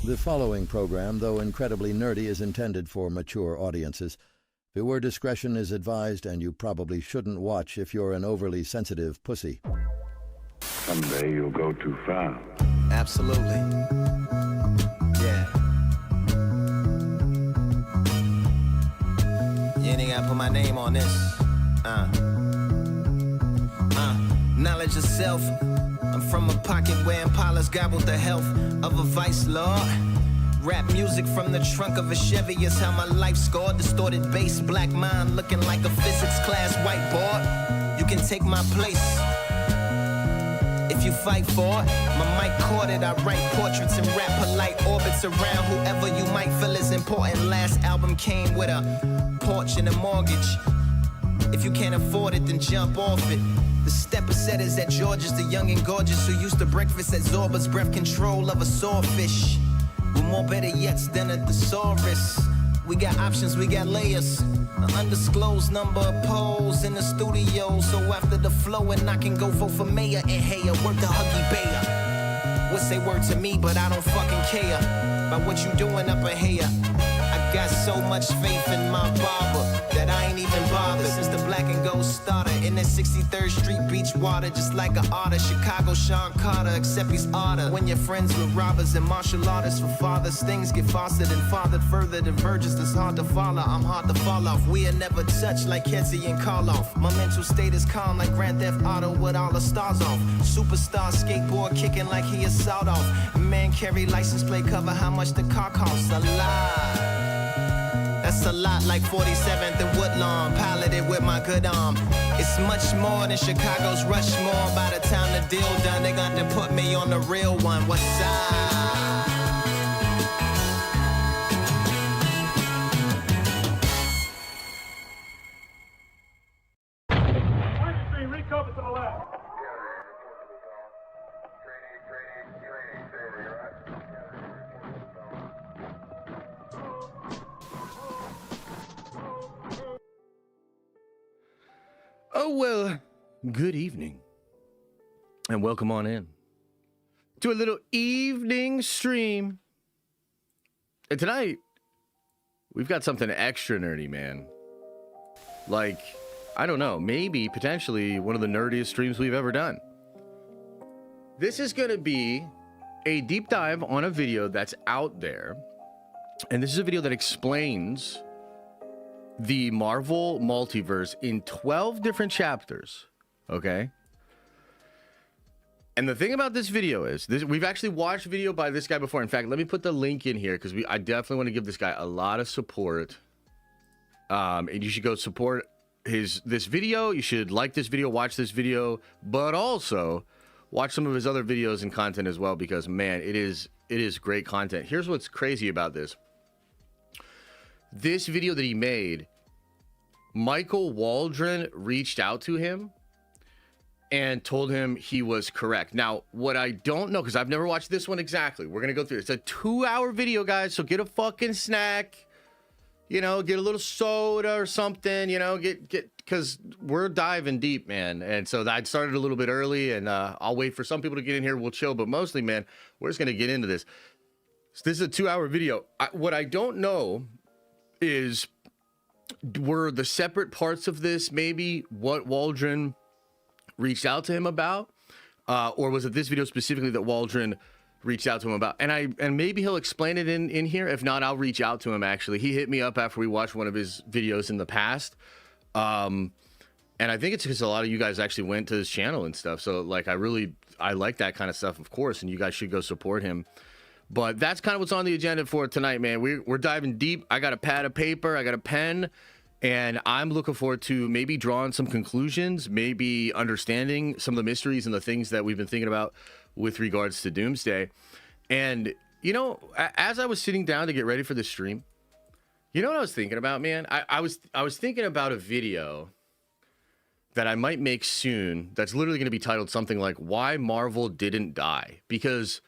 The following program, though incredibly nerdy, is intended for mature audiences. Viewer discretion is advised, and you probably shouldn't watch if you're an overly sensitive pussy. Someday you'll go too far. Absolutely. Yeah. You ain't gotta put my name on this. Knowledge of self. I'm from a pocket where Impalas gobbled the health of a vice lord. Rap music from the trunk of a Chevy is how my life scored. Distorted bass, black mind looking like a physics class whiteboard. You can take my place if you fight for it. My mic caught it, I write portraits and rap polite orbits around whoever you might feel is important. Last album came with a porch and a mortgage. If you can't afford it, then jump off it. The stepper setters at George's, the young and gorgeous who used to breakfast at Zorba's, breath control of a swordfish. With more better yets than a thesaurus. We got options, we got layers. An undisclosed number of poles in the studio. So after the flow, and I can go vote for mayor and hey, work the Huggy Bear. What say word to me, but I don't fucking care about what you doing up in here. I got so much faith in my barber that I ain't even bothered since the black and gold started in that 63rd Street beach water, just like an otter. Chicago Sean Carter, except he's odder. When you're friends with robbers and martial artists for fathers, things get fostered and fathered further than virgins. That's hard to follow. I'm hard to fall off. We are never touched like Ketzi and Karloff. My mental state is calm like Grand Theft Auto with all the stars off. Superstar skateboard kicking like he is sawed off. Man carry license plate cover how much the car costs. A lot. That's a lot like 47th and Woodlawn, piloted with my good arm. It's much more than Chicago's Rushmore. By the time the deal done, they got to put me on the real one. What's up? Stream, recover to the left. Oh, well, good evening, and welcome on in to a little evening stream. And tonight, we've got something extra nerdy, man. Like, I don't know, maybe, potentially, one of the nerdiest streams we've ever done. This is going to be a deep dive on a video that's out there, and this is a video that explains the Marvel Multiverse in 12 different chapters, okay? And the thing about this video is, we've actually watched video by this guy before. In fact, let me put the link in here because I definitely want to give this guy a lot of support. And you should go support this video. You should like this video, watch this video, but also watch some of his other videos and content as well, because man, it is great content. Here's what's crazy about this. This video that he made, MICHAEL WALDRON reached out to him and told him he was correct. Now, what I don't know, because I've never watched this one exactly, we're going to go through it. It's a 2-hour video, guys, so get a fucking snack, you know, get a little soda or something, you know, get because we're diving deep, man. And so I started a little bit early, and I'll wait for some people to get in here. We'll chill, but mostly, man, we're just going to get into this. So this is a 2-hour video. What I don't know is, were the separate parts of this maybe what Waldron reached out to him about, or was it this video specifically that Waldron reached out to him about? And maybe he'll explain it in here. If not, I'll reach out to him. Actually, he hit me up after we watched one of his videos in the past, and I think it's because a lot of you guys actually went to his channel and stuff. So like, I like that kind of stuff, of course, and you guys should go support him. But that's kind of what's on the agenda for tonight, man. We're diving deep. I got a pad of paper, I got a pen, and I'm looking forward to maybe drawing some conclusions, maybe understanding some of the mysteries and the things that we've been thinking about with regards to Doomsday. And, you know, as I was sitting down to get ready for this stream, you know what I was thinking about, man? I was thinking about a video that I might make soon that's literally going to be titled something like Why Marvel Didn't Die. Because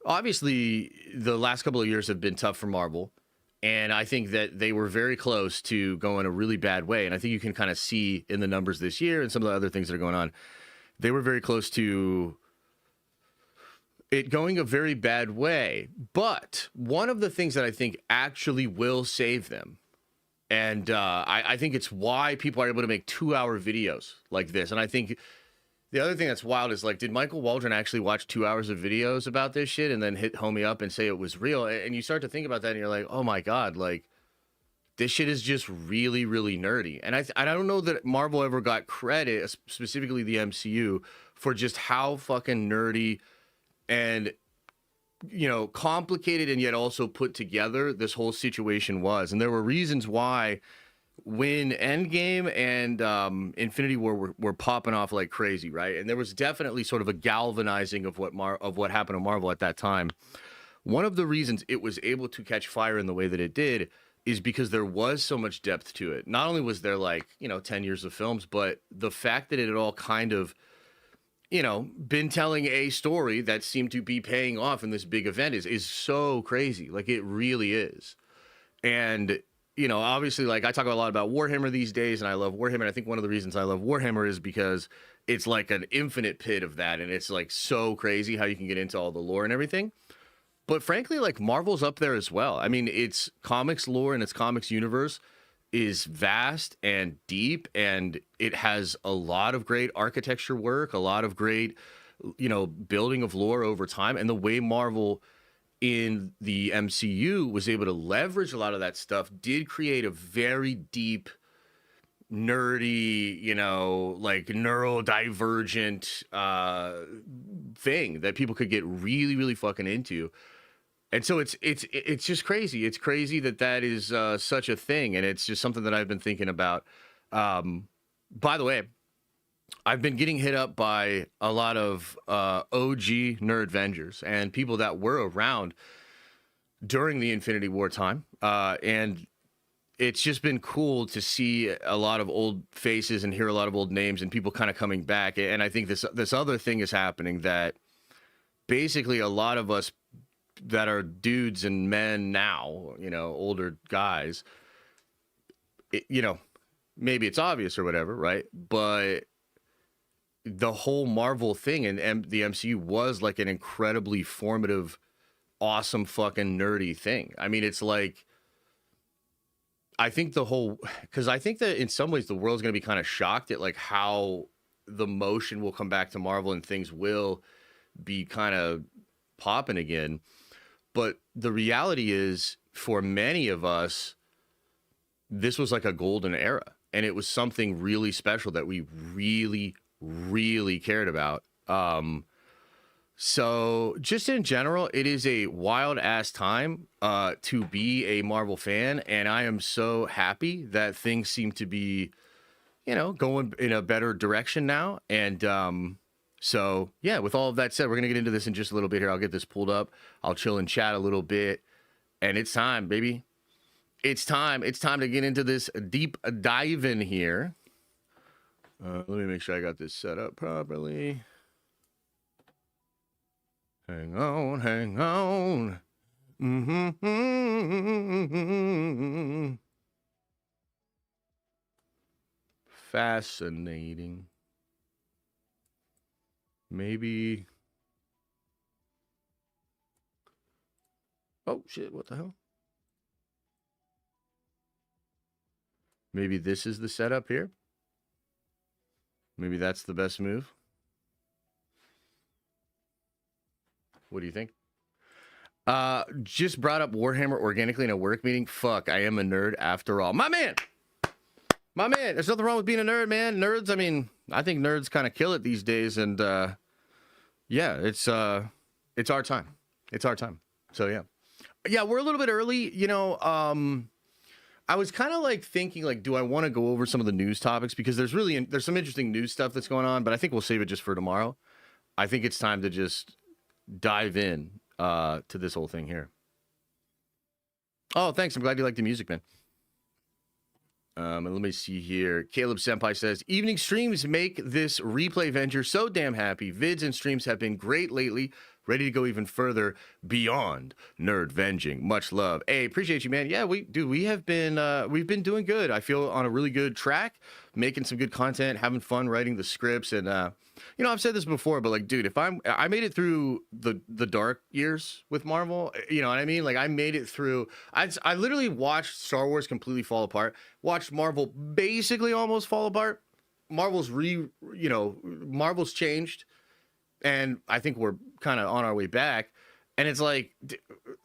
obviously, the last couple of years have been tough for Marvel, and I think that they were very close to going a really bad way, and I think you can kind of see in the numbers this year and some of the other things that are going on, they were very close to it going a very bad way. But one of the things that I think actually will save them, and I think it's why people are able to make 2-hour videos like this. And I think the other thing that's wild is, like, did Michael Waldron actually watch 2 hours of videos about this shit and then hit homie up and say it was real? And you start to think about that and you're like, oh my God, like, this shit is just really, really nerdy. And I don't know that Marvel ever got credit, specifically the MCU, for just how fucking nerdy and, you know, complicated and yet also put together this whole situation was. And there were reasons why when Endgame and Infinity War were popping off like crazy, right? And there was definitely sort of a galvanizing of what happened to Marvel at that time. One of the reasons it was able to catch fire in the way that it did is because there was so much depth to it. Not only was there, like, you know, 10 years of films, but the fact that it had all kind of, you know, been telling a story that seemed to be paying off in this big event is so crazy. Like, it really is. And, you know, obviously, like, I talk a lot about Warhammer these days, and I love Warhammer. And I think one of the reasons I love Warhammer is because it's like an infinite pit of that. And it's, like, so crazy how you can get into all the lore and everything. But frankly, like, Marvel's up there as well. I mean, its comics lore and its comics universe is vast and deep, and it has a lot of great architecture work, a lot of great, you know, building of lore over time. And the way Marvel in the MCU was able to leverage a lot of that stuff did create a very deep, nerdy, you know, like neurodivergent thing that people could get really, really fucking into. And so it's just crazy. It's crazy that is such a thing, and it's just something that I've been thinking about. By the way, I've been getting hit up by a lot of OG Nerd Vengers and people that were around during the Infinity War time, and it's just been cool to see a lot of old faces and hear a lot of old names and people kind of coming back. And I think this other thing is happening, that basically a lot of us that are dudes and men now, you know, older guys, you know, maybe it's obvious or whatever, right? But the whole Marvel thing and the MCU was like an incredibly formative, awesome fucking nerdy thing. I mean, it's like, I think because I think that in some ways the world's going to be kind of shocked at like how the motion will come back to Marvel and things will be kind of popping again. But the reality is, for many of us, this was like a golden era, and it was something really special that we really, really cared about. So just in general, it is a wild ass time to be a Marvel fan, and I am so happy that things seem to be, you know, going in a better direction now. And so yeah, with all of that said, we're gonna get into this in just a little bit here. I'll get this pulled up. I'll chill and chat a little bit, and it's time, baby. It's time. It's time to get into this deep dive in here. Let me make sure I got this set up properly. Hang on, hang on. Fascinating. Maybe. Oh, shit, what the hell? Maybe this is the setup here. Maybe that's the best move. What do you think? Just brought up Warhammer organically in a work meeting. Fuck, I am a nerd after all. My man! My man! There's nothing wrong with being a nerd, man. Nerds, I mean, I think nerds kind of kill it these days. And yeah, it's our time. It's our time. So yeah. Yeah, we're a little bit early. You know, I was kind of like thinking, like, do I want to go over some of the news topics? Because there's some interesting news stuff that's going on, but I think we'll save it just for tomorrow. I think it's time to just dive in to this whole thing here. Oh, thanks. I'm glad you like the music, man. And let me see here. Caleb Senpai says, evening streams make this replay venture so damn happy. Vids and streams have been great lately. ready to go even further beyond nerd venging. Much love. Hey, appreciate you, man. Yeah, we have been we've been doing good. I feel on a really good track, making some good content, having fun writing the scripts, and you know, I've said this before, but like, dude, if I made it through the dark years with Marvel, you know what I mean? Like, I made it through. I literally watched Star Wars completely fall apart, watched Marvel basically almost fall apart. Marvel's changed, and I think we're kind of on our way back. And it's like,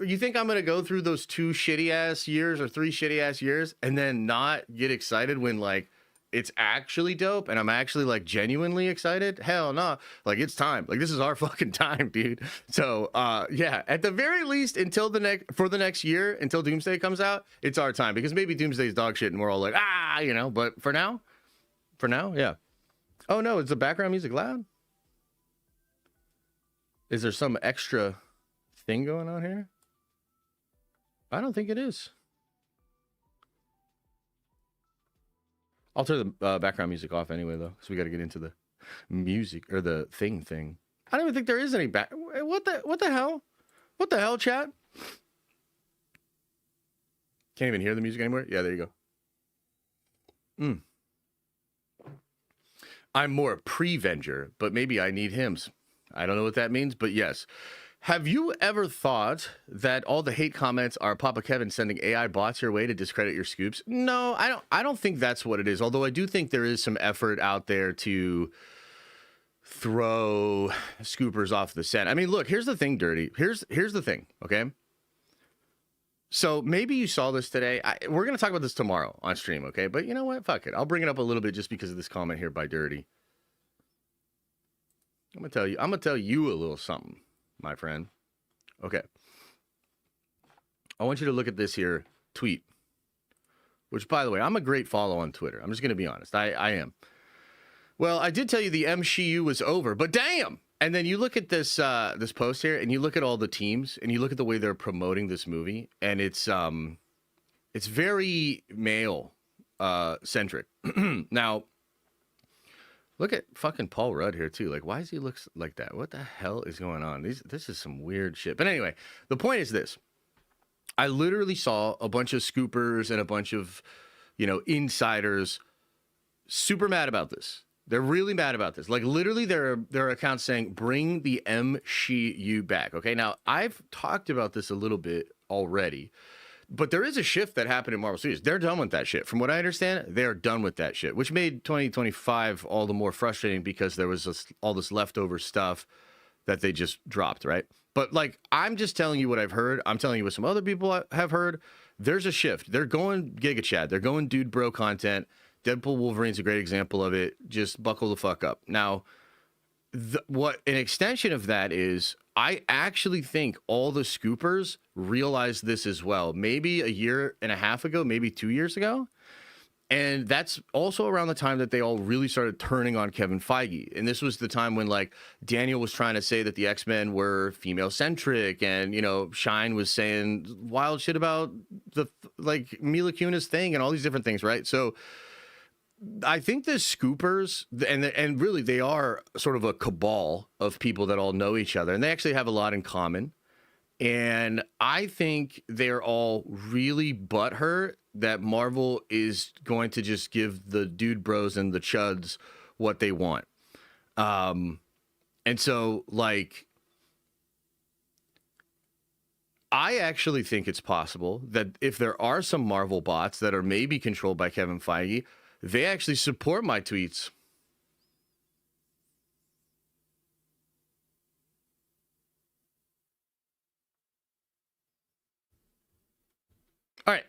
you think I'm gonna go through those 2 shitty ass years or 3 shitty ass years and then not get excited when like it's actually dope and I'm actually like genuinely excited? Hell no. Like, it's time. Like, this is our fucking time, dude. So yeah, at the very least, until the next year, until Doomsday comes out, it's our time, because maybe Doomsday's dog shit and we're all like, you know, but for now, yeah. Oh no, is the background music loud? Is there some extra thing going on here? I don't think it is. I'll turn the background music off anyway, though, because we got to get into the music or the thing. I don't even think there is any back. What the hell? What the hell, chat? Can't even hear the music anymore. Yeah, there you go. I'm more pre-Venger, but maybe I need hymns. I don't know what that means, but yes. Have you ever thought that all the hate comments are Papa Kevin sending AI bots your way to discredit your scoops? No, I don't think that's what it is. Although I do think there is some effort out there to throw scoopers off the scent. I mean, look, here's the thing, Dirty. Here's the thing, okay? So maybe you saw this today. We're going to talk about this tomorrow on stream, okay? But you know what? Fuck it. I'll bring it up a little bit just because of this comment here by Dirty. I'm going to tell you a little something, my friend. Okay. I want you to look at this here tweet, which, by the way, I'm a great follow on Twitter. I'm just going to be honest. I am. Well, I did tell you the MCU was over, but damn. And then you look at this this post here, and you look at all the teams, and you look at the way they're promoting this movie, and it's very male centric. Now, look at fucking Paul Rudd here too. Like, why does he look like that? What the hell is going on? This is some weird shit. But anyway, the point is this. I literally saw a bunch of scoopers and a bunch of, you know, insiders super mad about this. They're really mad about this. Like, literally there are accounts saying, bring the MCU back. Okay, now I've talked about this a little bit already, but there is a shift that happened in Marvel Studios. They're done with that shit. From what I understand, they're done with that shit, which made 2025 all the more frustrating because there was all this leftover stuff that they just dropped, right? But, like, I'm just telling you what I've heard. I'm telling you what some other people have heard. There's a shift. They're going Giga Chad. They're going Dude Bro content. Deadpool Wolverine's a great example of it. Just buckle the fuck up. Now, what an extension of that is, I actually think all the scoopers realized this as well. Maybe a year and a half ago, maybe 2 years ago. And that's also around the time that they all really started turning on Kevin Feige. And this was the time when, like, Daniel was trying to say that the X-Men were female-centric, and, you know, Shine was saying wild shit about the, like, Mila Kunis thing and all these different things, right? So I think the scoopers, and really they are sort of a cabal of people that all know each other, and they actually have a lot in common. And I think they're all really butthurt that Marvel is going to just give the dude bros and the chuds what they want. And so, like, I actually think it's possible that if there are some Marvel bots that are maybe controlled by Kevin Feige, they actually support my tweets. All right,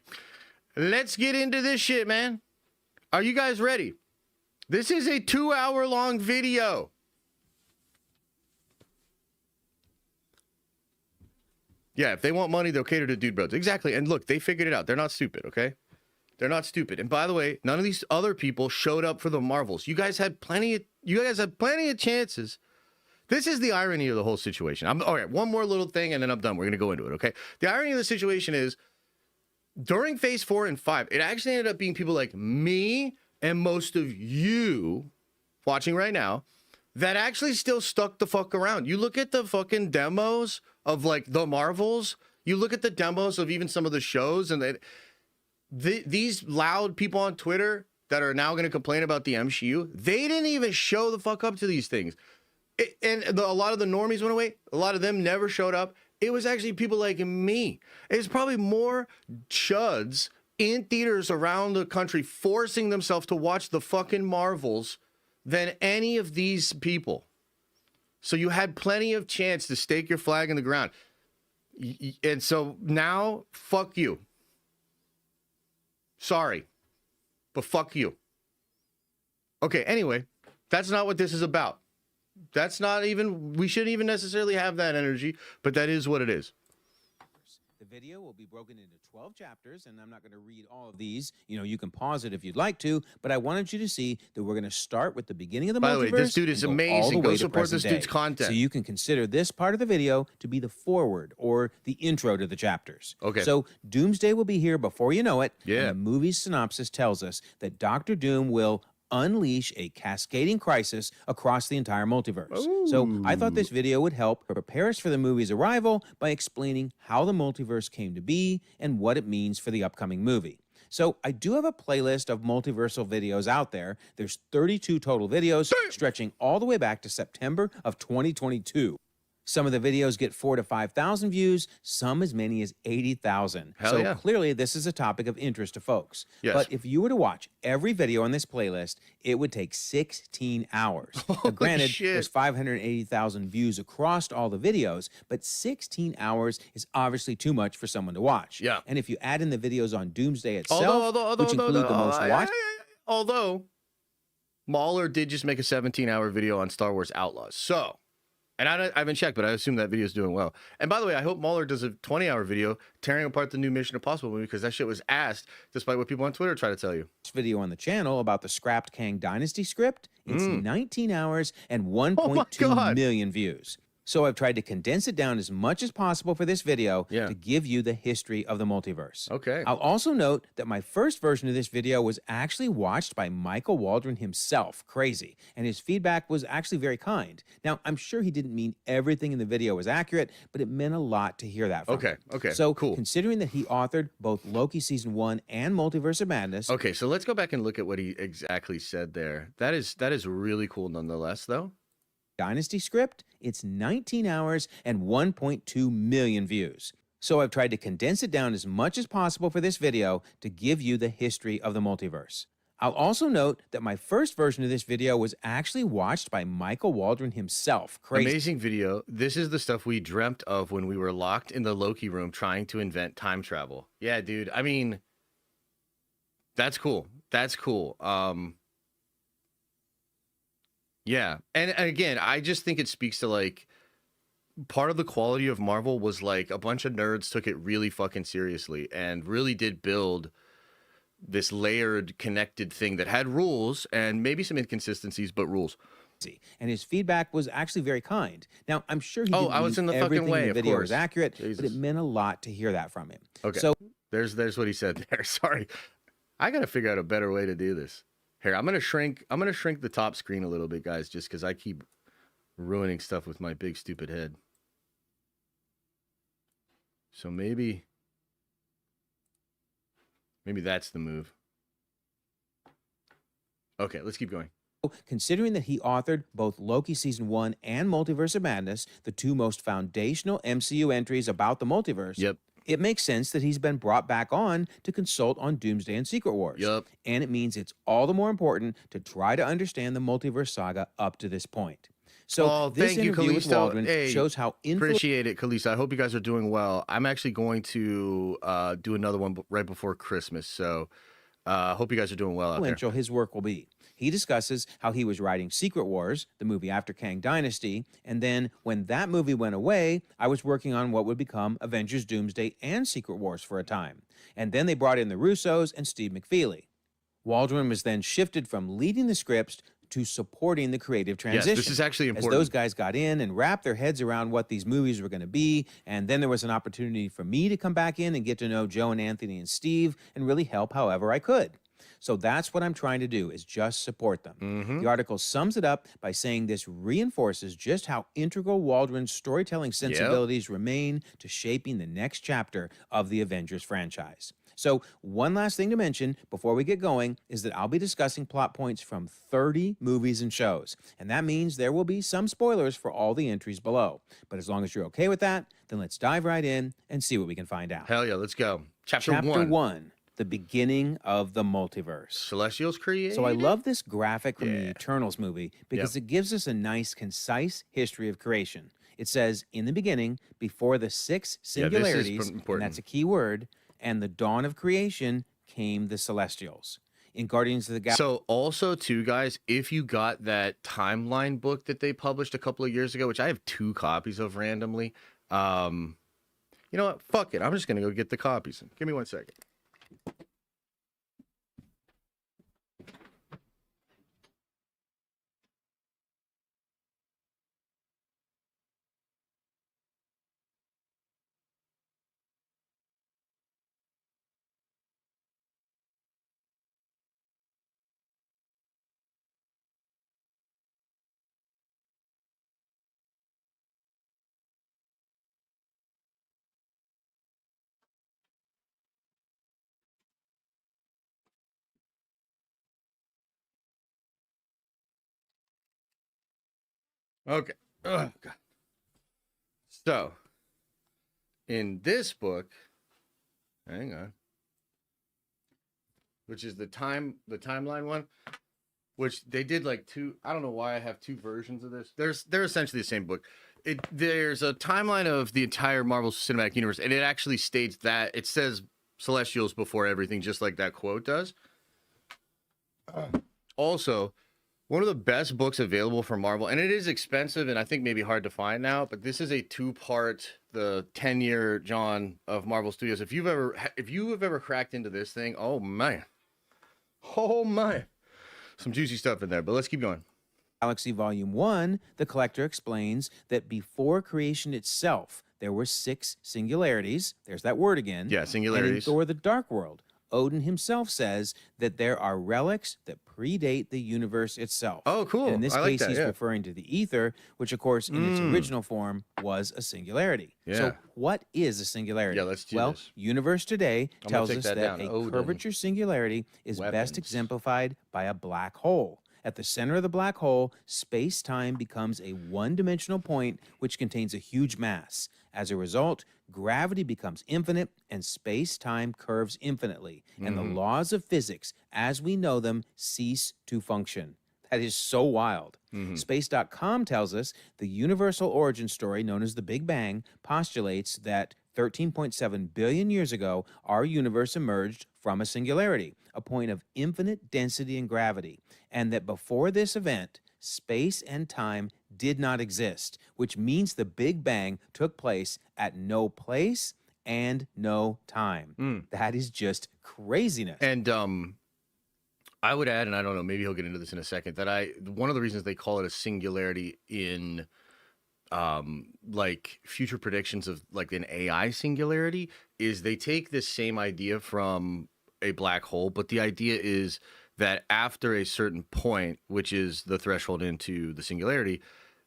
let's get into this shit, man. Are you guys ready? This is a 2-hour-long video. Yeah, if they want money, they'll cater to dude bros. Exactly. And look, they figured it out. They're not stupid, okay? They're not stupid. And by the way, none of these other people showed up for the Marvels. You guys had plenty of chances. This is the irony of the whole situation. All right, one more little thing and then I'm done. We're going to go into it, okay? The irony of the situation is, during phase 4 and 5, it actually ended up being people like me and most of you watching right now that actually still stuck the fuck around. You look at the fucking demos of like the Marvels, you look at the demos of even some of the shows, and these loud people on Twitter that are now going to complain about the MCU, they didn't even show the fuck up to these things. A lot of the normies went away. A lot of them never showed up. It was actually people like me. It's probably more chuds in theaters around the country forcing themselves to watch the fucking Marvels than any of these people. So you had plenty of chance to stake your flag in the ground. And so now, fuck you. Sorry, but fuck you. Okay, anyway, that's not what this is about. That's not even, we shouldn't even necessarily have that energy, but that is what it is. The video will be broken into 12 chapters, and I'm not going to read all of these. You know, you can pause it if you'd like to, but I wanted you to see that we're going to start with the beginning of the multiverse. By the way, this dude is amazing. Go support this dude's content. So you can consider this part of the video to be the foreword or the intro to the chapters. Okay. So Doomsday will be here before you know it. Yeah. And the movie's synopsis tells us that Dr. Doom will unleash a cascading crisis across the entire multiverse. Ooh. So I thought this video would help prepare us for the movie's arrival by explaining how the multiverse came to be and what it means for the upcoming movie. So I do have a playlist of multiversal videos out there. There's 32 total videos stretching all the way back to September of 2022. Some of the videos get 4,000 to 5,000 views, some as many as 80,000. Hell so yeah. clearly this is a topic of interest to folks. Yes. But if you were to watch every video on this playlist, it would take 16 hours. Now, granted, shit. there's 580,000 views across all the videos, but 16 hours is obviously too much for someone to watch. Yeah. And if you add in the videos on Doomsday itself, which include the most watched... Although, Mahler did just make a 17-hour video on Star Wars Outlaws. So... And I haven't checked, but I assume that video is doing well. And by the way, I hope Mahler does a 20-hour video tearing apart the new Mission Impossible movie, because that shit was asked, despite what people on Twitter try to tell you. This video on the channel about the scrapped Kang Dynasty script, it's 19 hours and 1.2 million views. So I've tried to condense it down as much as possible for this video to give you the history of the multiverse. Okay. I'll also note that my first version of this video was actually watched by MICHAEL WALDRON himself. Crazy. And his feedback was actually very kind. Now, I'm sure he didn't mean everything in the video was accurate, but it meant a lot to hear that from him. Okay. So cool. Considering that he authored both Loki Season 1 and Multiverse of Madness. Okay, so let's go back and look at what he exactly said there. That is really cool nonetheless, though. Dynasty script, it's 19 hours and 1.2 million views. So I've tried to condense it down as much as possible for this video to give you the history of the multiverse. I'll also note that my first version of this video was actually watched by MICHAEL WALDRON himself. Crazy. Amazing video. This is the stuff we dreamt of when we were locked in the Loki room trying to invent time travel. Yeah, dude. I mean, that's cool. That's cool. Yeah. And again, I just think it speaks to like part of the quality of Marvel was like a bunch of nerds took it really fucking seriously and really did build this layered connected thing that had rules and maybe some inconsistencies, but rules. And his feedback was actually very kind. Now, I'm sure he didn't I was in the everything fucking way, in the of video course. was accurate, Jesus. but it meant a lot to hear that from him. Okay. So there's what he said there. Sorry. I got to figure out a better way to do this. Here, I'm going to shrink the top screen a little bit, guys, just cuz I keep ruining stuff with my big stupid head. So maybe that's the move. Okay, let's keep going. considering that he authored both Loki Season 1 and Multiverse of Madness, the two most foundational MCU entries about the multiverse, it makes sense that he's been brought back on to consult on Doomsday and Secret Wars. And it means it's all the more important to try to understand the Multiverse Saga up to this point. So this interview with Waldron shows how appreciate it, Kalisto. I hope you guys are doing well. I'm actually going to do another one right before Christmas, so hope you guys are doing well out there. His work will be. He discusses how he was writing Secret Wars, the movie after Kang Dynasty, and then when that movie went away, I was working on what would become Avengers Doomsday and Secret Wars for a time. And then they brought in the Russos and Steve McFeely. Waldron was then shifted from leading the scripts to supporting the creative transition. Yes, this is actually important. As those guys got in and wrapped their heads around what these movies were going to be, and then there was an opportunity for me to come back in and get to know Joe and Anthony and Steve and really help however I could. So that's what I'm trying to do, is just support them. The article sums it up by saying this reinforces just how integral Waldron's storytelling sensibilities remain to shaping the next chapter of the Avengers franchise. So one last thing to mention before we get going is that I'll be discussing plot points from 30 movies and shows. And that means there will be some spoilers for all the entries below. But as long as you're okay with that, then let's dive right in and see what we can find out. Hell yeah, let's go. Chapter Chapter 1. 1, the beginning of the multiverse. Celestials created? So I love this graphic from the Eternals movie because it gives us a nice, concise history of creation. It says, in the beginning, before the 6 singularities, and that's a key word, and the dawn of creation came the Celestials. In Guardians of the Galaxy. So also, too, guys, if you got that timeline book that they published a couple of years ago, which I have 2 copies of randomly, you know what? Fuck it. I'm just going to go get the copies. Give me 1 second. Okay. Oh, God. So, in this book, hang on, which is the timeline one, which they did like 2. I don't know why I have 2 versions of this. They're essentially the same book. There's a timeline of the entire Marvel Cinematic Universe, and it actually states that it says Celestials before everything, just like that quote does. Also, one of the best books available for Marvel, and it is expensive and I think maybe hard to find now, but this is a 2-part, the 10-year John of Marvel Studios. If you have ever cracked into this thing, oh my, some juicy stuff in there. But let's keep going. Galaxy Volume 1, the collector explains that before creation itself, there were 6 singularities. There's that word again. Yeah, singularities. And in Thor: The Dark World, Odin himself says that there are relics that predate the universe itself. Oh, cool. And in this I like case, that, he's referring to the ether, which, of course, in its original form was a singularity. Yeah. So what is a singularity? Yeah, let's do well, this. Universe Today tells us that down. a Odin. curvature singularity is Weapons. best exemplified by a black hole. At the center of the black hole, space-time becomes a one-dimensional point which contains a huge mass. As a result, gravity becomes infinite and space-time curves infinitely, and the laws of physics, as we know them, cease to function. That is so wild. Space.com tells us the universal origin story known as the Big Bang postulates that 13.7 billion years ago, our universe emerged from a singularity, a point of infinite density and gravity, and that before this event, space and time did not exist, which means the Big Bang took place at no place and no time. That is just craziness. And I would add, and I don't know, maybe he'll get into this in a second, that one of the reasons they call it a singularity in like future predictions of like an AI singularity is they take this same idea from a black hole, but the idea is that after a certain point, which is the threshold into the singularity,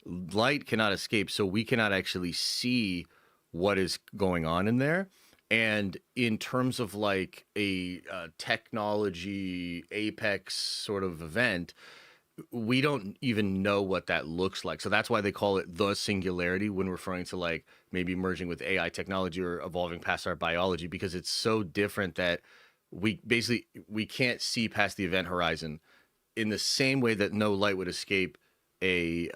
light cannot escape, so we cannot actually see what is going on in there. And in terms of like a technology apex sort of event, we don't even know what that looks like. So that's why they call it the singularity when referring to like maybe merging with AI technology or evolving past our biology, because it's so different that we can't see past the event horizon in the same way that no light would escape a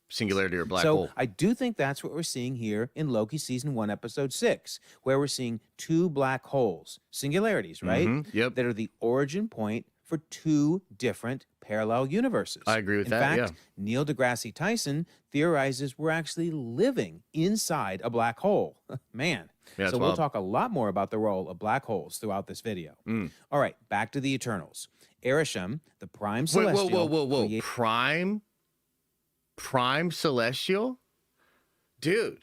singularity or black hole. So I do think that's what we're seeing here in Loki Season 1, Episode 6, where we're seeing 2 black holes, singularities, right? Yep. That are the origin point for 2 different parallel universes. I agree with in that, fact, Neil deGrasse Tyson theorizes we're actually living inside a black hole. Man. Yeah, so we'll talk a lot more about the role of black holes throughout this video. All right, back to the Eternals. Erisham, the Prime Celestial. Whoa. Prime Celestial? Dude.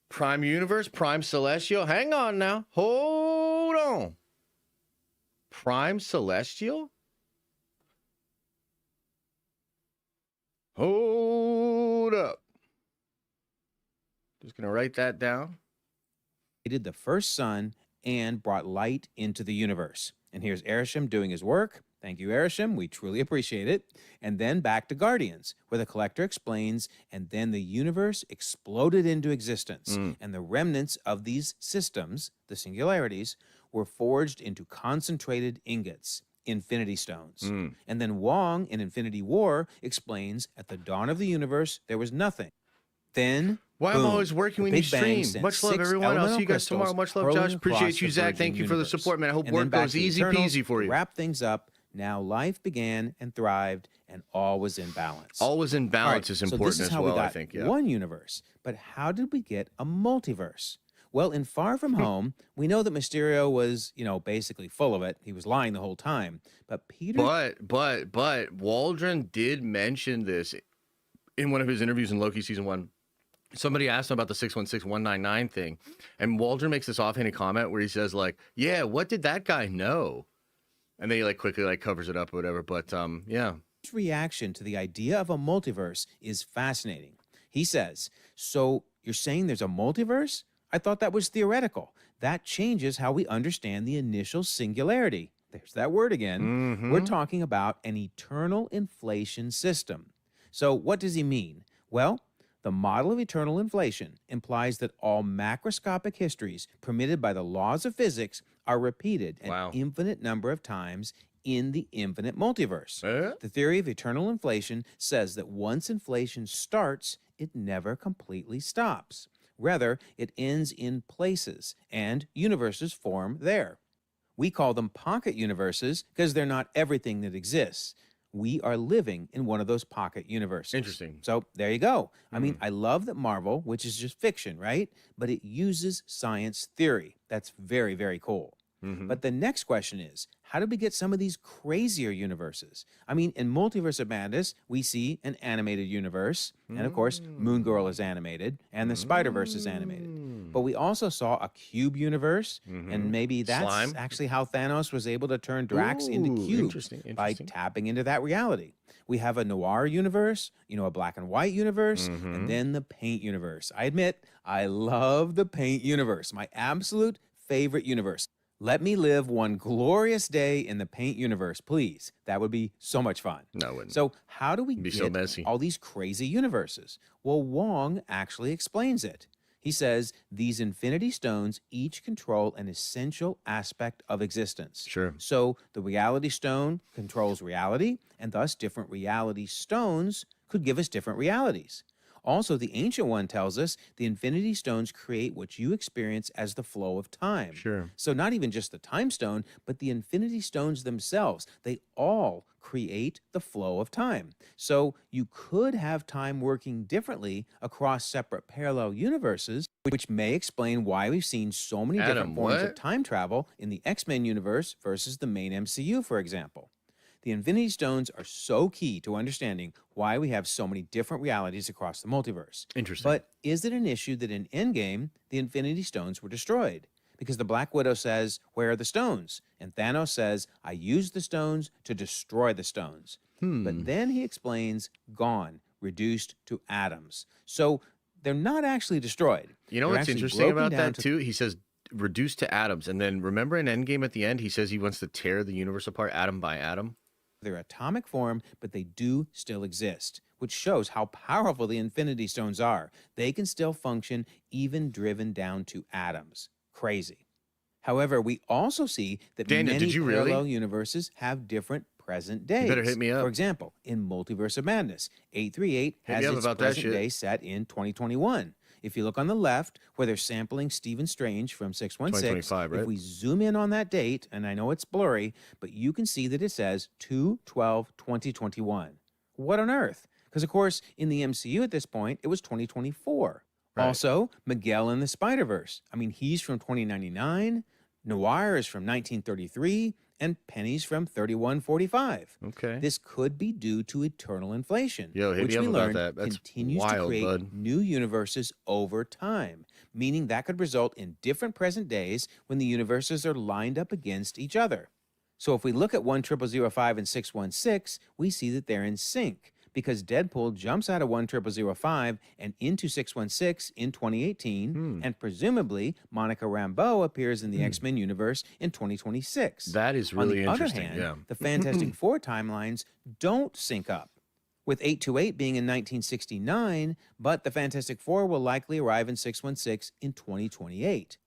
Prime Universe, Prime Celestial? Hang on now. Hold on. Prime Celestial? Hold up. Just gonna write that down. Created the first sun and brought light into the universe. And here's Arishem doing his work. Thank you, Arishem. We truly appreciate it. And then back to Guardians, where the Collector explains, and then the universe exploded into existence. And the remnants of these systems, the singularities, were forged into concentrated ingots, Infinity Stones. And then Wong in Infinity War explains, at the dawn of the universe, there was nothing. Then, Why boom, I'm always working the when you Big Bang stream. sent Much love, 6 everyone. I'll see elemental you guys tomorrow. crystals Much love, Josh. hurling Appreciate across you, the Zach. Virgin Thank you for the universe. support, man. I hope And then work back goes to easy Eternals peasy for to you. wrap things up. Now life began and thrived, and all was in balance. Always in All balance right, is so important this is as how well, we got I think. Yeah. one universe. But how did we get a multiverse? Well, in Far From Home, we know that Mysterio was, basically full of it. He was lying the whole time. But Peter... But Waldron did mention this in one of his interviews in Loki Season One. Somebody asked him about the 616199 thing, and Waldron makes this offhanded comment where he says, yeah, what did that guy know? And then he quickly covers it up or whatever. But yeah. His reaction to the idea of a multiverse is fascinating. He says, so you're saying there's a multiverse? I thought that was theoretical. That changes how we understand the initial singularity. There's that word again. We're talking about an eternal inflation system. So what does he mean? Well, the model of eternal inflation implies that all macroscopic histories permitted by the laws of physics are repeated an infinite number of times in the infinite multiverse. The theory of eternal inflation says that once inflation starts, it never completely stops. Rather, it ends in places, and universes form there. We call them pocket universes because they're not everything that exists. We are living in one of those pocket universes. Interesting. So there you go. I mean, I love that Marvel, which is just fiction, right? But it uses science theory. That's very, very cool. But the next question is, how did we get some of these crazier universes? I mean, in Multiverse of Madness, we see an animated universe. And of course, Moon Girl is animated and the Spider-Verse is animated. But we also saw a cube universe. And maybe that's actually how Thanos was able to turn Drax into cubes by tapping into that reality. We have a noir universe, a black and white universe, and then the paint universe. I admit, I love the paint universe, my absolute favorite universe. Let me live one glorious day in the paint universe, please. That would be so much fun. No, it wouldn't. So how do we It'd be get so messy. all these crazy universes? Well, Wong actually explains it. He says these infinity stones each control an essential aspect of existence. Sure. So the reality stone controls reality, and thus different reality stones could give us different realities. Also, the Ancient One tells us the Infinity Stones create what you experience as the flow of time. Sure. So not even just the Time Stone, but the Infinity Stones themselves. They all create the flow of time. So you could have time working differently across separate parallel universes, which may explain why we've seen so many different forms of time travel in the X-Men universe versus the main MCU, for example. The Infinity Stones are so key to understanding why we have so many different realities across the multiverse. Interesting. But is it an issue that in Endgame, the Infinity Stones were destroyed? Because the Black Widow says, where are the stones? And Thanos says, I used the stones to destroy the stones. But then he explains, gone, reduced to atoms. So they're not actually destroyed. You know They're what's actually interesting broken about down that, too? He says reduced to atoms. And then remember in Endgame at the end, he says he wants to tear the universe apart atom by atom? Their atomic form, but they do still exist, which shows how powerful the Infinity Stones are. They can still function, even driven down to atoms. Crazy. However, we also see that Daniel, many did you parallel really? universes have different present days. You better hit me up. For example, in Multiverse of Madness, 838 Hit has me up its about that present shit. day set in 2021. If you look on the left, where they're sampling Stephen Strange from 616, 2025, right? if we zoom in on that date, and I know it's blurry, but you can see that it says 2/12/2021. What on earth? Because, of course, in the MCU at this point, it was 2024. Right. Also, Miguel in the Spider-Verse. I mean, he's from 2099, Noir is from 1933, and Penny's from 3145. Okay. This could be due to eternal inflation, Yo, hit which me up we about learned that. That's continues to wild, create bud. new universes over time, meaning that could result in different present days when the universes are lined up against each other. So if we look at 10005 and 616, we see that they're in sync because Deadpool jumps out of 10005 and into 616 in 2018, and presumably Monica Rambeau appears in the X-Men universe in 2026. That is really interesting. On the other hand, yeah. the Fantastic Four timelines don't sync up, with 828 being in 1969, but the Fantastic Four will likely arrive in 616 in 2028.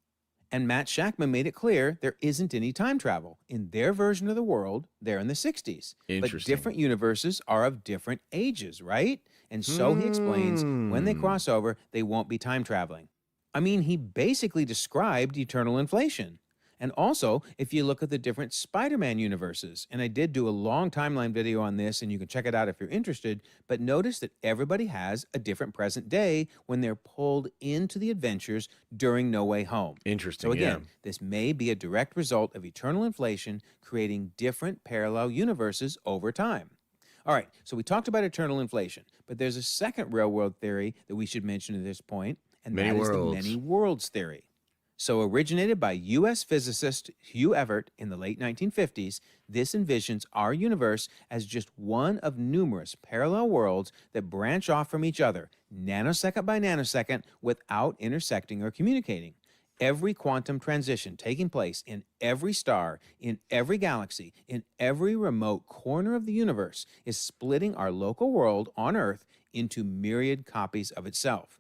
And Matt Shakman made it clear there isn't any time travel. In their version of the world, they're in the 60s. But Interesting. different universes are of different ages, right? And so he explains when they cross over, they won't be time traveling. I mean, he basically described eternal inflation. And also, if you look at the different Spider-Man universes, and I did do a long timeline video on this, and you can check it out if you're interested, but notice that everybody has a different present day when they're pulled into the adventures during No Way Home. Interesting. So again, this may be a direct result of eternal inflation creating different parallel universes over time. All right, so we talked about eternal inflation, but there's a second real-world theory that we should mention at this point, and that is the many worlds theory. So originated by U.S. physicist Hugh Everett in the late 1950s, this envisions our universe as just one of numerous parallel worlds that branch off from each other, nanosecond by nanosecond, without intersecting or communicating. Every quantum transition taking place in every star, in every galaxy, in every remote corner of the universe is splitting our local world on Earth into myriad copies of itself.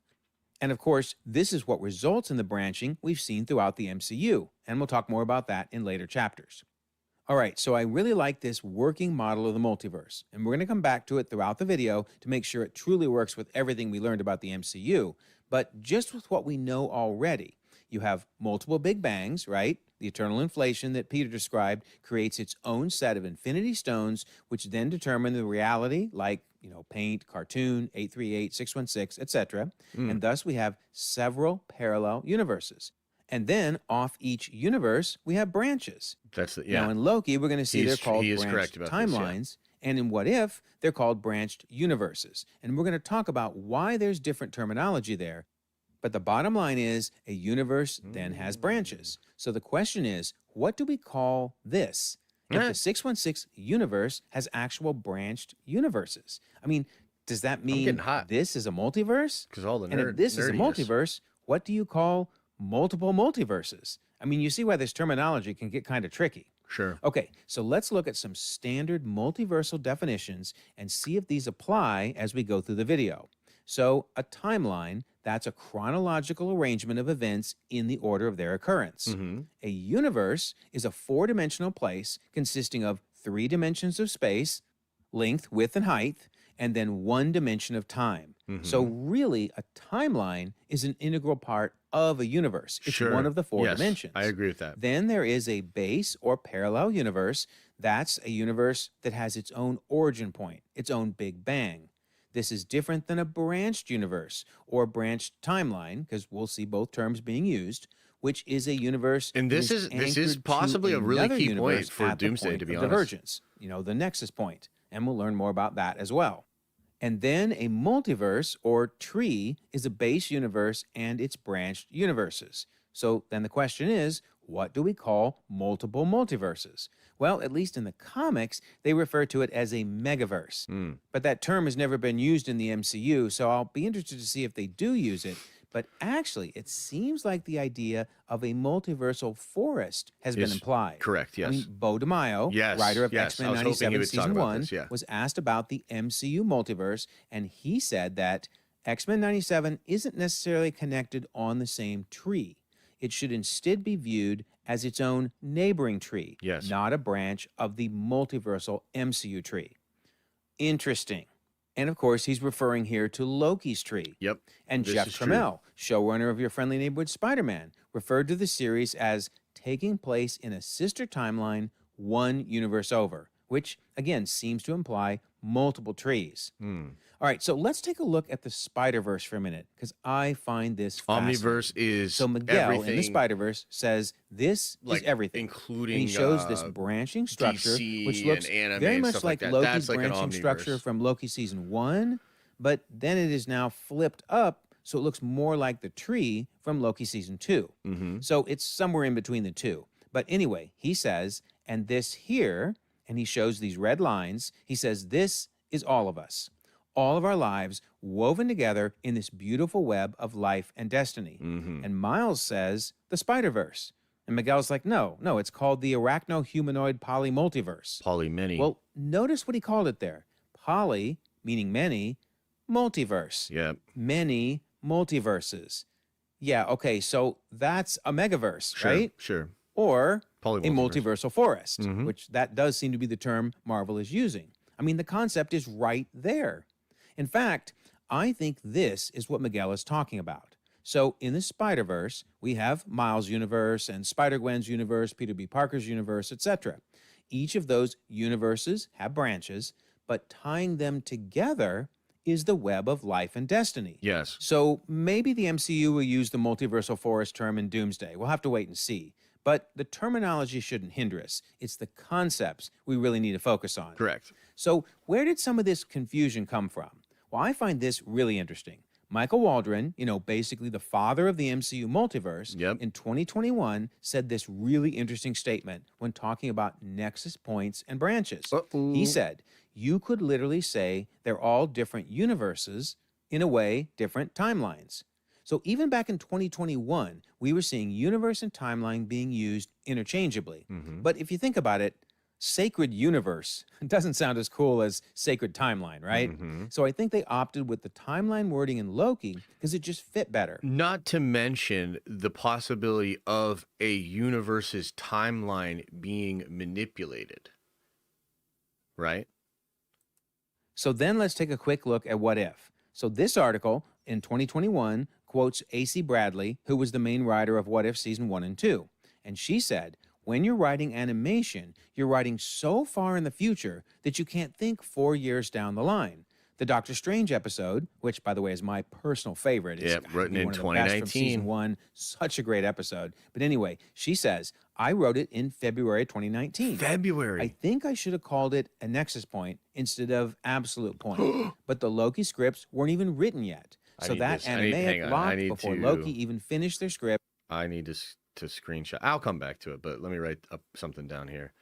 And of course, this is what results in the branching we've seen throughout the MCU, and we'll talk more about that in later chapters. All right, so I really like this working model of the multiverse, and we're going to come back to it throughout the video to make sure it truly works with everything we learned about the MCU, but just with what we know already. You have multiple Big Bangs, right? The eternal inflation that Peter described creates its own set of infinity stones, which then determine the reality, like, paint, cartoon, 838, 616, etc. And thus we have several parallel universes. And then off each universe, we have branches. Now in Loki, we're going to see they're called branched timelines. And in What If, they're called branched universes. And we're going to talk about why there's different terminology there. But the bottom line is a universe then has branches. So the question is, what do we call this? If the 616 universe has actual branched universes. I mean, does that mean this is a multiverse? Because all the And if this is a multiverse, what do you call multiple multiverses? I mean, you see why this terminology can get kind of tricky. Sure. Okay, so let's look at some standard multiversal definitions and see if these apply as we go through the video. So a timeline, that's a chronological arrangement of events in the order of their occurrence. A universe is a four-dimensional place consisting of 3 dimensions of space, length, width, and height, and then 1 dimension of time. So really, a timeline is an integral part of a universe. It's one of the 4 dimensions. I agree with that. Then there is a base or parallel universe. That's a universe that has its own origin point, its own Big Bang. This is different than a branched universe or branched timeline, because we'll see both terms being used, which is a universe. And this is possibly a really key point for Doomsday, to be honest. Divergence, the nexus point, and we'll learn more about that as well. And then a multiverse or tree is a base universe and its branched universes. So then the question is, what do we call multiple multiverses? Well, at least in the comics, they refer to it as a megaverse. But that term has never been used in the MCU, so I'll be interested to see if they do use it. But actually, it seems like the idea of a multiversal forest has been implied. Correct, yes. I mean, Bo DeMaio, writer of X-Men 97 Season 1, was asked about the MCU multiverse, and he said that X-Men 97 isn't necessarily connected on the same tree. It should instead be viewed as its own neighboring tree, not a branch of the multiversal MCU tree. Interesting. And of course, he's referring here to Loki's tree. And Jeff Trammell, showrunner of Your Friendly Neighborhood Spider-Man, referred to the series as taking place in a sister timeline 1 universe over, which again seems to imply multiple trees. All right, so let's take a look at the Spider-Verse for a minute, because I find this fascinating. Omniverse is So Miguel everything, in the Spider-Verse says this is everything. Including and he shows this branching structure, DC which looks and anime very and much stuff like that. Loki's That's like branching structure from Loki Season 1, but then it is now flipped up, so it looks more like the tree from Loki Season 2. So it's somewhere in between the two. But anyway, he says, And this here, and he shows these red lines, he says, this is all of us. All of our lives woven together in this beautiful web of life and destiny. And Miles says, the Spider-Verse. And Miguel's like, no, it's called the Arachno-Humanoid Polymultiverse. Polymany. Well, notice what he called it there. Poly, meaning many, multiverse. Yeah. Many multiverses. Yeah, okay, so that's a megaverse, Sure, right? sure. Or a Polymultiverse. multiversal forest, which that does seem to be the term Marvel is using. I mean, the concept is right there. In fact, I think this is what Miguel is talking about. So in the Spider-Verse, we have Miles' universe and Spider-Gwen's universe, Peter B. Parker's universe, etc. Each of those universes have branches, but tying them together is the web of life and destiny. Yes. So maybe the MCU will use the multiversal forest term in Doomsday. We'll have to wait and see. But the terminology shouldn't hinder us. It's the concepts we really need to focus on. Correct. So where did some of this confusion come from? Well, I find this really interesting. Michael Waldron, basically the father of the MCU Multiverse, in 2021 said this really interesting statement when talking about nexus points and branches. He said, you could literally say they're all different universes, in a way, different timelines. So even back in 2021, we were seeing universe and timeline being used interchangeably. But if you think about it, sacred universe doesn't sound as cool as sacred timeline, right? So I think they opted with the timeline wording in Loki because it just fit better. Not to mention the possibility of a universe's timeline being manipulated, right? So then let's take a quick look at What If. So this article in 2021 quotes A.C. Bradley, who was the main writer of What If Season 1 and 2. And she said, when you're writing animation, you're writing so far in the future that you can't think 4 years down the line. The Doctor Strange episode, which, by the way, is my personal favorite, is written in one of the best from 2019. Season 1. Such a great episode. But anyway, she says, I wrote it in February 2019. February. I think I should have called it a nexus point instead of absolute point. But the Loki scripts weren't even written yet. So that animatic locked before Loki even finished their script. I need to screenshot. I'll come back to it, but let me write up something down here.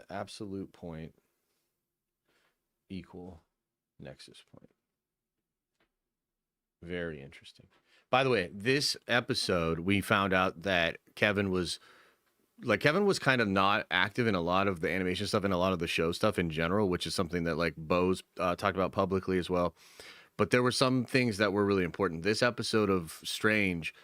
Absolute point equal nexus point. Very interesting. By the way, this episode, we found out that Kevin was kind of not active in a lot of the animation stuff and a lot of the show stuff in general, which is something that Bo's talked about publicly as well. But there were some things that were really important. This episode of Strange,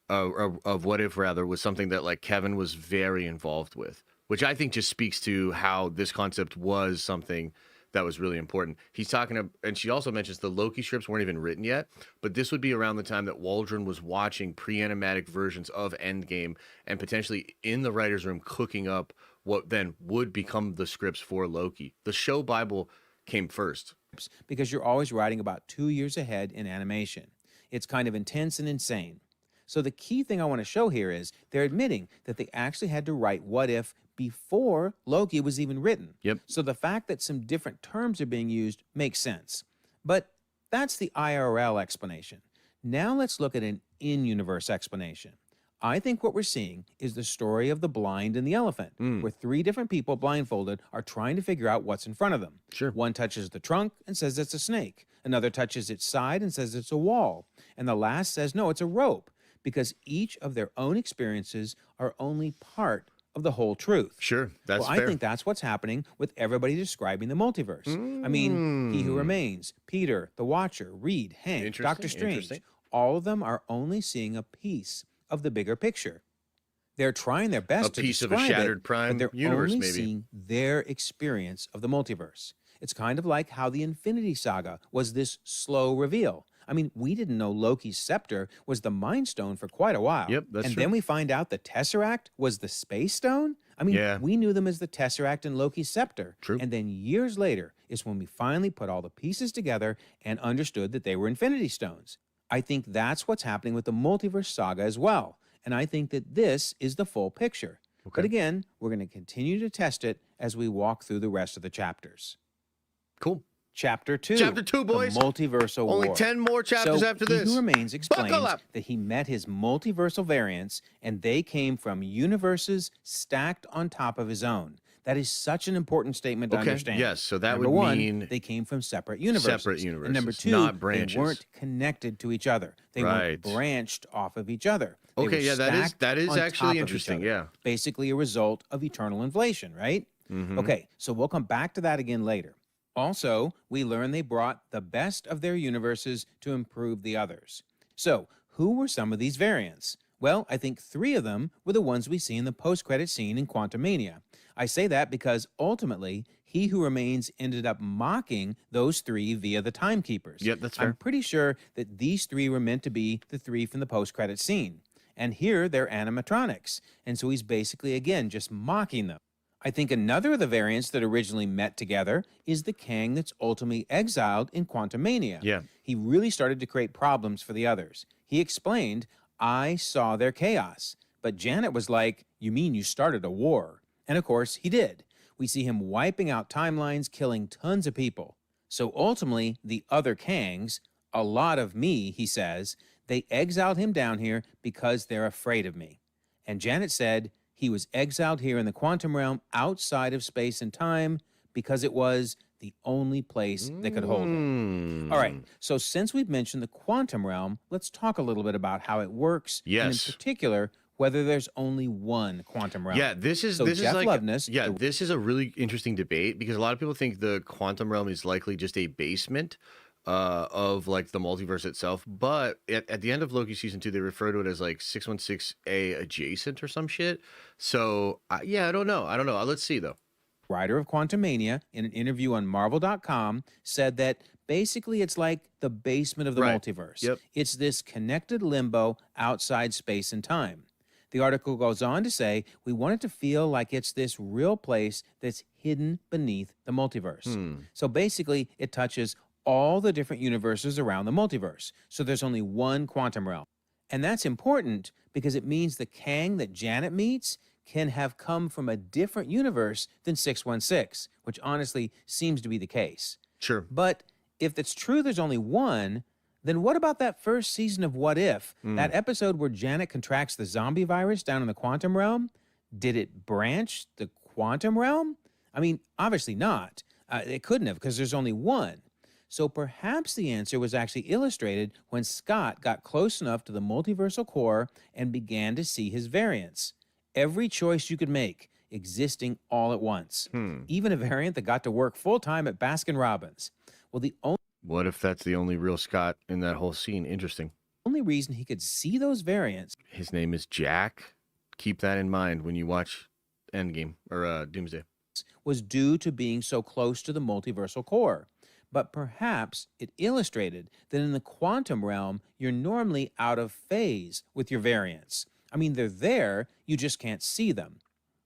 of What If rather, was something that Kevin was very involved with, which I think just speaks to how this concept was something that was really important. He's talking and she also mentions the Loki scripts weren't even written yet, but this would be around the time that Waldron was watching pre-animatic versions of Endgame and potentially in the writer's room cooking up what then would become the scripts for Loki. The show Bible came first. Because you're always writing about 2 years ahead in animation. It's kind of intense and insane. So the key thing I want to show here is they're admitting that they actually had to write What If before Loki was even written. Yep. So the fact that some different terms are being used makes sense. But that's the IRL explanation. Now let's look at an in-universe explanation. I think what we're seeing is the story of the blind and the elephant, where 3 different people blindfolded are trying to figure out what's in front of them. Sure. One touches the trunk and says it's a snake. Another touches its side and says it's a wall. And the last says, no, it's a rope, because each of their own experiences are only part of the whole truth. Sure, that's fair. I think that's what's happening with everybody describing the multiverse. I mean, He Who Remains, Peter, the Watcher, Reed, Hank, Doctor Strange, all of them are only seeing a piece of the bigger picture. They're trying their best to describe a shattered it, prime but they're universe, only maybe. seeing their experience of the multiverse. It's kind of like how the Infinity Saga was this slow reveal. I mean, we didn't know Loki's scepter was the Mind Stone for quite a while. Yep, that's and true. then we find out the Tesseract was the Space Stone? I mean, we knew them as the Tesseract and Loki's scepter. True. And then years later is when we finally put all the pieces together and understood that they were Infinity Stones. I think that's what's happening with the Multiverse Saga as well. And I think that this is the full picture. Okay. But again, we're going to continue to test it as we walk through the rest of the chapters. Cool. Chapter 2. Chapter 2, boys. The Multiversal War. Only 10 more chapters So after He this. Who Remains explains Buckle up. that he met his multiversal variants, and they came from universes stacked on top of his own. That is such an important statement to understand. Yes, so that Number would one, mean they came from separate universes. separate And number universes, two, not branches. they weren't connected to each other. They Right. weren't branched off of each other. They Okay, were yeah, stacked that is on actually top of each interesting, other. yeah. Basically a result of eternal inflation, right? Okay, so we'll come back to that again later. Also, we learn they brought the best of their universes to improve the others. So, who were some of these variants? Well, I think 3 of them were the ones we see in the post-credit scene in Quantumania. I say that because ultimately, He Who Remains ended up mocking those 3 via the Timekeepers. Yep, that's fair. I'm pretty sure that these 3 were meant to be the 3 from the post-credit scene. And here, they're animatronics. And so he's basically, again, just mocking them. I think another of the variants that originally met together is the Kang that's ultimately exiled in Quantumania. Yeah. He really started to create problems for the others. He explained, I saw their chaos. But Janet was like, you mean you started a war? And of course, he did. We see him wiping out timelines, killing tons of people. So ultimately, the other Kangs, a lot of me, he says, they exiled him down here because they're afraid of me. And Janet said, he was exiled here in the quantum realm outside of space and time because it was the only place that could hold him. All right, so since we've mentioned the quantum realm, let's talk a little bit about how it works. And in Yes. particular, whether there's only one quantum realm. Yeah, this is So this Jeff is like Loveness, yeah, the- this is a really interesting debate because a lot of people think the quantum realm is likely just a basement of like the multiverse itself, but at the end of Loki season 2 they refer to it as like 616A adjacent or some shit. So yeah, I don't know. Let's see though. writer of Quantumania, in an interview on Marvel.com, said that basically it's like the basement of the Right. multiverse. Yep. It's this connected limbo outside space and time. The article goes on to say, we want it to feel like it's this real place that's hidden beneath the multiverse. So basically, it touches all the different universes around the multiverse. So there's only one quantum realm. And that's important because it means the Kang that Janet meets can have come from a different universe than 616, which honestly seems to be the case. Sure. But if it's true there's only one, then what about that first season of What If? That episode where Janet contracts the zombie virus down in the quantum realm? Did it branch the quantum realm? I mean, obviously not. It couldn't have because there's only one. So perhaps the answer was actually illustrated when Scott got close enough to the multiversal core and began to see his variants. Every choice you could make, existing all at once. Even a variant that got to work full-time at Baskin-Robbins. Well, the What if that's the only real Scott in that whole scene? Interesting. only reason he could see those variants His name is Jack. Keep that in mind when you watch Endgame or Doomsday. was due to being so close to the multiversal core. But perhaps it illustrated that in the quantum realm, you're normally out of phase with your variants. I mean, they're there, you just can't see them.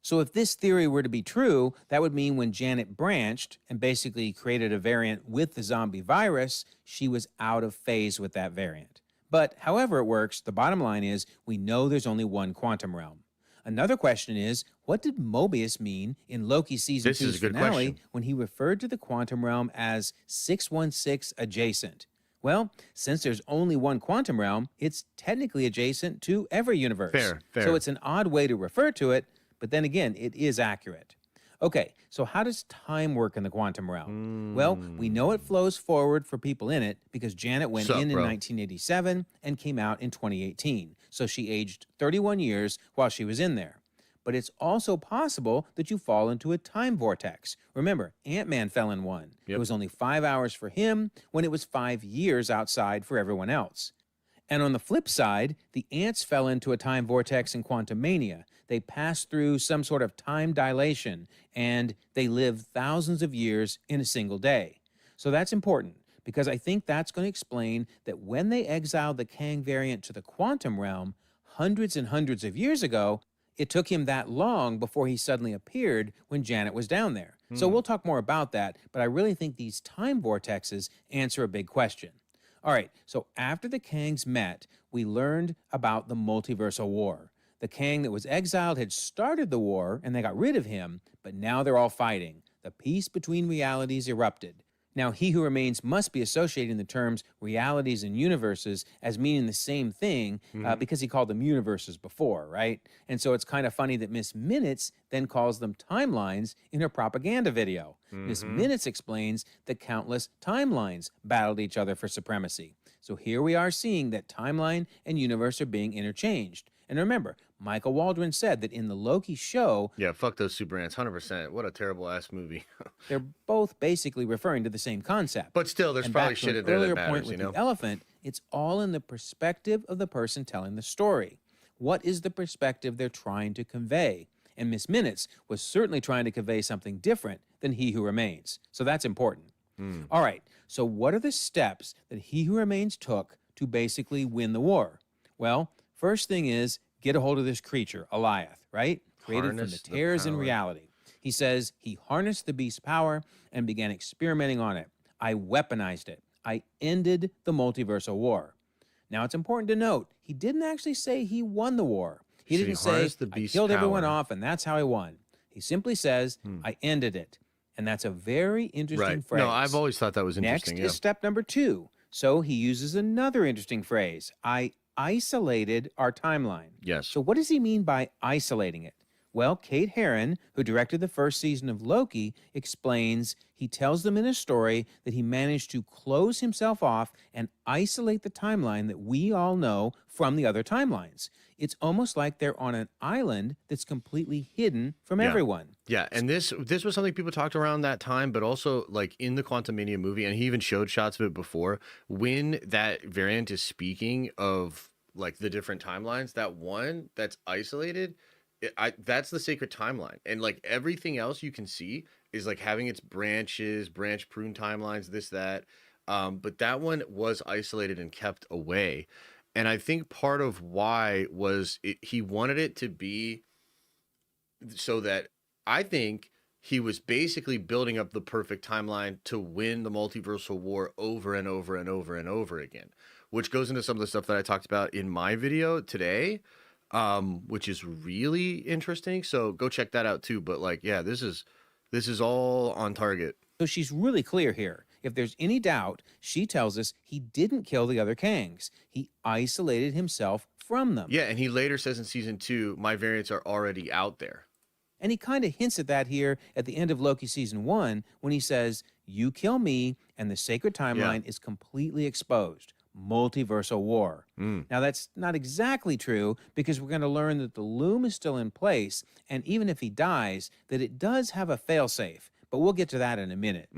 So if this theory were to be true, that would mean when Janet branched and basically created a variant with the zombie virus, she was out of phase with that variant. But however it works, the bottom line is we know there's only one quantum realm. Another question is, what did Mobius mean in Loki Season This is 2's a good finale question. when he referred to the quantum realm as 616 adjacent? Well, since there's only one quantum realm, it's technically adjacent to every universe. Fair. So it's an odd way to refer to it, but then again, it is accurate. Okay, so how does time work in the quantum realm? Well, we know it flows forward for people in it because Janet went Sup, in bro? 1987 and came out in 2018. So she aged 31 years while she was in there. But it's also possible that you fall into a time vortex. Remember, Ant-Man fell in one. It Yep. was only 5 hours for him when it was 5 years outside for everyone else. And on the flip side, the ants fell into a time vortex in Quantumania. They passed through some sort of time dilation, and they lived thousands of years in a single day. So that's important, because I think that's going to explain that when they exiled the Kang variant to the quantum realm hundreds and hundreds of years ago, it took him that long before he suddenly appeared when Janet was down there. So we'll talk more about that, but I really think these time vortexes answer a big question. All right, so after the Kangs met, we learned about the Multiversal War. The Kang that was exiled had started the war, and they got rid of him, but now they're all fighting. The peace between realities erupted. Now, He Who Remains must be associating the terms realities and universes as meaning the same thing because he called them universes before, right? And so it's kind of funny that Miss Minutes then calls them timelines in her propaganda video. Miss Minutes explains that countless timelines battled each other for supremacy. So here we are seeing that timeline and universe are being interchanged. And remember, Michael Waldron said that in the Loki show, Yeah, fuck those super ants, 100%. What a terrible ass movie. they're both basically referring to the same concept. But still, there's And probably back to shit an in there earlier that point matters, with you know? the elephant, it's all in the perspective of the person telling the story. What is the perspective they're trying to convey? And Miss Minutes was certainly trying to convey something different than He Who Remains. So that's important. All right, so what are the steps that He Who Remains took to basically win the war? Well, first thing is get a hold of this creature, Eliath, right? Created from Harness the the tears in power. reality. He says he harnessed the beast's power and began experimenting on it. I weaponized it. I ended the multiversal war. Now, it's important to note, he didn't actually say he won the war. He So he didn't say, harnessed the I beast's killed everyone power. off and that's how I won. He simply says, I ended it. And that's a very interesting Right. phrase. No, I've always thought that was Next interesting. is step number 2. So he uses another interesting phrase. I isolated our timeline. Yes. So what does he mean by isolating it? Well, Kate Herron, who directed the first season of Loki, explains he tells them in a story that he managed to close himself off and isolate the timeline that we all know from the other timelines. It's almost like they're on an island that's completely hidden from everyone. Yeah, and this was something people talked around that time, but also like in the Quantumania movie, and he even showed shots of it before. When that variant is speaking of like the different timelines, that one that's isolated, that's the sacred timeline, and like everything else you can see is like having its branches, branch prune timelines, this that, but that one was isolated and kept away. And I think part of why was he wanted it to be so that I think he was basically building up the perfect timeline to win the multiversal war over and over and over and over again, which goes into some of the stuff that I talked about in my video today, which is really interesting. So go check that out too. But like, yeah, this is all on target. So she's really clear here. If there's any doubt, she tells us he didn't kill the other Kangs. He isolated himself from them. Yeah, and he later says in season 2, my variants are already out there. And he kind of hints at that here at the end of Loki Season 1 when he says, you kill me and the sacred timeline is completely exposed. Multiversal war. Now, that's not exactly true because we're going to learn that the loom is still in place, and even if he dies, that it does have a failsafe. But we'll get to that in a minute.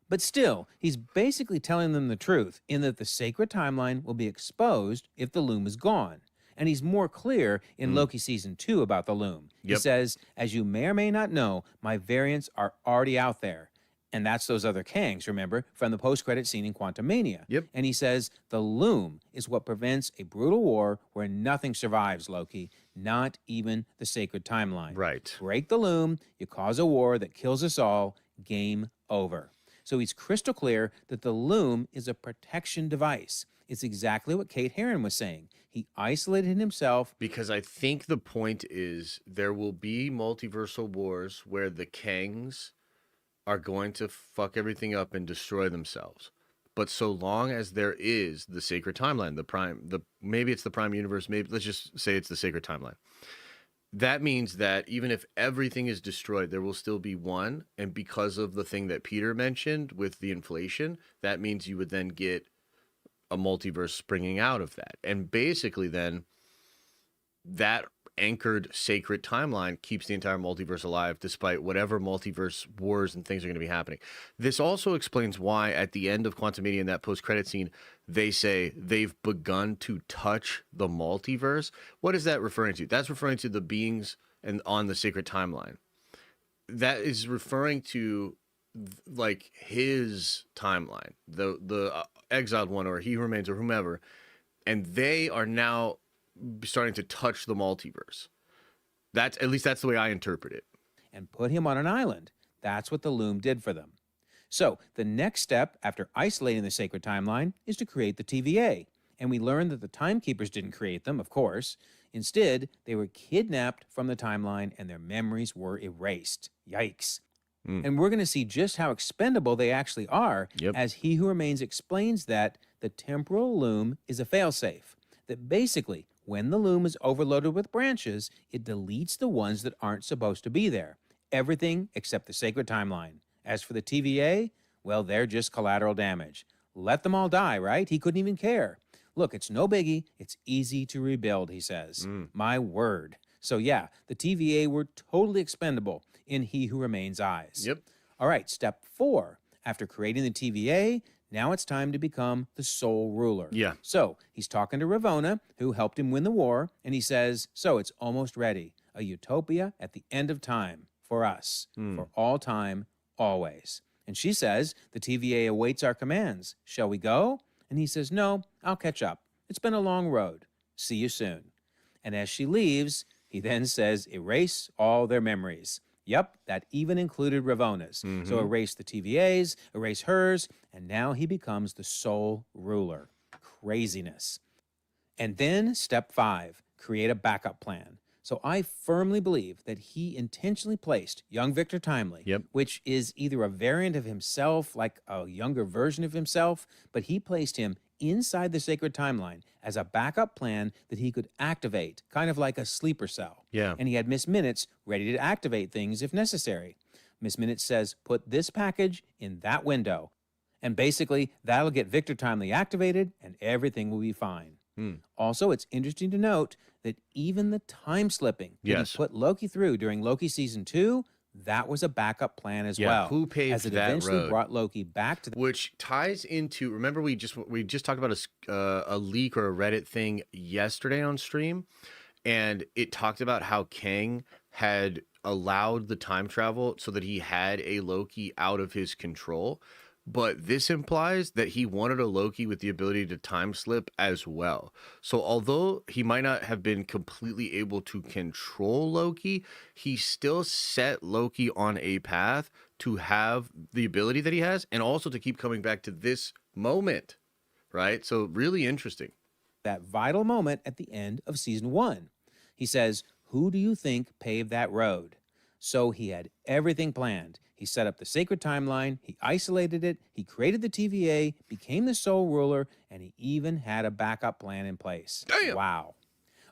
But still, he's basically telling them the truth in that the sacred timeline will be exposed if the loom is gone. And he's more clear in Loki Season 2 about the loom. He says, as you may or may not know, my variants are already out there. And that's those other Kangs, remember, from the post-credit scene in Quantumania. And he says, the loom is what prevents a brutal war where nothing survives, Loki, not even the sacred timeline. Right. Break the loom, you cause a war that kills us all, game over. So he's crystal clear that the loom is a protection device. It's exactly what Kate Herron was saying. He isolated himself. Because I think the point is there will be multiversal wars where the Kangs are going to fuck everything up and destroy themselves. But so long as there is the sacred timeline, maybe it's the prime universe, maybe let's just say it's the sacred timeline. That means that even if everything is destroyed, there will still be one. And because of the thing that Peter mentioned with the inflation, that means you would then get a multiverse springing out of that. And basically then that anchored sacred timeline keeps the entire multiverse alive despite whatever multiverse wars and things are going to be happening. This also explains why at the end of Quantumania in that post-credit scene, they say they've begun to touch the multiverse. What is that referring to? That's referring to the beings and on the sacred timeline. That is referring to like his timeline, the exiled one or he who remains or whomever, and they are now starting to touch the multiverse. That's at least that's the way I interpret it. And put him on an island. That's what the loom did for them. So the next step after isolating the sacred timeline is to create the TVA. And we learned that the timekeepers didn't create them, of course. Instead, they were kidnapped from the timeline and their memories were erased. Yikes. And we're going to see just how expendable they actually are as He Who Remains explains that the temporal loom is a failsafe. That basically, when the loom is overloaded with branches, it deletes the ones that aren't supposed to be there. Everything except the sacred timeline. As for the TVA, well, they're just collateral damage. Let them all die, right? He couldn't even care. Look, it's no biggie. It's easy to rebuild, he says. My word. So yeah, the TVA were totally expendable in He Who Remains' eyes. Yep. All right, step 4. After creating the TVA, now it's time to become the sole ruler. Yeah. So he's talking to Ravonna, who helped him win the war, and he says, so it's almost ready. A utopia at the end of time for us, for all time, always. And she says, the TVA awaits our commands. Shall we go? And he says, no, I'll catch up. It's been a long road. See you soon. And as she leaves, he then says, erase all their memories. Yep, that even included Ravonna's. So erase the TVA's, erase hers, and now he becomes the sole ruler. Craziness. And then step 5, create a backup plan. So I firmly believe that he intentionally placed young Victor Timely, which is either a variant of himself, like a younger version of himself, but he placed him inside the sacred timeline as a backup plan that he could activate, kind of like a sleeper cell. Yeah. And he had Miss Minutes ready to activate things if necessary. Miss Minutes says, put this package in that window. And basically, that'll get Victor Timely activated and everything will be fine. Also, it's interesting to note that even the time slipping that he put Loki through during Loki Season 2, that was a backup plan as well. Who paved as it that eventually road? brought Loki back to the Which ties into, remember we just talked about a leak or a Reddit thing yesterday on stream, and it talked about how Kang had allowed the time travel so that he had a Loki out of his control. But this implies that he wanted a Loki with the ability to time slip as well. So although he might not have been completely able to control Loki, he still set Loki on a path to have the ability that he has and also to keep coming back to this moment, right? So really interesting. that vital moment at the end of Season 1. He says, who do you think paved that road? So he had everything planned. He set up the sacred timeline, he isolated it, he created the TVA, became the sole ruler, and he even had a backup plan in place. Damn! Wow.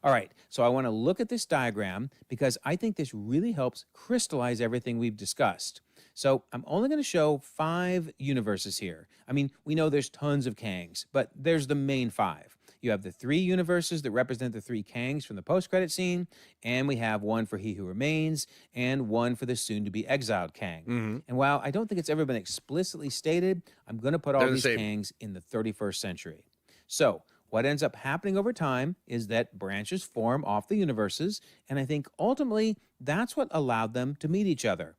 All right, so I want to look at this diagram because I think this really helps crystallize everything we've discussed. So I'm only going to show 5 universes here. I mean, we know there's tons of Kangs, but there's the main 5. You have the 3 universes that represent the 3 Kangs from the post-credit scene, and we have one for He Who Remains, and one for the soon-to-be exiled Kang. Mm-hmm. And while I don't think it's ever been explicitly stated, I'm going to put all They're the these same. Kangs in the 31st century. So what ends up happening over time is that branches form off the universes, and I think ultimately that's what allowed them to meet each other.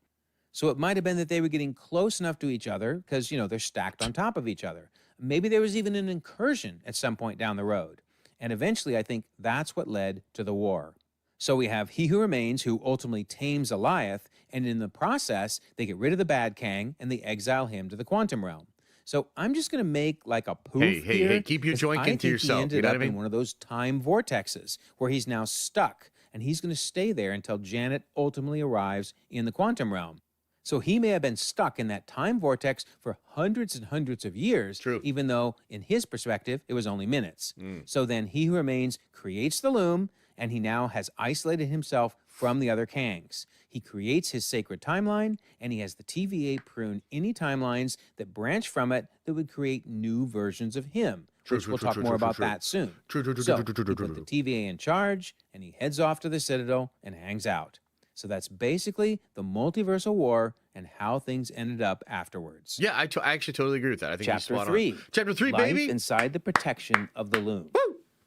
So it might have been that they were getting close enough to each other because, you know, they're stacked on top of each other. Maybe there was even an incursion at some point down the road. And eventually, I think that's what led to the war. So we have He Who Remains, who ultimately tames Goliath, and in the process, they get rid of the bad Kang and they exile him to the quantum realm. So I'm just going to make like a poof here. Hey, keep your 'cause joint I into think yourself, He you ended know up what I mean? in one of those time vortexes where he's now stuck, and he's going to stay there until Janet ultimately arrives in the quantum realm. So he may have been stuck in that time vortex for hundreds and hundreds of years, True. even though in his perspective, it was only minutes. So then He Who Remains creates the loom, and he now has isolated himself from the other Kangs. He creates his sacred timeline, and he has the TVA prune any timelines that branch from it that would create new versions of him, which we'll talk more about that soon. So he put the TVA in charge, and he heads off to the Citadel and hangs out. So that's basically the Multiversal War and how things ended up afterwards. Yeah, I actually totally agree with that. I think he's Chapter spot 3. on. Chapter 3, Life baby. inside the protection of the loom.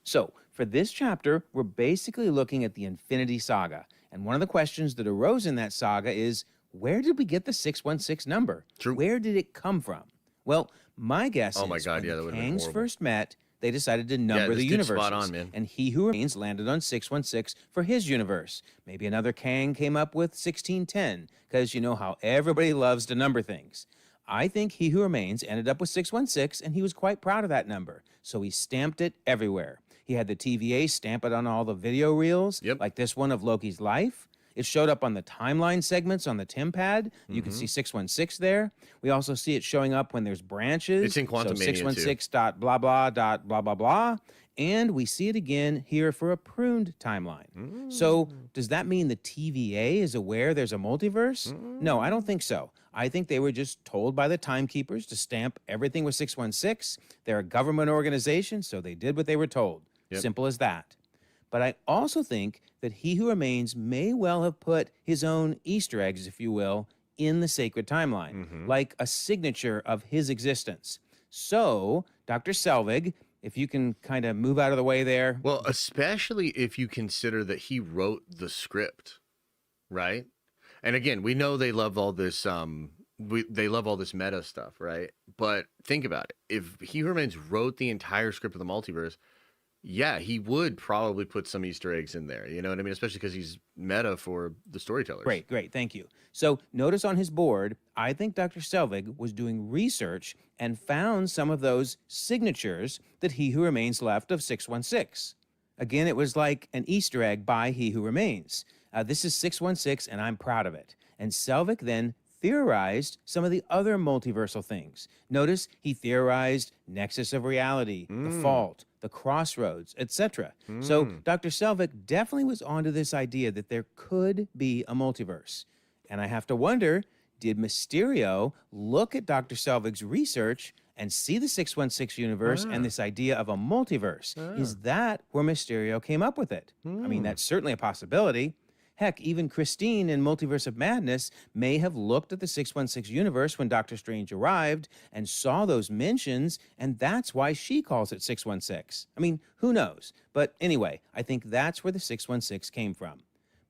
So for this chapter, we're basically looking at the Infinity Saga. And one of the questions that arose in that saga is, where did we get the 616 number? True. Where did it come from? Well, my guess Oh my is God, when yeah, that the would've been Kangs horrible. first met, they decided to number this the dude's universes. spot on, man. And He Who Remains landed on 616 for his universe. Maybe another Kang came up with 1610, because you know how everybody loves to number things. I think He Who Remains ended up with 616, and he was quite proud of that number, so he stamped it everywhere. He had the TVA stamp it on all the video reels, Yep. like this one of Loki's life. It showed up on the timeline segments on the TimPad. You can see 616 there. We also see it showing up when there's branches. It's in Quantum so Mania, too. 616 dot blah blah dot blah blah blah. And we see it again here for a pruned timeline. So does that mean the TVA is aware there's a multiverse? No, I don't think so. I think they were just told by the timekeepers to stamp everything with 616. They're a government organization, so they did what they were told. Simple as that. But I also think that He Who Remains may well have put his own Easter eggs, if you will, in the sacred timeline, like a signature of his existence. So, Dr. Selvig, if you can kind of move out of the way there. Well, especially if you consider that he wrote the script, right? And again, we know they love all this they love all this meta stuff, right? But think about it. If He Who Remains wrote the entire script of the multiverse, yeah, he would probably put some Easter eggs in there. You know what I mean? Especially because he's meta for the storytellers. Great. Thank you. So notice on his board, I think Dr. Selvig was doing research and found some of those signatures that He Who Remains left of 616. Again, it was like an Easter egg by He Who Remains. This is 616, and I'm proud of it. And Selvig then theorized some of the other multiversal things. Notice he theorized nexus of reality, the fault, the crossroads, etc. So Dr. Selvig definitely was onto this idea that there could be a multiverse. And I have to wonder, did Mysterio look at Dr. Selvig's research and see the 616 universe and this idea of a multiverse? Is that where Mysterio came up with it? I mean, that's certainly a possibility. Heck, even Christine in Multiverse of Madness may have looked at the 616 universe when Doctor Strange arrived and saw those mentions, and that's why she calls it 616. I mean, who knows? But anyway, I think that's where the 616 came from.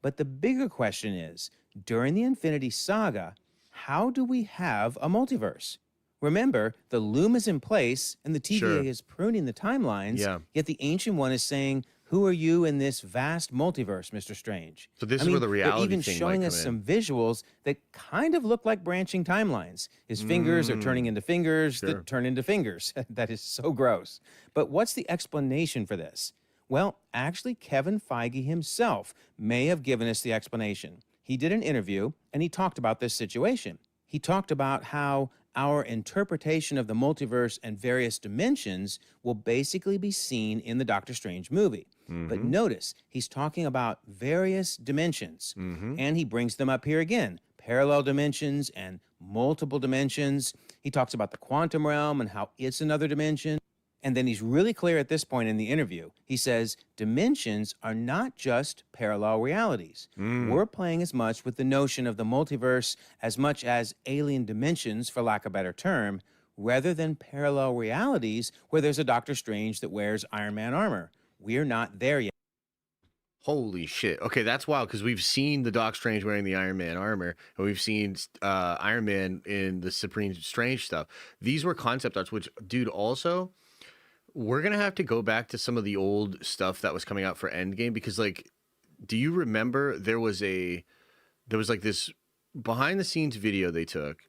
But the bigger question is, during the Infinity Saga, how do we have a multiverse? Remember, the loom is in place and the TVA is pruning the timelines, yet the Ancient One is saying, who are you in this vast multiverse, Mr. Strange? So this is where the reality they're even thing showing might us come some visuals that kind of look like branching timelines. His fingers are turning into fingers that turn into fingers. That is so gross. But what's the explanation for this? Well, actually, Kevin Feige himself may have given us the explanation. He did an interview, and he talked about this situation. He talked about how our interpretation of the multiverse and various dimensions will basically be seen in the Doctor Strange movie. But notice, he's talking about various dimensions, and he brings them up here again, parallel dimensions and multiple dimensions. He talks about the quantum realm and how it's another dimension. And then he's really clear at this point in the interview. He says, dimensions are not just parallel realities. We're playing as much with the notion of the multiverse as much as alien dimensions, for lack of a better term, rather than parallel realities where there's a Doctor Strange that wears Iron Man armor. We're not there yet. Holy shit. Okay, that's wild because we've seen the Doc Strange wearing the Iron Man armor, and we've seen Iron Man in the Supreme Strange stuff. These were concept arts, which, dude, also, we're going to have to go back to some of the old stuff that was coming out for Endgame because, like, do you remember there was like this behind the scenes video they took?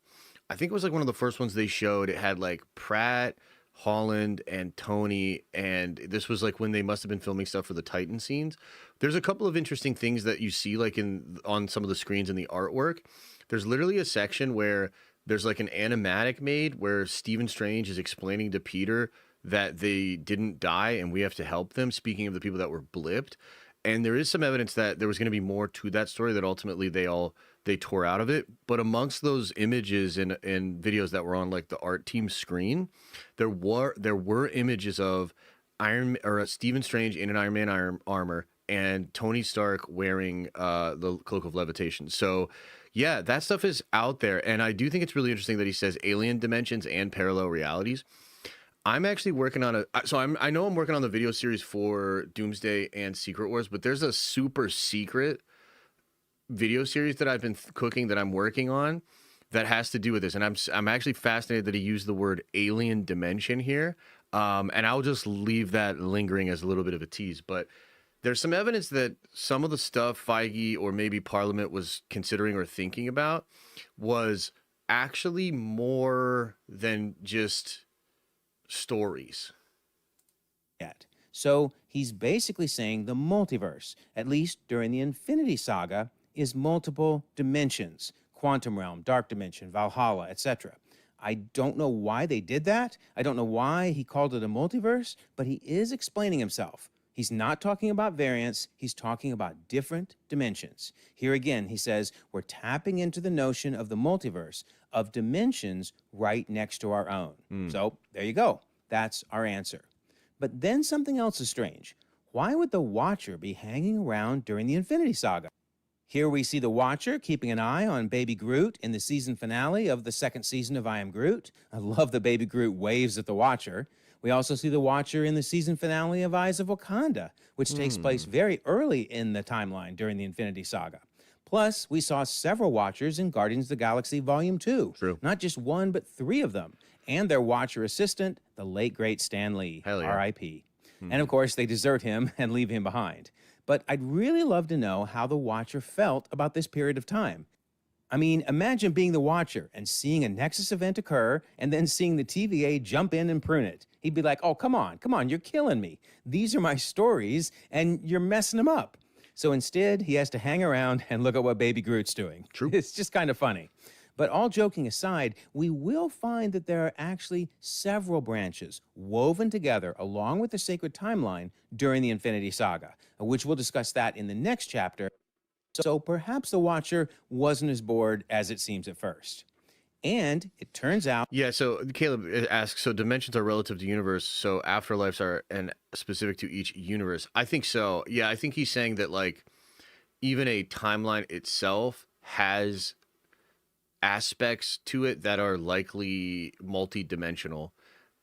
I think it was like one of the first ones they showed. It had like Pratt, Holland, and Tony, and this was like when they must have been filming stuff for the Titan scenes. There's a couple of interesting things that you see like on some of the screens in the artwork. There's literally a section where there's like an animatic made where Stephen Strange is explaining to Peter that they didn't die and we have to help them, speaking of the people that were blipped. And there is some evidence that there was going to be more to that story that ultimately they tore out of it. But amongst those images and videos that were on like the art team screen, there were images of Stephen Strange in an Iron Man armor and Tony Stark wearing the Cloak of Levitation. So yeah, that stuff is out there. And I do think it's really interesting that he says alien dimensions and parallel realities. I'm actually working on I know I'm working on the video series for Doomsday and Secret Wars, but there's a super secret video series that I've been cooking that I'm working on that has to do with this. And I'm actually fascinated that he used the word alien dimension here. And I'll just leave that lingering as a little bit of a tease. But there's some evidence that some of the stuff Feige or maybe Parliament was considering or thinking about was actually more than just stories. So he's basically saying the multiverse, at least during the Infinity Saga, is multiple dimensions, quantum realm, dark dimension, Valhalla, etc. I don't know why they did that. I don't know why he called it a multiverse, but he is explaining himself. He's not talking about variants, he's talking about different dimensions. Here again, he says we're tapping into the notion of the multiverse, of dimensions right next to our own. So there you go. That's our answer. But then something else is strange. Why would the Watcher be hanging around during the Infinity Saga? Here we see the Watcher keeping an eye on Baby Groot in the season finale of the second season of I Am Groot. I love the Baby Groot waves at the Watcher. We also see the Watcher in the season finale of Eyes of Wakanda, which takes place very early in the timeline during the Infinity Saga. Plus, we saw several Watchers in Guardians of the Galaxy Volume 2. True. Not just one, but 3 of them. And their Watcher assistant, the late, great Stan Lee, Hell yeah. R.I.P. And of course, they desert him and leave him behind. But I'd really love to know how the Watcher felt about this period of time. I mean, imagine being the Watcher and seeing a Nexus event occur and then seeing the TVA jump in and prune it. He'd be like, oh, come on, you're killing me. These are my stories, and you're messing them up. So instead, he has to hang around and look at what Baby Groot's doing. True. It's just kind of funny. But all joking aside, we will find that there are actually several branches woven together along with the sacred timeline during the Infinity Saga, which we'll discuss that in the next chapter. So perhaps the Watcher wasn't as bored as it seems at first. And it turns out... Yeah, so Caleb asks, so dimensions are relative to universe, so afterlives are and specific to each universe. I think so. Yeah, I think he's saying that, like, even a timeline itself has aspects to it that are likely multi-dimensional.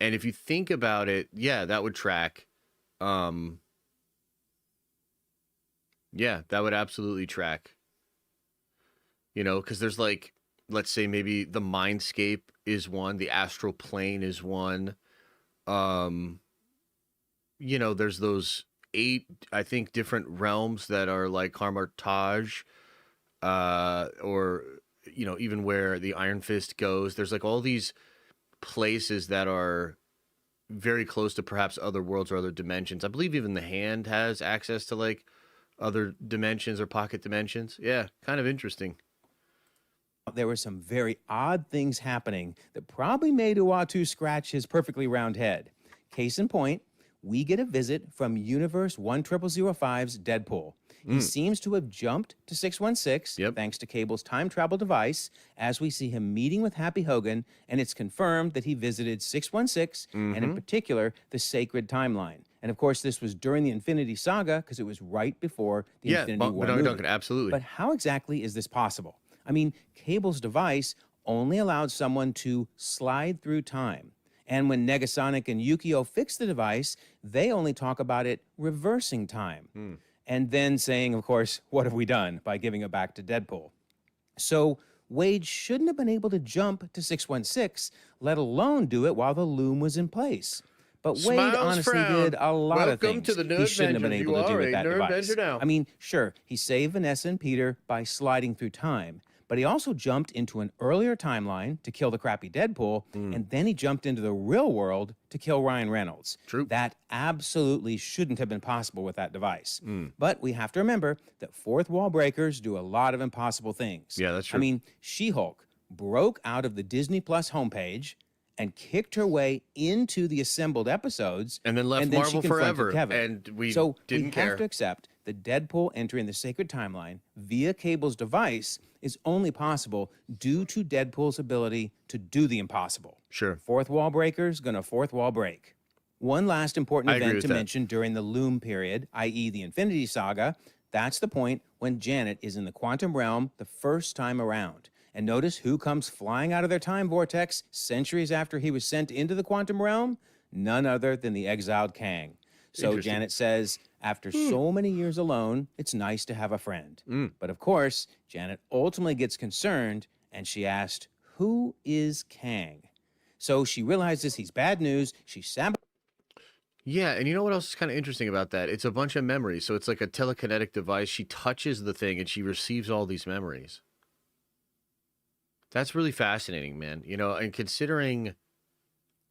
And if you think about it, yeah, that would track. Yeah, that would absolutely track. You know, because there's like, let's say maybe the mindscape is one, the astral plane is one. You know, there's those 8, I think, different realms that are like Karmartaj, or, you know, even where the Iron Fist goes. There's like all these places that are very close to perhaps other worlds or other dimensions. I believe even the Hand has access to like other dimensions or pocket dimensions. Yeah, kind of interesting. There were some very odd things happening that probably made Uatu scratch his perfectly round head. Case in point, we get a visit from Universe 10005's Deadpool. He seems to have jumped to 616, thanks to Cable's time travel device, as we see him meeting with Happy Hogan, and it's confirmed that he visited 616, and in particular, the Sacred Timeline. And of course, this was during the Infinity Saga, because it was right before the Infinity War movie. Duncan, absolutely. But how exactly is this possible? I mean, Cable's device only allowed someone to slide through time. And when Negasonic and Yukio fixed the device, they only talk about it reversing time. And then saying, of course, what have we done by giving it back to Deadpool? So Wade shouldn't have been able to jump to 616, let alone do it while the loom was in place. But Wade honestly did a lot of things to the he shouldn't have been able to do with that device. Now. I mean, sure, he saved Vanessa and Peter by sliding through time, but he also jumped into an earlier timeline to kill the crappy Deadpool, and then he jumped into the real world to kill Ryan Reynolds. True. That absolutely shouldn't have been possible with that device. But we have to remember that fourth wall breakers do a lot of impossible things. Yeah, that's true. I mean, She-Hulk broke out of the Disney Plus homepage and kicked her way into the assembled episodes. And then left Marvel forever. And we didn't care. We have to accept that Deadpool entering the sacred timeline via Cable's device is only possible due to Deadpool's ability to do the impossible. Sure. Fourth wall breakers gonna fourth wall break. One last important event to mention during the Loom period, i.e. the Infinity Saga, that's the point when Janet is in the quantum realm the first time around. And notice who comes flying out of their time vortex centuries after he was sent into the quantum realm? None other than the exiled Kang. So Janet says, after so many years alone, it's nice to have a friend. But of course, Janet ultimately gets concerned, and she asked, who is Kang? So she realizes he's bad news. She sabotages. Yeah, and you know what else is kind of interesting about that? It's a bunch of memories. So it's like a telekinetic device. She touches the thing, and she receives all these memories. That's really fascinating, man. You know, and considering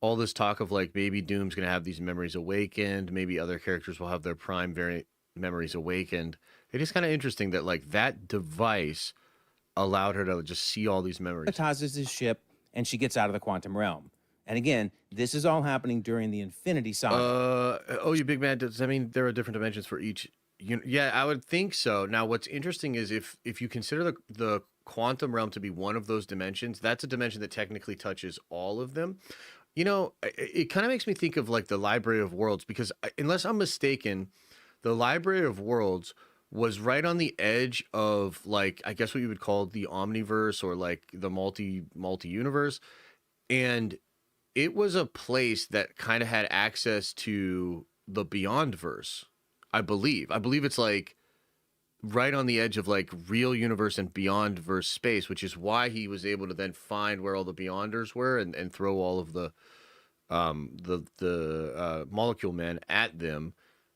all this talk of like maybe Doom's going to have these memories awakened, maybe other characters will have their prime variant memories awakened. It is kind of interesting that like that device allowed her to just see all these memories. Sabotazes his ship, and she gets out of the quantum realm. And again, this is all happening during the Infinity Saga. Oh, you big man, does that mean there are different dimensions for each? Yeah, I would think so. Now, what's interesting is if you consider the quantum realm to be one of those dimensions, that's a dimension that technically touches all of them. You know, it kind of makes me think of like the Library of Worlds, because unless I'm mistaken, the Library of Worlds was right on the edge of like, I guess what you would call the omniverse or like the multi-universe. And it was a place that kind of had access to the Beyondverse, I believe. I believe it's like right on the edge of like real universe and Beyondverse space, which is why he was able to then find where all the Beyonders were and throw all of the molecule men at them.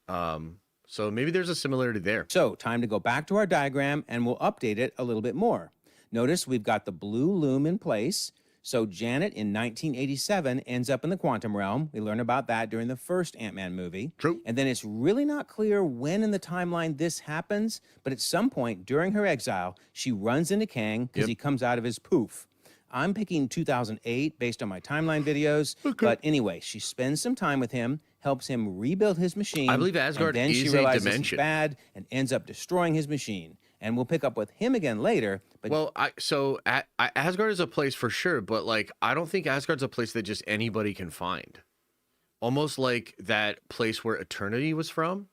So maybe there's a similarity there. So time to go back to our diagram and we'll update it a little bit more. Notice we've got the blue loom in place. So Janet in 1987 ends up in the quantum realm. We learn about that during the first Ant-Man movie. True. And then it's really not clear when in the timeline this happens, but at some point during her exile, she runs into Kang because he comes out of his poof. I'm picking 2008 based on my timeline videos, but anyway, she spends some time with him, helps him rebuild his machine. I believe Asgard and then is she a realizes dimension. he's bad and ends up destroying his machine. And we'll pick up with him again later. But well, Asgard is a place for sure, but like I don't think Asgard's a place that just anybody can find. Almost like that place where Eternity was from,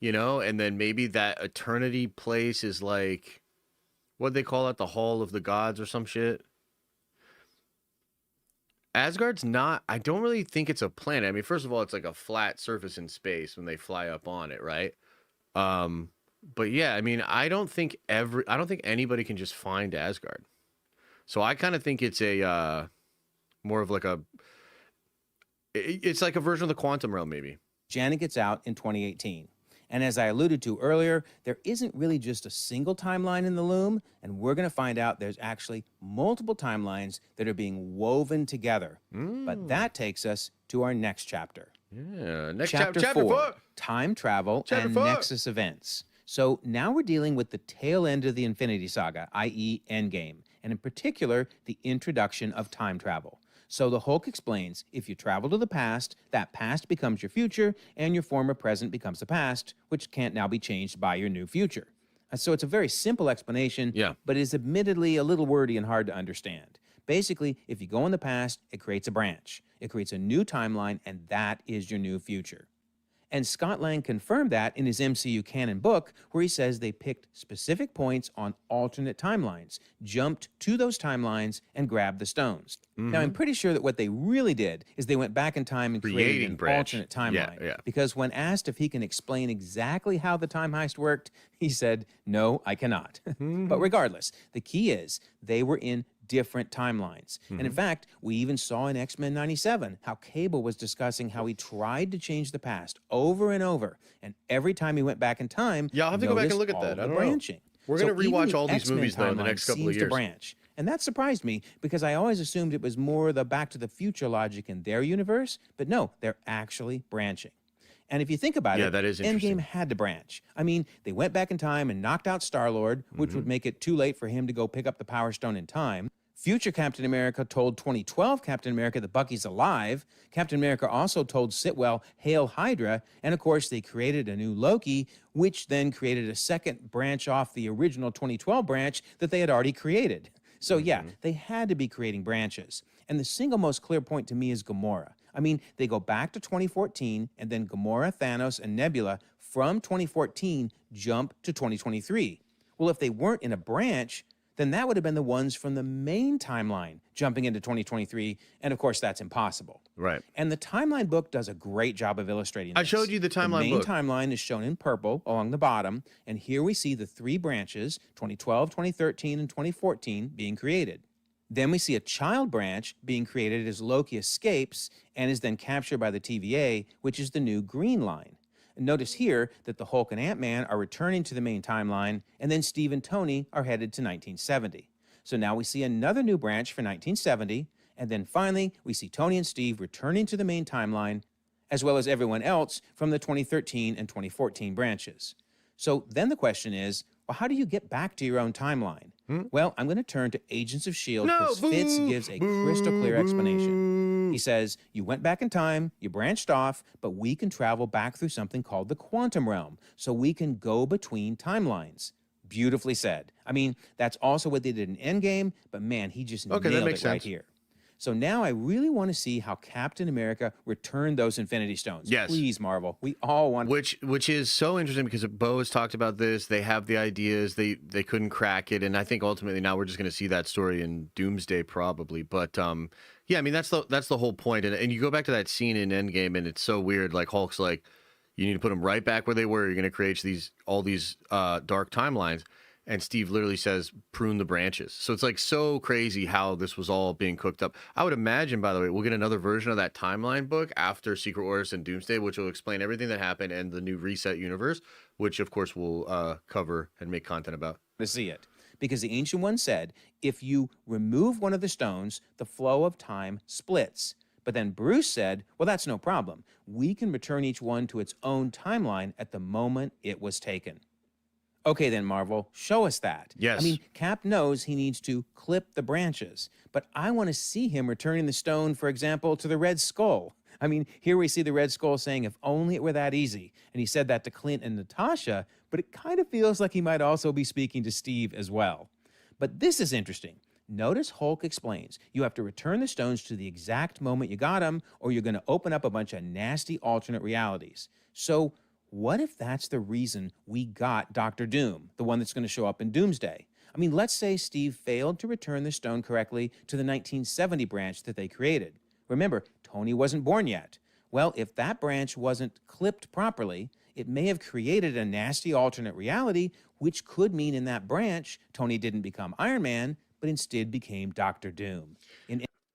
you know, and then maybe that Eternity place is like, what they call it, the Hall of the Gods or some shit. Asgard's not, I don't really think it's a planet. I mean, first of all, it's like a flat surface in space when they fly up on it, right? But yeah, I mean, I don't think anybody can just find Asgard. So I kind of think it's a more of like it's like a version of the quantum realm, maybe. Janet gets out in 2018. And as I alluded to earlier, there isn't really just a single timeline in the loom, and we're going to find out there's actually multiple timelines that are being woven together. But that takes us to our next chapter. Yeah, next Chapter 4, Time Travel and Nexus Events. So now we're dealing with the tail end of the Infinity Saga, i.e. Endgame, and in particular, the introduction of time travel. So the Hulk explains, if you travel to the past, that past becomes your future, and your former present becomes the past, which can't now be changed by your new future. So it's a very simple explanation, but is admittedly a little wordy and hard to understand. Basically, if you go in the past, it creates a branch. It creates a new timeline, and that is your new future. And Scott Lang confirmed that in his MCU canon book, where he says they picked specific points on alternate timelines, jumped to those timelines, and grabbed the stones. Now, I'm pretty sure that what they really did is they went back in time and created an alternate timeline. Because when asked if he can explain exactly how the time heist worked, he said, "No, I cannot." But regardless, the key is they were in different timelines. And in fact, we even saw in X-Men 97 how Cable was discussing how he tried to change the past over and over. And every time he went back in time, I'll have to go back and look at that. I don't know. We're going to rewatch all these movies though in the next couple of years. Branch. And that surprised me because I always assumed it was more the Back to the Future logic in their universe, but no, they're actually branching. And if you think about it, that is interesting. Endgame had to branch. I mean, they went back in time and knocked out Star-Lord, which would make it too late for him to go pick up the Power Stone in time. Future Captain America told 2012 Captain America that Bucky's alive. Captain America also told Sitwell, "Hail Hydra." And of course, they created a new Loki, which then created a second branch off the original 2012 branch that they had already created. So yeah, they had to be creating branches. And the single most clear point to me is Gamora. I mean, they go back to 2014, and then Gamora, Thanos, and Nebula from 2014 jump to 2023. Well, if they weren't in a branch, then that would have been the ones from the main timeline jumping into 2023, and of course, that's impossible. Right. And the timeline book does a great job of illustrating this. I showed you the timeline book. The main timeline is shown in purple along the bottom, and here we see the three branches, 2012, 2013, and 2014, being created. Then we see a child branch being created as Loki escapes and is then captured by the TVA, which is the new green line. And notice here that the Hulk and Ant-Man are returning to the main timeline, and then Steve and Tony are headed to 1970. So now we see another new branch for 1970, and then finally we see Tony and Steve returning to the main timeline, as well as everyone else from the 2013 and 2014 branches. So then the question is, well, how do you get back to your own timeline? Well, I'm going to turn to Agents of S.H.I.E.L.D. because Fitz gives a crystal clear explanation. He says, you went back in time, you branched off, but we can travel back through something called the quantum realm, so we can go between timelines. Beautifully said. I mean, that's also what they did in Endgame, but man, he just nailed it right here. So now I really want to see how Captain America returned those Infinity Stones. Yes. Please, Marvel. We all want... Which is so interesting because Bo has talked about this. They have the ideas. They couldn't crack it. And I think ultimately now we're just going to see that story in Doomsday probably. But yeah, I mean, that's the whole point. And you go back to that scene in Endgame and it's so weird. Like Hulk's like, you need to put them right back where they were. You're going to create all these dark timelines. And Steve literally says, prune the branches. So it's like so crazy how this was all being cooked up. I would imagine, by the way, we'll get another version of that timeline book after Secret Wars and Doomsday, which will explain everything that happened and the new reset universe, which of course we'll cover and make content about. To see it. Because the Ancient One said, if you remove one of the stones, the flow of time splits. But then Bruce said, well, that's no problem. We can return each one to its own timeline at the moment it was taken. Okay, then, Marvel, show us that. Yes. I mean, Cap knows he needs to clip the branches, but I want to see him returning the stone, for example, to the Red Skull. I mean, here we see the Red Skull saying, if only it were that easy. And he said that to Clint and Natasha, but it kind of feels like he might also be speaking to Steve as well. But this is interesting. Notice Hulk explains, you have to return the stones to the exact moment you got them, or you're going to open up a bunch of nasty alternate realities. So, what if that's the reason we got Dr. Doom, the one that's going to show up in Doomsday? I mean, let's say Steve failed to return the stone correctly to the 1970 branch that they created. Remember, Tony wasn't born yet. Well, if that branch wasn't clipped properly, it may have created a nasty alternate reality, which could mean in that branch, Tony didn't become Iron Man, but instead became Dr. Doom.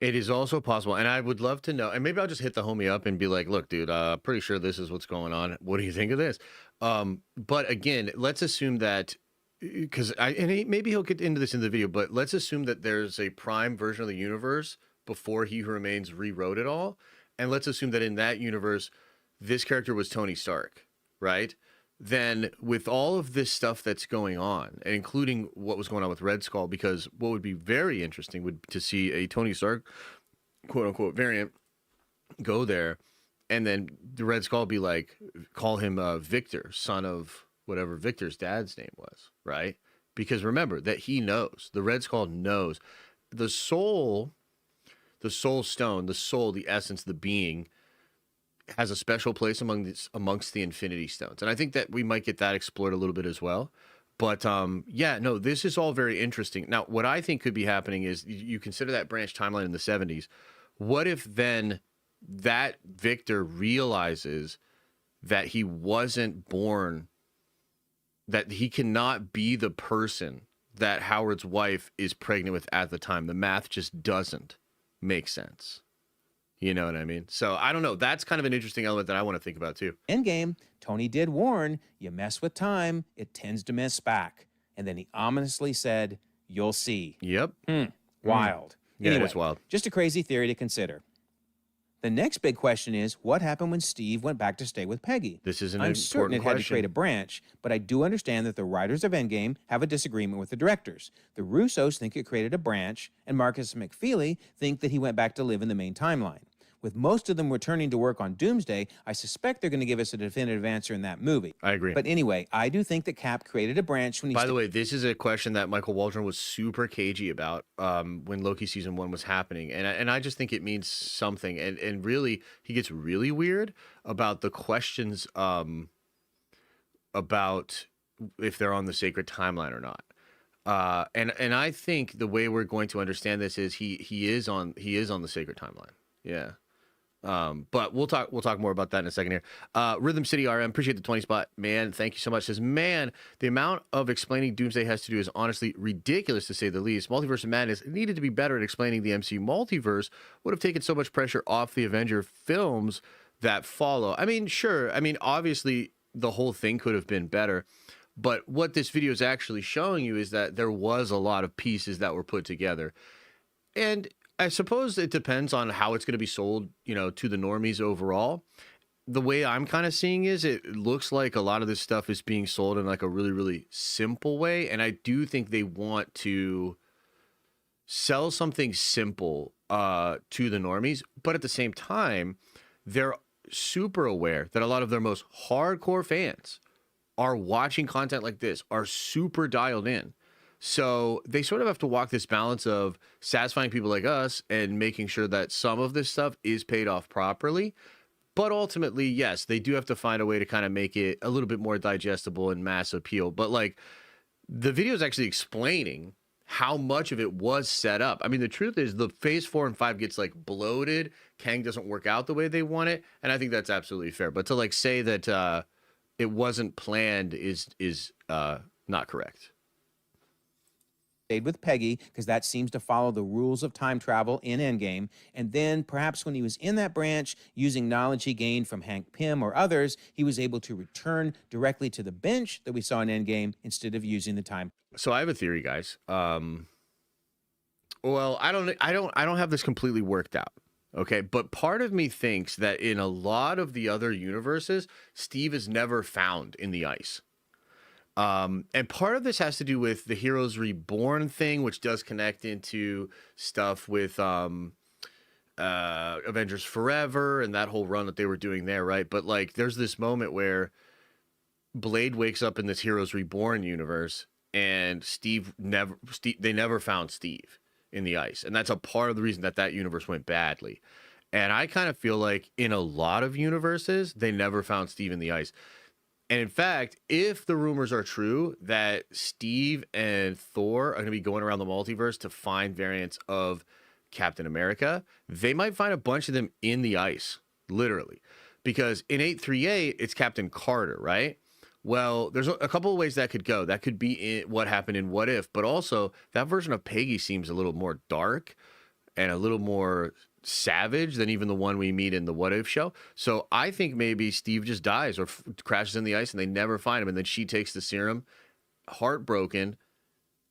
It is also possible, and I would love to know, and maybe I'll just hit the homie up and be like, look, dude, pretty sure this is what's going on. What do you think of this? But again, let's assume that, because maybe he'll get into this in the video, but let's assume that there's a prime version of the universe before He Who Remains rewrote it all. And let's assume that in that universe, this character was Tony Stark, right? Then with all of this stuff that's going on, and including what was going on with Red Skull, because what would be very interesting would to see a Tony Stark, quote unquote, variant go there, and then the Red Skull be like, call him Victor, son of whatever Victor's dad's name was, right? Because remember that he knows, the Red Skull knows the soul stone, the soul, the essence, the being, has a special place amongst the Infinity Stones. And I think that we might get that explored a little bit as well. But yeah, no, this is all very interesting. Now, what I think could be happening is you consider that branch timeline in the 70s. What if then that Victor realizes that he wasn't born, that he cannot be the person that Howard's wife is pregnant with at the time? The math just doesn't make sense. You know what I mean? So I don't know. That's kind of an interesting element that I want to think about too. Endgame, Tony did warn, you mess with time, it tends to mess back. And then he ominously said, you'll see. Yep. Wild. Yeah, Anyway, it's wild. Just a crazy theory to consider. The next big question is, what happened when Steve went back to stay with Peggy? This is an I'm important certain it had to question. create a branch, but I do understand that the writers of Endgame have a disagreement with the directors. The Russos think it created a branch, and Marcus McFeely think that he went back to live in the main timeline. With most of them returning to work on Doomsday, I suspect they're going to give us a definitive answer in that movie. I agree. But anyway, I do think that Cap created a branch when he... By the way, this is a question that Michael Waldron was super cagey about when Loki Season 1 was happening. And I just think it means something. And really, he gets really weird about the questions about if they're on the sacred timeline or not. And I think the way we're going to understand this is he is on the sacred timeline. Yeah. But we'll talk more about that in a second here. Rhythm City RM, appreciate the 20 spot, man. Thank you so much. Says, man, the amount of explaining Doomsday has to do is honestly ridiculous to say the least. Multiverse of Madness needed to be better at explaining the MCU multiverse. Would have taken so much pressure off the Avenger films that follow. I mean, sure. I mean, obviously the whole thing could have been better, but what this video is actually showing you is that there was a lot of pieces that were put together. And I suppose it depends on how it's going to be sold, you know, to the normies overall. the way I'm kind of seeing is it looks like a lot of this stuff is being sold in like a really, really simple way. And I do think they want to sell something simple to the normies. But at the same time, they're super aware that a lot of their most hardcore fans are watching content like this, are super dialed in. So they sort of have to walk this balance of satisfying people like us and making sure that some of this stuff is paid off properly. But ultimately, yes, they do have to find a way to kind of make it a little bit more digestible and mass appeal. But like the video is actually explaining how much of it was set up. I mean, the truth is the phase 4 and 5 gets like bloated. Kang doesn't work out the way they want it. And I think that's absolutely fair. But to like say that it wasn't planned is not correct. Stayed with Peggy because that seems to follow the rules of time travel in Endgame. And then perhaps when he was in that branch, using knowledge he gained from Hank Pym or others, he was able to return directly to the bench that we saw in Endgame instead of using the time. So I have a theory, guys. Well, I don't have this completely worked out. Okay, but part of me thinks that in a lot of the other universes, Steve is never found in the ice. And part of this has to do with the Heroes Reborn thing, which does connect into stuff with Avengers Forever and that whole run that they were doing there, right? But like, there's this moment where Blade wakes up in this Heroes Reborn universe, and they never found Steve in the ice, and that's a part of the reason that universe went badly. And I kind of feel like in a lot of universes, they never found Steve in the ice. And in fact, if the rumors are true that Steve and Thor are going to be going around the multiverse to find variants of Captain America, they might find a bunch of them in the ice, literally. Because in 838, it's Captain Carter, right? Well, there's a couple of ways that could go. That could be what happened in What If, but also that version of Peggy seems a little more dark and a little more savage than even the one we meet in the What If show. So I think maybe Steve just dies or crashes in the ice and they never find him, and then she takes the serum, heartbroken,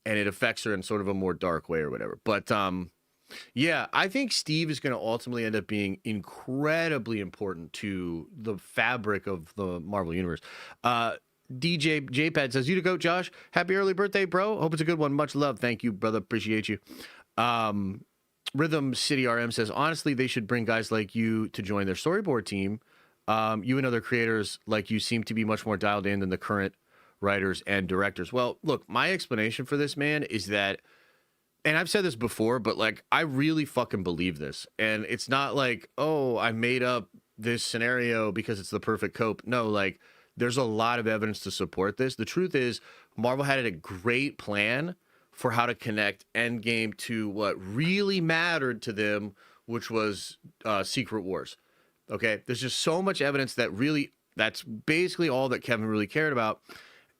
and it affects her in sort of a more dark way or whatever. But yeah, I think Steve is going to ultimately end up being incredibly important to the fabric of the Marvel Universe. DJ JPad says, "You to go, Josh. Happy early birthday, bro. Hope it's a good one. Much love. Thank you, brother. Appreciate you." Rhythm City RM says, "Honestly, they should bring guys like you to join their storyboard team. You and other creators like you seem to be much more dialed in than the current writers and directors." Well, look, my explanation for this, man, is that, and I've said this before, but like, I really fucking believe this. And it's not like, oh, I made up this scenario because it's the perfect cope. No, like, there's a lot of evidence to support this. The truth is, Marvel had a great plan for how to connect Endgame to what really mattered to them, which was Secret Wars. Okay, there's just so much evidence that really, that's basically all that Kevin really cared about.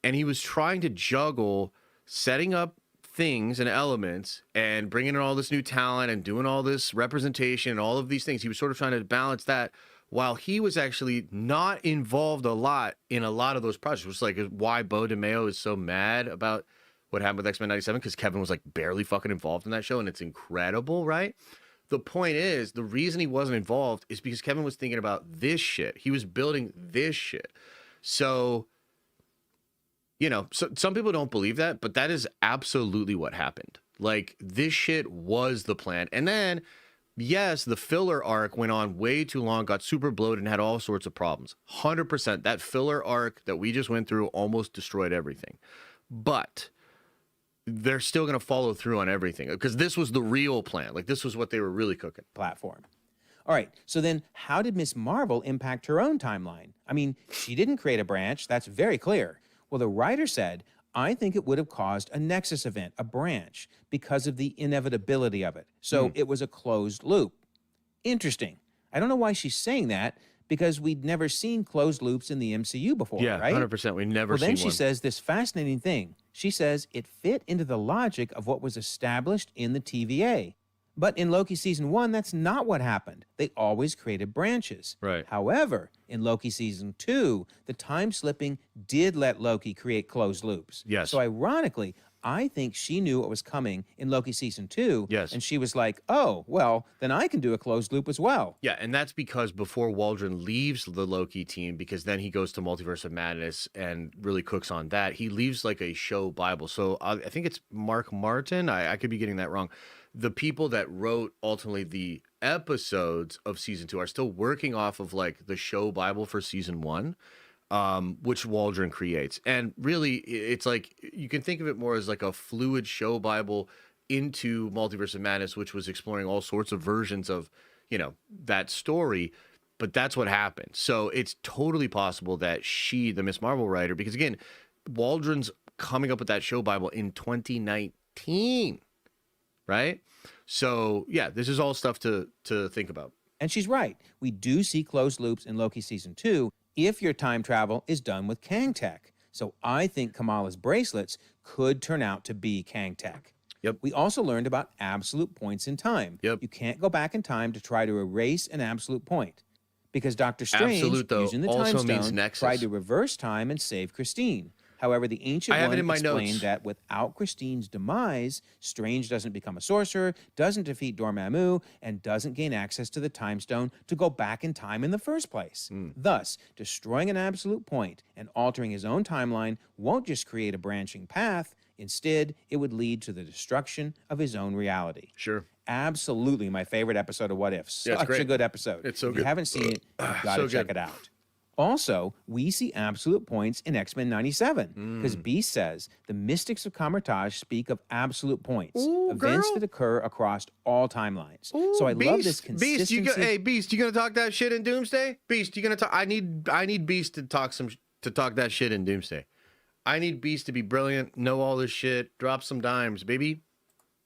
And he was trying to juggle setting up things and elements and bringing in all this new talent and doing all this representation and all of these things. He was sort of trying to balance that while he was actually not involved a lot in a lot of those projects, which is like why Bo DeMeo is so mad about what happened with X-Men 97, because Kevin was like barely fucking involved in that show, and it's incredible, right? The point is, the reason he wasn't involved is because Kevin was thinking about this shit. He was building this shit. So, you know, so some people don't believe that, but that is absolutely what happened. Like, this shit was the plan. And then, yes, the filler arc went on way too long, got super bloated, and had all sorts of problems. 100%. That filler arc that we just went through almost destroyed everything. But they're still going to follow through on everything because this was the real plan. Like, this was what they were really cooking. Platform. All right, so then how did Ms. Marvel impact her own timeline? I mean, she didn't create a branch. That's very clear. Well, the writer said, "I think it would have caused a Nexus event, a branch, because of the inevitability of it. So it was a closed loop." Interesting. I don't know why she's saying that, because we'd never seen closed loops in the MCU before, Yeah, right? 100%. We never Well, seen then she one. says this fascinating thing. She says it fit into the logic of what was established in the TVA. But in Loki Season 1, that's not what happened. They always created branches. Right. However, in Loki Season 2, the time slipping did let Loki create closed loops. Yes. So ironically, I think she knew what was coming in Loki Season 2. Yes. And she was like, oh, well, then I can do a closed loop as well. Yeah, and that's because before Waldron leaves the Loki team, because then he goes to Multiverse of Madness and really cooks on that, he leaves like a show Bible. So I think it's Mark Martin. I could be getting that wrong. The people that wrote ultimately the episodes of Season 2 are still working off of like the show Bible for Season 1. Which Waldron creates. And really, it's like, you can think of it more as like a fluid show Bible into Multiverse of Madness, which was exploring all sorts of versions of, that story. But that's what happened. So it's totally possible that she, the Miss Marvel writer, because again, Waldron's coming up with that show Bible in 2019, right? So yeah, this is all stuff to think about. And she's right. We do see closed loops in Loki Season 2 if your time travel is done with Kang Tech. So I think Kamala's bracelets could turn out to be Kang Tech. Yep. We also learned about absolute points in time. Yep. You can't go back in time to try to erase an absolute point. Because Doctor Strange, Absolute, though, using the also time means stone, Nexus. tried to reverse time and save Christine. However, the Ancient I have One it in my explained notes. that without Christine's demise, Strange doesn't become a sorcerer, doesn't defeat Dormammu, and doesn't gain access to the Time Stone to go back in time in the first place. Thus, destroying an absolute point and altering his own timeline won't just create a branching path. Instead, it would lead to the destruction of his own reality. Sure. Absolutely my favorite episode of What If. Yeah, it's Such a great. good episode. It's so if good. you haven't seen it, you've got to So check good. it out. Also, we see absolute points in X-Men 97, because Beast says the mystics of Kamar-Taj speak of absolute points, events girl. that occur across all timelines. So I love this consistency. Beast, Beast, you gonna talk that shit in Doomsday? Beast, you gonna talk? I need Beast to talk that shit in Doomsday. I need Beast to be brilliant, know all this shit, drop some dimes, baby.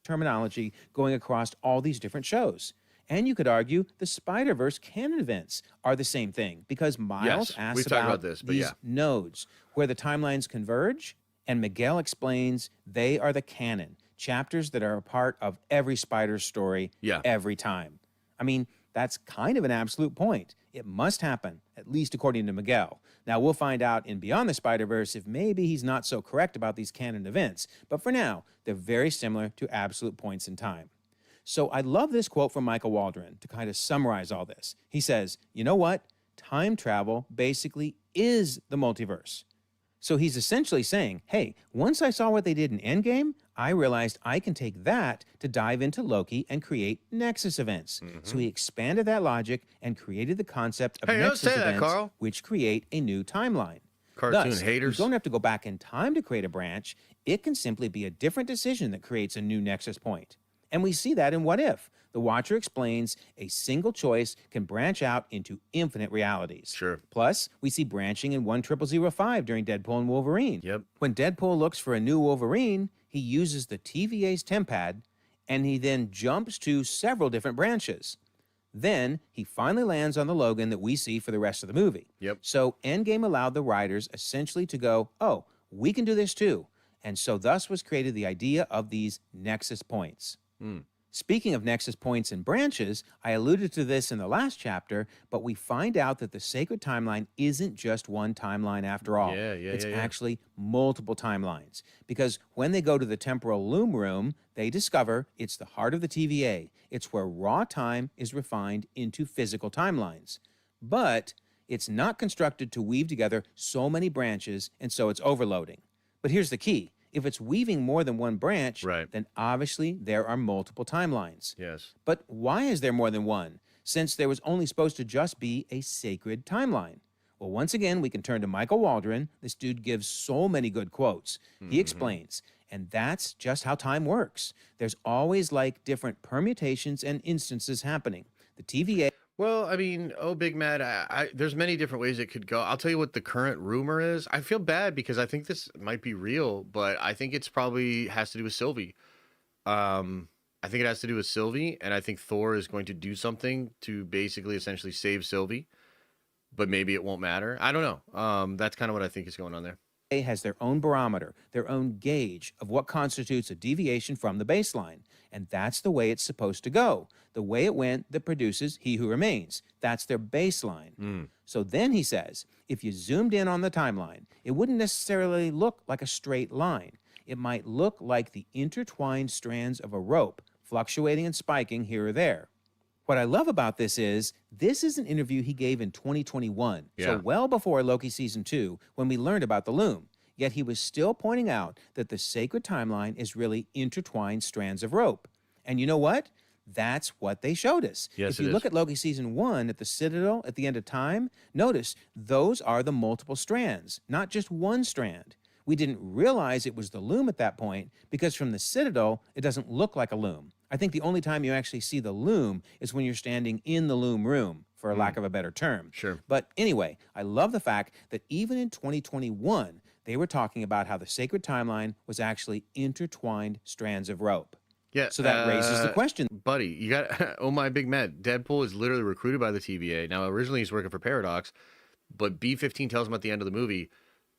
Terminology going across all these different shows. And you could argue the Spider-Verse canon events are the same thing, because Miles Yes, asks we've talked about about this, but these yeah. nodes where the timelines converge, and Miguel explains they are the canon, chapters that are a part of every Spider's story every time. I mean, that's kind of an absolute point. It must happen, at least according to Miguel. Now, we'll find out in Beyond the Spider-Verse if maybe he's not so correct about these canon events, but for now, they're very similar to absolute points in time. So I love this quote from MICHAEL WALDRON to kind of summarize all this. He says, you know what? Time travel basically is the multiverse. So he's essentially saying, hey, once I saw what they did in Endgame, I realized I can take that to dive into Loki and create Nexus events. So he expanded that logic and created the concept of Hey, don't Nexus say that, events, Carl. which create a new timeline. Cartoon Thus, haters. you don't have to go back in time to create a branch. It can simply be a different decision that creates a new Nexus point. And we see that in What If. The Watcher explains a single choice can branch out into infinite realities. Sure. Plus, we see branching in 10005 during Deadpool and Wolverine. Yep. When Deadpool looks for a new Wolverine, he uses the TVA's Tempad, and he then jumps to several different branches. Then, he finally lands on the Logan that we see for the rest of the movie. Yep. So, Endgame allowed the writers essentially to go, oh, we can do this too. And so thus was created the idea of these Nexus points. Speaking of Nexus points and branches, I alluded to this in the last chapter, but we find out that the sacred timeline isn't just one timeline after all. It's actually multiple timelines. Because when they go to the temporal loom room, they discover it's the heart of the TVA. It's where raw time is refined into physical timelines. But it's not constructed to weave together so many branches, and so it's overloading. But here's the key. If it's weaving more than one branch, then obviously there are multiple timelines. Yes. But why is there more than one, since there was only supposed to just be a sacred timeline? Well, once again, we can turn to MICHAEL WALDRON. This dude gives so many good quotes. He explains, and that's just how time works. There's always like different permutations and instances happening. The TVA... Well, I mean, Big Mad, there's many different ways it could go. I'll tell you what the current rumor is. I feel bad because I think this might be real, but I think it's probably has to do with Sylvie. I think it has to do with Sylvie, and I think Thor is going to do something to basically essentially save Sylvie, but maybe it won't matter. I don't know. That's kind of what I think is going on there. Has their own barometer, their own gauge of what constitutes a deviation from the baseline. And that's the way it's supposed to go. The way it went that produces He Who Remains. That's their baseline. So then he says, if you zoomed in on the timeline, it wouldn't necessarily look like a straight line. it might look like the intertwined strands of a rope, fluctuating and spiking here or there. What I love about this is an interview he gave in 2021, so well before Loki Season 2, when we learned about the loom. Yet he was still pointing out that the sacred timeline is really intertwined strands of rope. And you know what? That's what they showed us. Yes, if you look at Loki Season 1 at the Citadel at the end of time, notice those are the multiple strands, not just one strand. We didn't realize it was the loom at that point because from the Citadel, it doesn't look like a loom. I think the only time you actually see the loom is when you're standing in the loom room, for lack of a better term. Sure. But anyway, I love the fact that even in 2021, they were talking about how the sacred timeline was actually intertwined strands of rope. Yeah. So that raises the question. Buddy, you got, oh my big man, Deadpool is literally recruited by the TVA. Now, originally he's working for Paradox, but B-15 tells him at the end of the movie,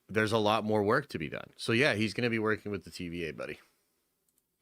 there's a lot more work to be done. So yeah, he's going to be working with the TVA, buddy.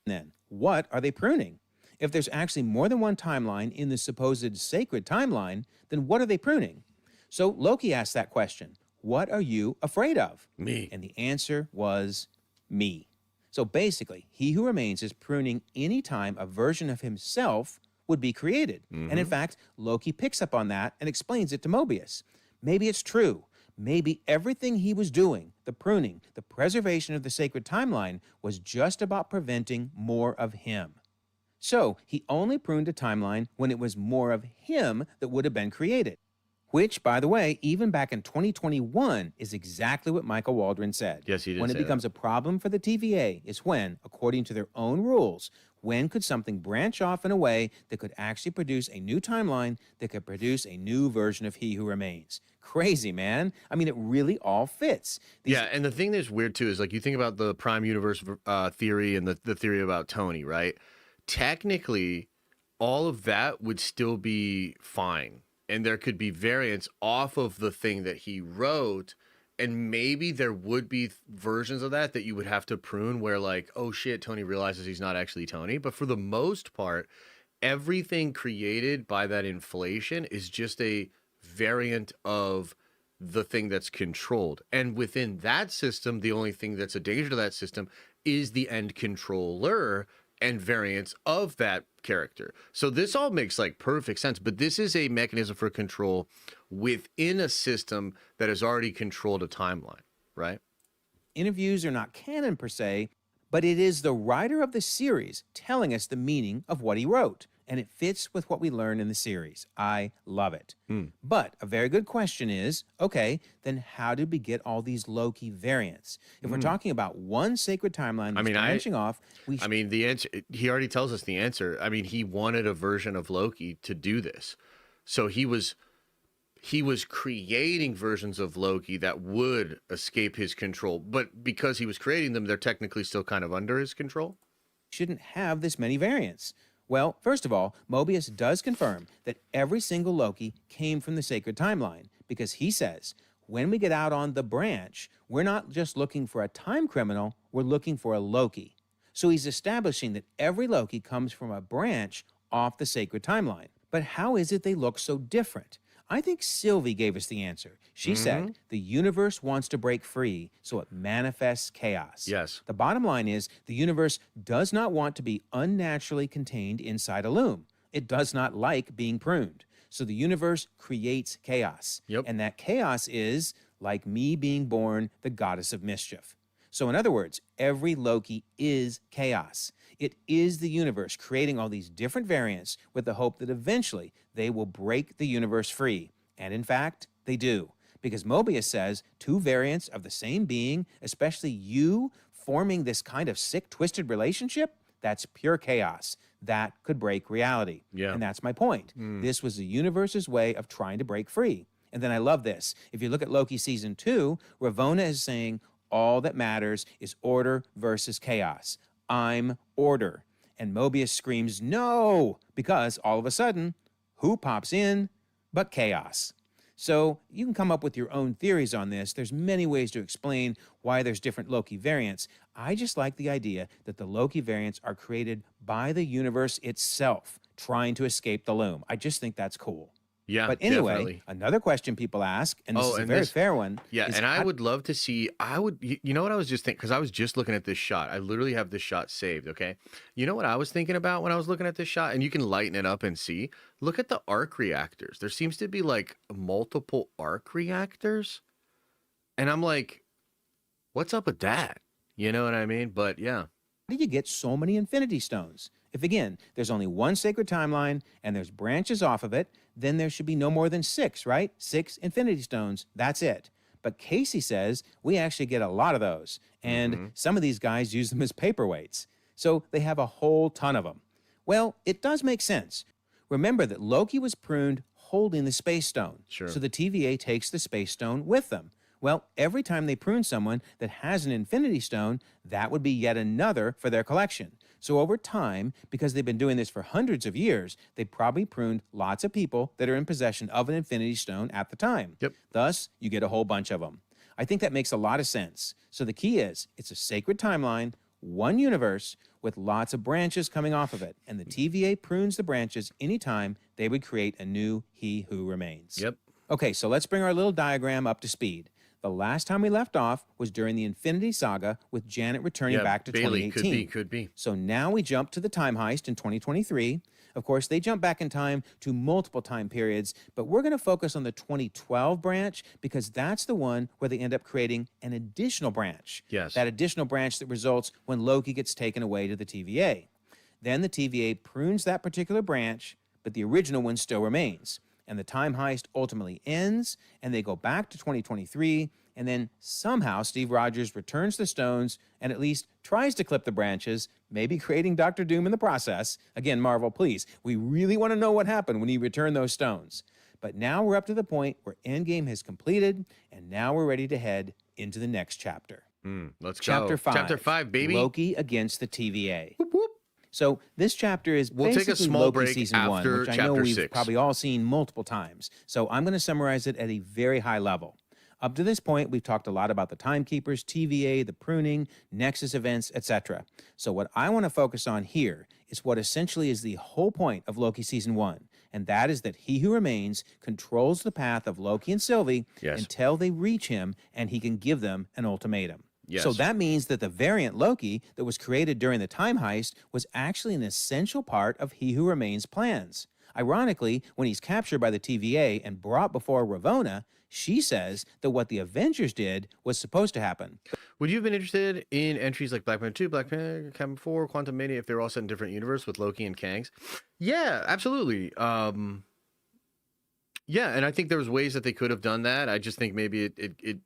Then, what are they pruning? If there's actually more than one timeline in the supposed sacred timeline, then what are they pruning? So Loki asked that question. What are you afraid of? Me. And the answer was me. So basically, he who remains is pruning any time a version of himself would be created. And in fact, Loki picks up on that and explains it to Mobius. Maybe it's true. Maybe everything he was doing, the pruning, the preservation of the sacred timeline, was just about preventing more of him. So he only pruned a timeline when it was more of him that would have been created. Which, by the way, even back in 2021 is exactly what Michael Waldron said. Yes, he did When it say that. becomes a problem for the TVA is when, according to their own rules, when could something branch off in a way that could actually produce a new timeline that could produce a new version of He Who Remains? Crazy, man. I mean, it really all fits. Yeah, and the thing that's weird, too, is like you think about the Prime Universe theory and the theory about Tony, right? Technically, all of that would still be fine. And there could be variants off of the thing that he wrote. And maybe there would be versions of that you would have to prune where like, oh shit, Tony realizes he's not actually Tony. But for the most part, everything created by that inflation is just a variant of the thing that's controlled. And within that system, the only thing that's a danger to that system is the end controller and variants of that character. So this all makes like perfect sense, but this is a mechanism for control within a system that has already controlled a timeline, right? Interviews are not canon per se, but it is the writer of the series telling us the meaning of what he wrote, and it fits with what we learn in the series. I love it. But a very good question is, okay, then how did we get all these Loki variants? If we're talking about one sacred timeline that's branching off, the answer, he already tells us the answer. I mean, he wanted a version of Loki to do this. So he was creating versions of Loki that would escape his control. But because he was creating them, they're technically still kind of under his control. Shouldn't have this many variants. Well, first of all, Mobius does confirm that every single Loki came from the sacred timeline because he says, when we get out on the branch, we're not just looking for a time criminal, we're looking for a Loki. So he's establishing that every Loki comes from a branch off the sacred timeline. But how is it they look so different? I think Sylvie gave us the answer. She said, the universe wants to break free, so it manifests chaos. Yes. The bottom line is, the universe does not want to be unnaturally contained inside a loom. It does not like being pruned. So the universe creates chaos. Yep. And that chaos is, like me being born, the goddess of mischief. So in other words, every Loki is chaos. It is the universe creating all these different variants with the hope that eventually they will break the universe free. And in fact, they do. Because Mobius says 2 variants of the same being, especially you, forming this kind of sick, twisted relationship, that's pure chaos. That could break reality. Yeah. And that's my point. This was the universe's way of trying to break free. And then I love this. If you look at Loki Season 2, Ravonna is saying, all that matters is order versus chaos. I'm order. And Mobius screams, no, because all of a sudden, who pops in but chaos? So you can come up with your own theories on this. There's many ways to explain why there's different Loki variants. I just like the idea that the Loki variants are created by the universe itself, trying to escape the loom. I just think that's cool. Yeah, But anyway, definitely. another question people ask, and this is a and very this- fair one. Yeah, is and I how- would love to see. You know what I was just thinking, because I was just looking at this shot. I literally have this shot saved. Okay, you know what I was thinking about when I was looking at this shot, and you can lighten it up and see. Look at the arc reactors. There seems to be like multiple arc reactors, and I'm like, what's up with that? You know what I mean? But yeah. How do you get so many Infinity Stones? If again, there's only one sacred timeline and there's branches off of it, then there should be no more than 6, right? 6 Infinity Stones, that's it. But Casey says we actually get a lot of those, and some of these guys use them as paperweights. So they have a whole ton of them. Well, it does make sense. Remember that Loki was pruned holding the Space Stone. Sure. So the TVA takes the Space Stone with them. Well, every time they prune someone that has an Infinity Stone, that would be yet another for their collection. So over time, because they've been doing this for hundreds of years, they probably pruned lots of people that are in possession of an Infinity Stone at the time. Yep. Thus, you get a whole bunch of them. I think that makes a lot of sense. So the key is, it's a sacred timeline, one universe, with lots of branches coming off of it. And the TVA prunes the branches anytime they would create a new He Who Remains. Yep. Okay, so let's bring our little diagram up to speed. The last time we left off was during the Infinity Saga with Janet returning Yeah, back to Bailey 2018. could be. So now we jump to the time heist in 2023. Of course, they jump back in time to multiple time periods, but we're going to focus on the 2012 branch because that's the one where they end up creating an additional branch. Yes. That additional branch that results when Loki gets taken away to the TVA. Then the TVA prunes that particular branch, but the original one still remains. And the time heist ultimately ends, and they go back to 2023, and then somehow Steve Rogers returns the stones and at least tries to clip the branches, maybe creating Doctor Doom in the process. Again, Marvel, please, we really want to know what happened when he returned those stones. But now we're up to the point where Endgame has completed, and now we're ready to head into the next chapter. Let's Chapter go. 5. Chapter 5, baby. Loki against the TVA. So this chapter is We'll take a basically small Loki break Season 1, after which I know Chapter we've 6. probably all seen multiple times. So I'm going to summarize it at a very high level. Up to this point, we've talked a lot about the timekeepers, TVA, the pruning, Nexus events, etc. So what I want to focus on here is what essentially is the whole point of Loki Season 1, and that is that He Who Remains controls the path of Loki and Sylvie until they reach him and he can give them an ultimatum. Yes. So that means that the variant Loki that was created during the time heist was actually an essential part of He Who Remains' plans. Ironically, when he's captured by the TVA and brought before Ravonna, she says that what the Avengers did was supposed to happen. Would you have been interested in entries like Black Panther 2, Black Panther, Captain 4, Quantum Mania if they were all set in different universe with Loki and Kangs? Yeah, absolutely. Yeah, and I think there was ways that they could have done that. I just think maybe it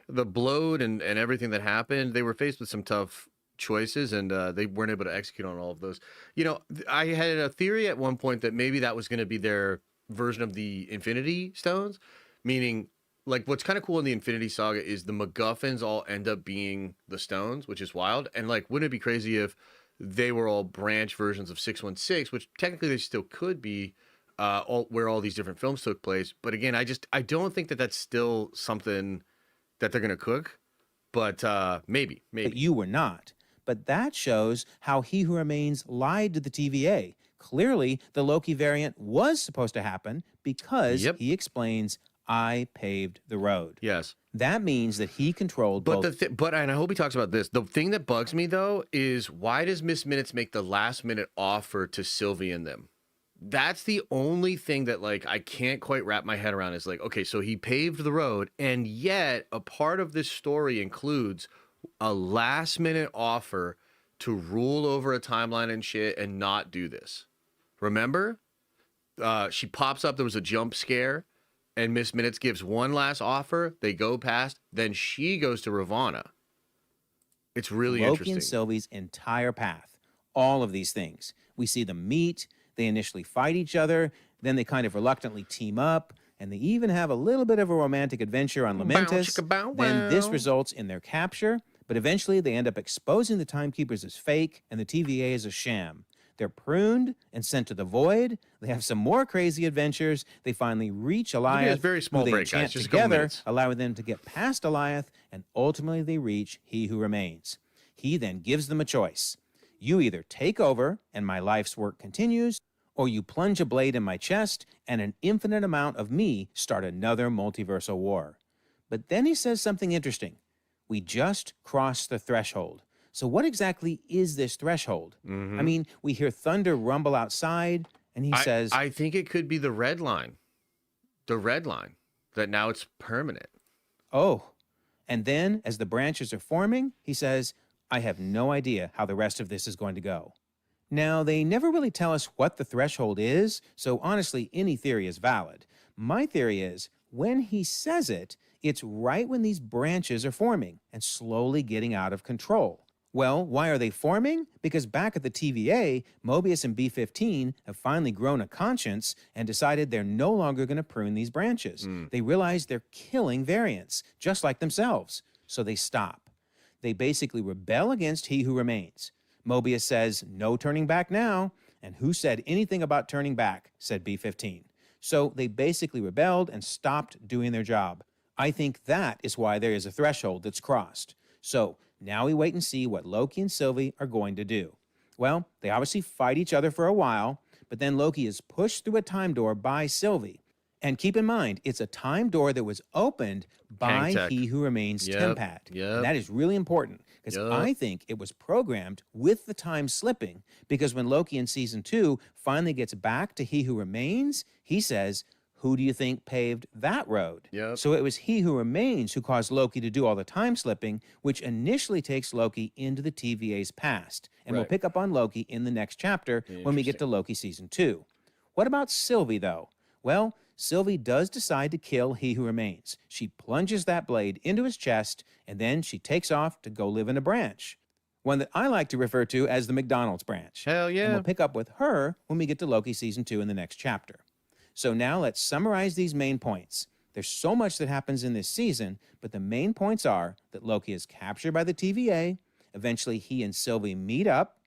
the bloat and everything that happened, they were faced with some tough choices, and they weren't able to execute on all of those. You know, I had a theory at one point that maybe that was going to be their version of the Infinity Stones, meaning like what's kind of cool in the Infinity Saga is the MacGuffins all end up being the stones, which is wild. And like, wouldn't it be crazy if they were all branch versions of 616, which technically they still could be, where all these different films took place. But again, I don't think that that's still something that they're going to cook, but maybe. But you were not. But that shows how He Who Remains lied to the TVA. Clearly, the Loki variant was supposed to happen because he explains, I paved the road. Yes. That means that he controlled but both. And I hope he talks about this. The thing that bugs me though is why does Miss Minutes make the last minute offer to Sylvie and them? That's the only thing that like I can't quite wrap my head around is like, okay, so he paved the road, and yet a part of this story includes a last minute offer to rule over a timeline and shit and not do this. Remember? She pops up, there was a jump scare, and Miss Minutes gives one last offer, they go past, then she goes to Ravonna. It's really Loki interesting. and Sylvie's entire path. All of these things. We see them meet, they initially fight each other, then they kind of reluctantly team up, and they even have a little bit of a romantic adventure on Lamentus. Then this results in their capture, but eventually they end up exposing the Timekeepers as fake and the TVA as a sham. They're pruned and sent to the Void. They have some more crazy adventures. They finally reach Eliath, very small who they break, guys. enchant Just a couple together, minutes. allowing them to get past Eliath, and ultimately they reach He Who Remains. He then gives them a choice. You either take over and my life's work continues, or you plunge a blade in my chest and an infinite amount of me start another multiversal war. But then he says something interesting. We just crossed the threshold. So what exactly is this threshold? I mean, we hear thunder rumble outside, and he says... I think it could be the red line. The red line. That now it's permanent. Oh. And then, as the branches are forming, he says, I have no idea how the rest of this is going to go. Now, they never really tell us what the threshold is, so honestly, any theory is valid. My theory is, when he says it, it's right when these branches are forming and slowly getting out of control. Well, why are they forming? Because back at the TVA, Mobius and B-15 have finally grown a conscience and decided they're no longer going to prune these branches. They realize they're killing variants, just like themselves, so they stop. They basically rebel against He Who Remains. Mobius says, no turning back now, and who said anything about turning back, said B-15. So they basically rebelled and stopped doing their job. I think that is why there is a threshold that's crossed. So now we wait and see what Loki and Sylvie are going to do. Well, they obviously fight each other for a while, but then Loki is pushed through a time door by Sylvie. And keep in mind, it's a time door that was opened by He Who Remains Tempad. And that is really important, because I think it was programmed with the time slipping, because when Loki in Season 2 finally gets back to He Who Remains, he says, who do you think paved that road? So it was He Who Remains who caused Loki to do all the time slipping, which initially takes Loki into the TVA's past. And we'll pick up on Loki in the next chapter when we get to Loki Season 2. What about Sylvie, though? Well, Sylvie does decide to kill He Who Remains. She plunges that blade into his chest, and then she takes off to go live in a branch. One that I like to refer to as the McDonald's branch. Hell yeah. And we'll pick up with her when we get to Loki Season 2 in the next chapter. So now let's summarize these main points. There's so much that happens in this season, but the main points are that Loki is captured by the TVA, eventually he and Sylvie meet up,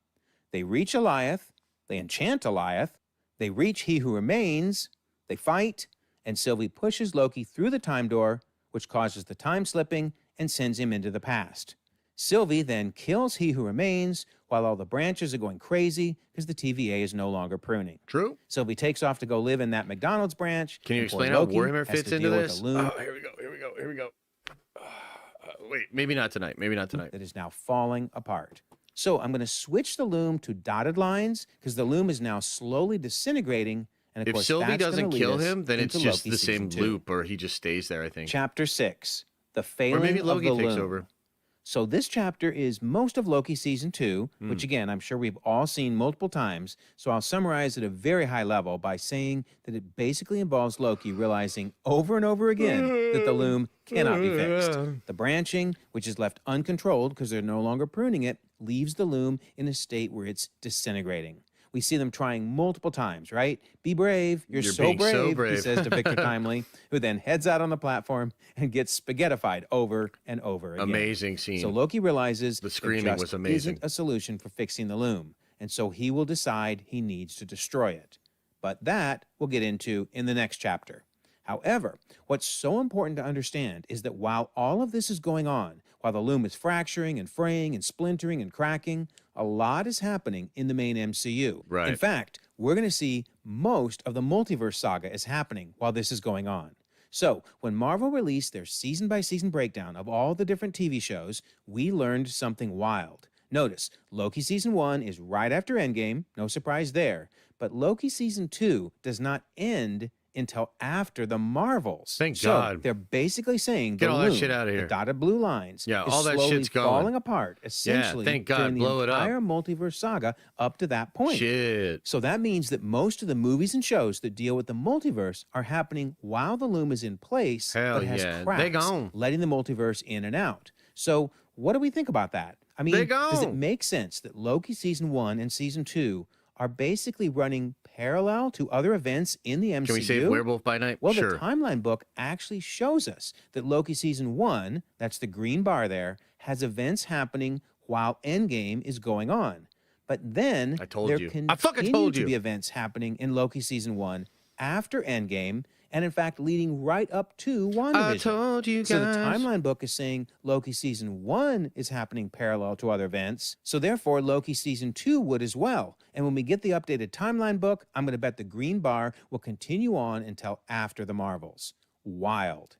they reach Alioth, they enchant Alioth, they reach He Who Remains, they fight, and Sylvie pushes Loki through the time door, which causes the time slipping and sends him into the past. Sylvie then kills He Who Remains, while all the branches are going crazy because the TVA is no longer pruning. True. Sylvie takes off to go live in that McDonald's branch. Can you explain how Warhammer fits into this? Oh, here we go. Wait, maybe not tonight. That is now falling apart. So I'm going to switch the loom to dotted lines because the loom is now slowly disintegrating. And of if course, Sylvie that's doesn't kill him, then it's just Loki the same Season 2. loop, or he just stays there, I think. Chapter 6, The Failing or maybe Loki of the takes Loom. over. So this chapter is most of Loki Season 2, which again, I'm sure we've all seen multiple times. So I'll summarize at a very high level by saying that it basically involves Loki realizing over and over again that the loom cannot be fixed. The branching, which is left uncontrolled because they're no longer pruning it, leaves the loom in a state wtate it's disintegrating. We see them trying multiple times, right? Be brave. You're so brave, he says to Victor Timely, who then heads out on the platform and gets spaghettified over and over again. Amazing scene. So Loki realizes the screaming it just was amazing. Isn't a solution for fixing the loom, and so he will decide he needs to destroy it. But that we'll get into in the next chapter. However, what's so important to understand is that while all of this is going on, while the loom is fracturing and fraying and splintering and cracking, a lot is happening in the main MCU. Right. In fact, we're going to see most of the Multiverse Saga is happening while this is going on. So, when Marvel released their season-by-season breakdown of all the different TV shows, we learned something wild. Notice, Loki Season 1 is right after Endgame, no surprise there, but Loki Season 2 does not end until after the Marvels. Thank so God. They're basically saying Get the all loom, that shit out of here. the dotted blue lines, Yeah, is all that slowly shit's going. falling apart, essentially thank God, during the blow it up. entire Multiverse Saga up to that point. Shit. So that means that most of the movies and shows that deal with the multiverse are happening while the loom is in place, Hell but has yeah. They cracks, gone. letting the multiverse in and out. So what do we think about that? I mean, They does it gone. make sense that Loki Season 1 and Season 2 are basically running parallel to other events in the MCU? Can we say Werewolf by Night? Well, sure. the timeline book actually shows us that Loki Season 1, that's the green bar there, has events happening while Endgame is going on. But then I told there you. continue I fucking told to you. be events happening in Loki Season 1 after Endgame, and in fact leading right up to WandaVision. I told you guys. So the timeline book is saying Loki Season 1 is happening parallel to other events, so therefore Loki Season 2 would as well. And when we get the updated timeline book, I'm going to bet the green bar will continue on until after the Marvels. Wild.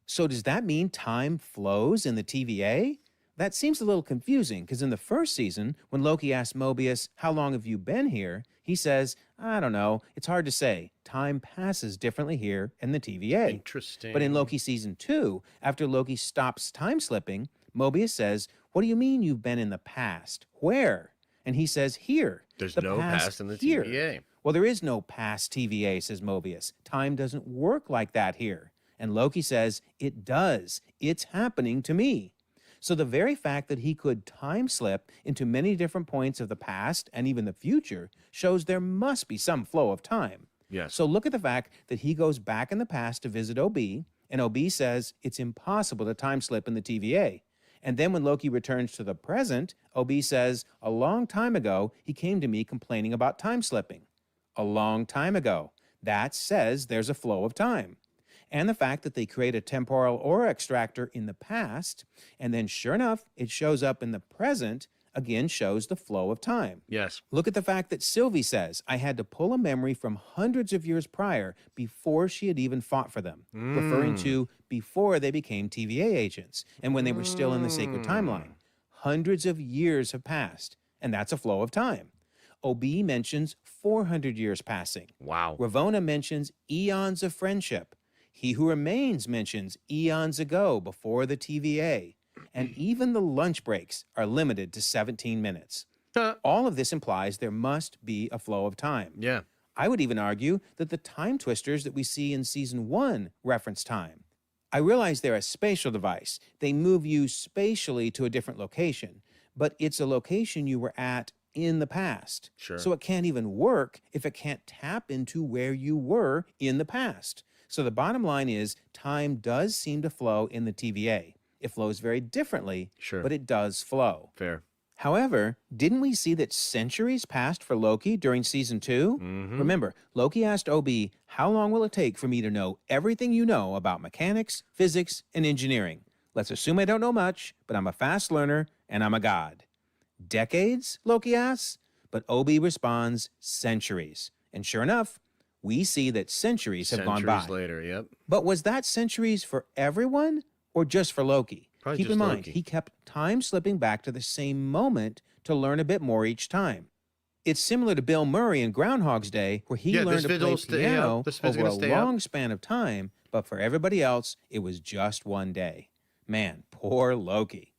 So does that mean time flows in the TVA? That seems a little confusing, because in the first season, when Loki asks Mobius, "How long have you been here?" he says, "I don't know. It's hard to say. Time passes differently here in the TVA." Interesting. But in Loki Season 2, after Loki stops time slipping, Mobius says, "What do you mean you've been in the past? Where?" And he says, "Here." There's The no past in the here. TVA. Well, there is no past TVA, says Mobius. Time doesn't work like that here. And Loki says, "It does. It's happening to me." So the very fact that he could time slip into many different points of the past and even the future shows there must be some flow of time. Yes. So look at the fact that he goes back in the past to visit OB, and OB says it's impossible to time slip in the TVA. And then when Loki returns to the present, OB says, "A long time ago, he came to me complaining about time slipping." A long time ago. That says there's a flow of time. And the fact that they create a temporal aura extractor in the past, and then sure enough, it shows up in the present, again shows the flow of time. Yes. Look at the fact that Sylvie says, "I had to pull a memory from hundreds of years prior before she had even fought for them," referring to before they became TVA agents and when they were still in the sacred timeline. Hundreds of years have passed, and that's a flow of time. OB mentions 400 years passing. Wow. Ravonna mentions eons of friendship. He Who Remains mentions eons ago before the TVA. And even the lunch breaks are limited to 17 minutes. All of this implies there must be a flow of time. Yeah. I would even argue that the time twisters that we see in Season 1 reference time. I realize they're a spatial device. They move you spatially to a different location, but it's a location you were at in the past. Sure. So it can't even work if it can't tap into where you were in the past. So the bottom line is time does seem to flow in the TVA. It flows very differently, Sure. but it does flow. Fair. However, didn't we see that centuries passed for Loki during Season 2? Remember, Loki asked OB, "How long will it take for me to know everything you know about mechanics, physics, and engineering? Let's assume I don't know much, but I'm a fast learner and I'm a god." Decades? Loki asks. But OB responds, centuries. And sure enough, we see that centuries have gone by. Centuries later, yep. But was that centuries for everyone or just for Loki? Probably Keep just in mind, Loki. he kept time slipping back to the same moment to learn a bit more each time. It's similar to Bill Murray in Groundhog's Day, where he Yeah, learned this to vid play will stay piano up. This vid's over a gonna stay up. long span of time, but for everybody else, it was just one day. Man, poor Loki.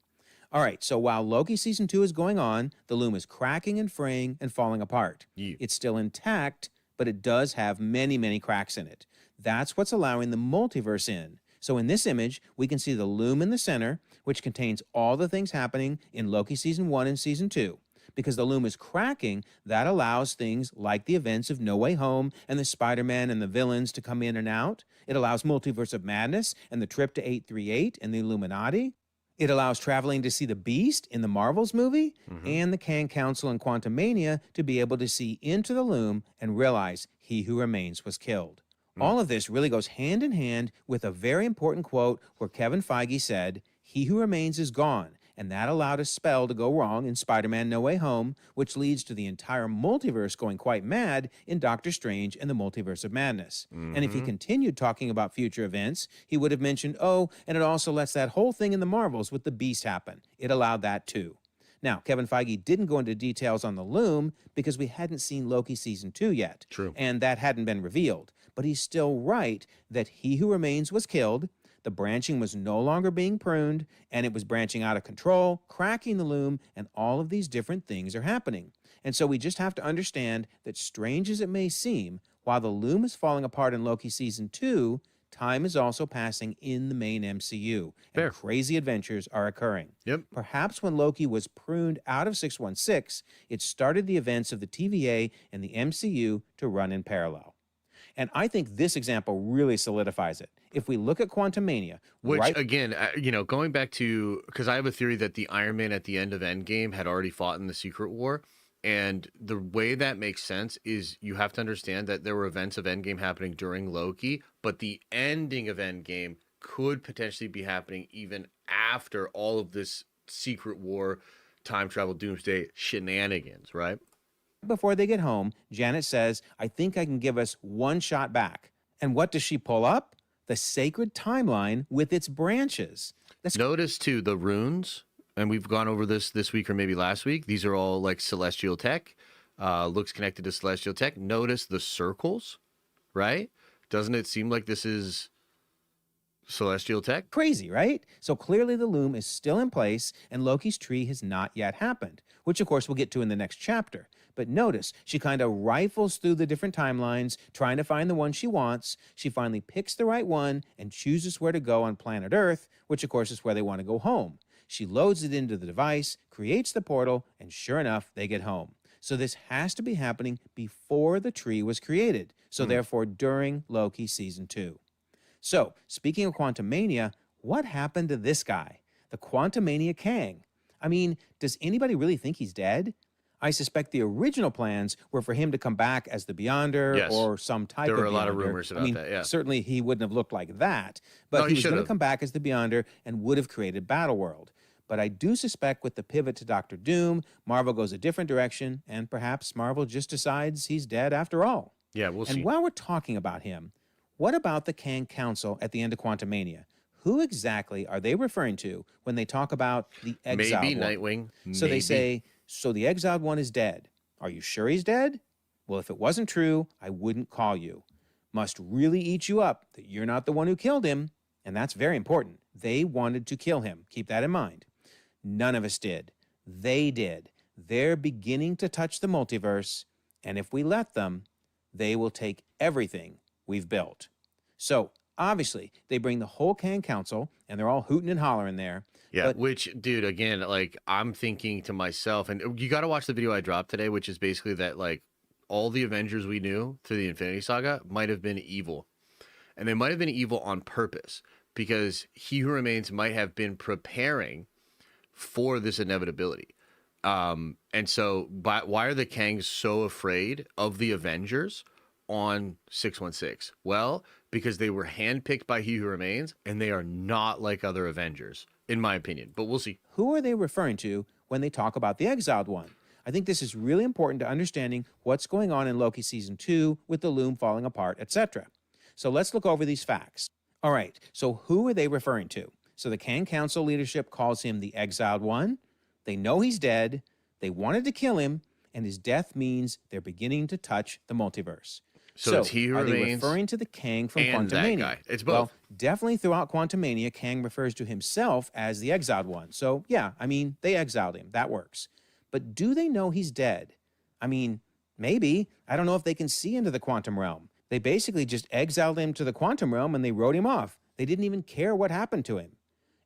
All right, so while Loki Season 2 is going on, the loom is cracking and fraying and falling apart. Yeah. It's still intact, but it does have many, many cracks in it. That's what's allowing the multiverse in. So in this image, we can see the loom in the center, which contains all the things happening in Loki Season 1 and Season 2. Because the loom is cracking, that allows things like the events of No Way Home and the Spider-Man and the villains to come in and out. It allows Multiverse of Madness and the trip to 838 and the Illuminati. It allows traveling to see the Beast in the Marvels movie and the Kang Council and Quantumania to be able to see into the loom and realize He Who Remains was killed. All of this really goes hand in hand with a very important quote where Kevin Feige said, "He Who Remains is gone," and that allowed a spell to go wrong in Spider-Man No Way Home, which leads to the entire multiverse going quite mad in Doctor Strange and the Multiverse of Madness. And if he continued talking about future events, he would have mentioned, "Oh, and it also lets that whole thing in the Marvels with the Beast happen." It allowed that too. Now, Kevin Feige didn't go into details on the loom because we hadn't seen Loki Season 2 yet. True. And that hadn't been revealed. But he's still right that He Who Remains was killed, the branching was no longer being pruned, and it was branching out of control, cracking the loom, and all of these different things are happening. And so we just have to understand that, strange as it may seem, while the loom is falling apart in Loki Season 2, time is also passing in the main MCU, and Fair. crazy adventures are occurring. Yep. Perhaps when Loki was pruned out of 616, it started the events of the TVA and the MCU to run in parallel. And I think this example really solidifies it. If we look at Quantumania, Which, right, again, going back to, because I have a theory that the Iron Man at the end of Endgame had already fought in the Secret War. And the way that makes sense is you have to understand that there were events of Endgame happening during Loki, but the ending of Endgame could potentially be happening even after all of this Secret War, time travel, Doomsday shenanigans, right? Before they get home, Janet says, I think I can give us one shot back. And what does she pull up? The sacred timeline with its branches. Notice, too, the runes, and we've gone over this week or maybe last week. These are all like celestial tech. Looks connected to celestial tech. Notice the circles, right? Doesn't it seem like this is celestial tech? Crazy, right? So clearly the loom is still in place and Loki's tree has not yet happened, which of course we'll get to in the next chapter. But notice, she kind of rifles through the different timelines, trying to find the one she wants. She finally picks the right one and chooses where to go on planet Earth, which of course is where they want to go home. She loads it into the device, creates the portal, and sure enough, they get home. So this has to be happening before the tree was created. So therefore, during Loki Season 2. So, speaking of Quantumania, what happened to this guy? The Quantumania Kang. I mean, does anybody really think he's dead? I suspect the original plans were for him to come back as the Beyonder Yes. or some type of Beyonder. There were a lot of rumors about that, yeah. Certainly he wouldn't have looked like that, but No, he he was going to should've. come back as the Beyonder and would have created Battleworld. But I do suspect with the pivot to Doctor Doom, Marvel goes a different direction, and perhaps Marvel just decides he's dead after all. Yeah, we'll see. And while we're talking about him, what about the Kang Council at the end of Quantumania? Who exactly are they referring to when they talk about the exiled Maybe one? Nightwing. So they maybe. say, so the exiled one is dead. Are you sure he's dead? Well, if it wasn't true, I wouldn't call you. Must really eat you up that you're not the one who killed him. And that's very important. They wanted to kill him. Keep that in mind. None of us did. They did. They're beginning to touch the multiverse. And if we let them, they will take everything we've built. So, obviously, they bring the whole Kang Council, and they're all hooting and hollering there. Yeah, But which, dude, again, like, I'm thinking to myself, and you got to watch the video I dropped today, which is basically that, like, all the Avengers we knew through the Infinity Saga might have been evil. And they might have been evil on purpose, because He Who Remains might have been preparing for this inevitability. And so, why are the Kangs so afraid of the Avengers on 616? Well, because they were handpicked by He Who Remains, and they are not like other Avengers, in my opinion. But we'll see. who are they referring to when they talk about the exiled one? I think this is really important to understanding what's going on in Loki Season 2 with the loom falling apart, etc. So let's look over these facts. All right, so who are they referring to? So the Kang Council leadership calls him the exiled one. They know he's dead. They wanted to kill him, and his death means they're beginning to touch the multiverse. So it's He Who are they Remains referring to the Kang from and that Quantumania? guy. It's Well, both. definitely throughout Quantumania, Kang refers to himself as the exiled one. So yeah, I mean, they exiled him. That works. But do they know he's dead? I mean, maybe. I don't know if they can see into the quantum realm. They basically just exiled him to the quantum realm and they wrote him off. They didn't even care what happened to him.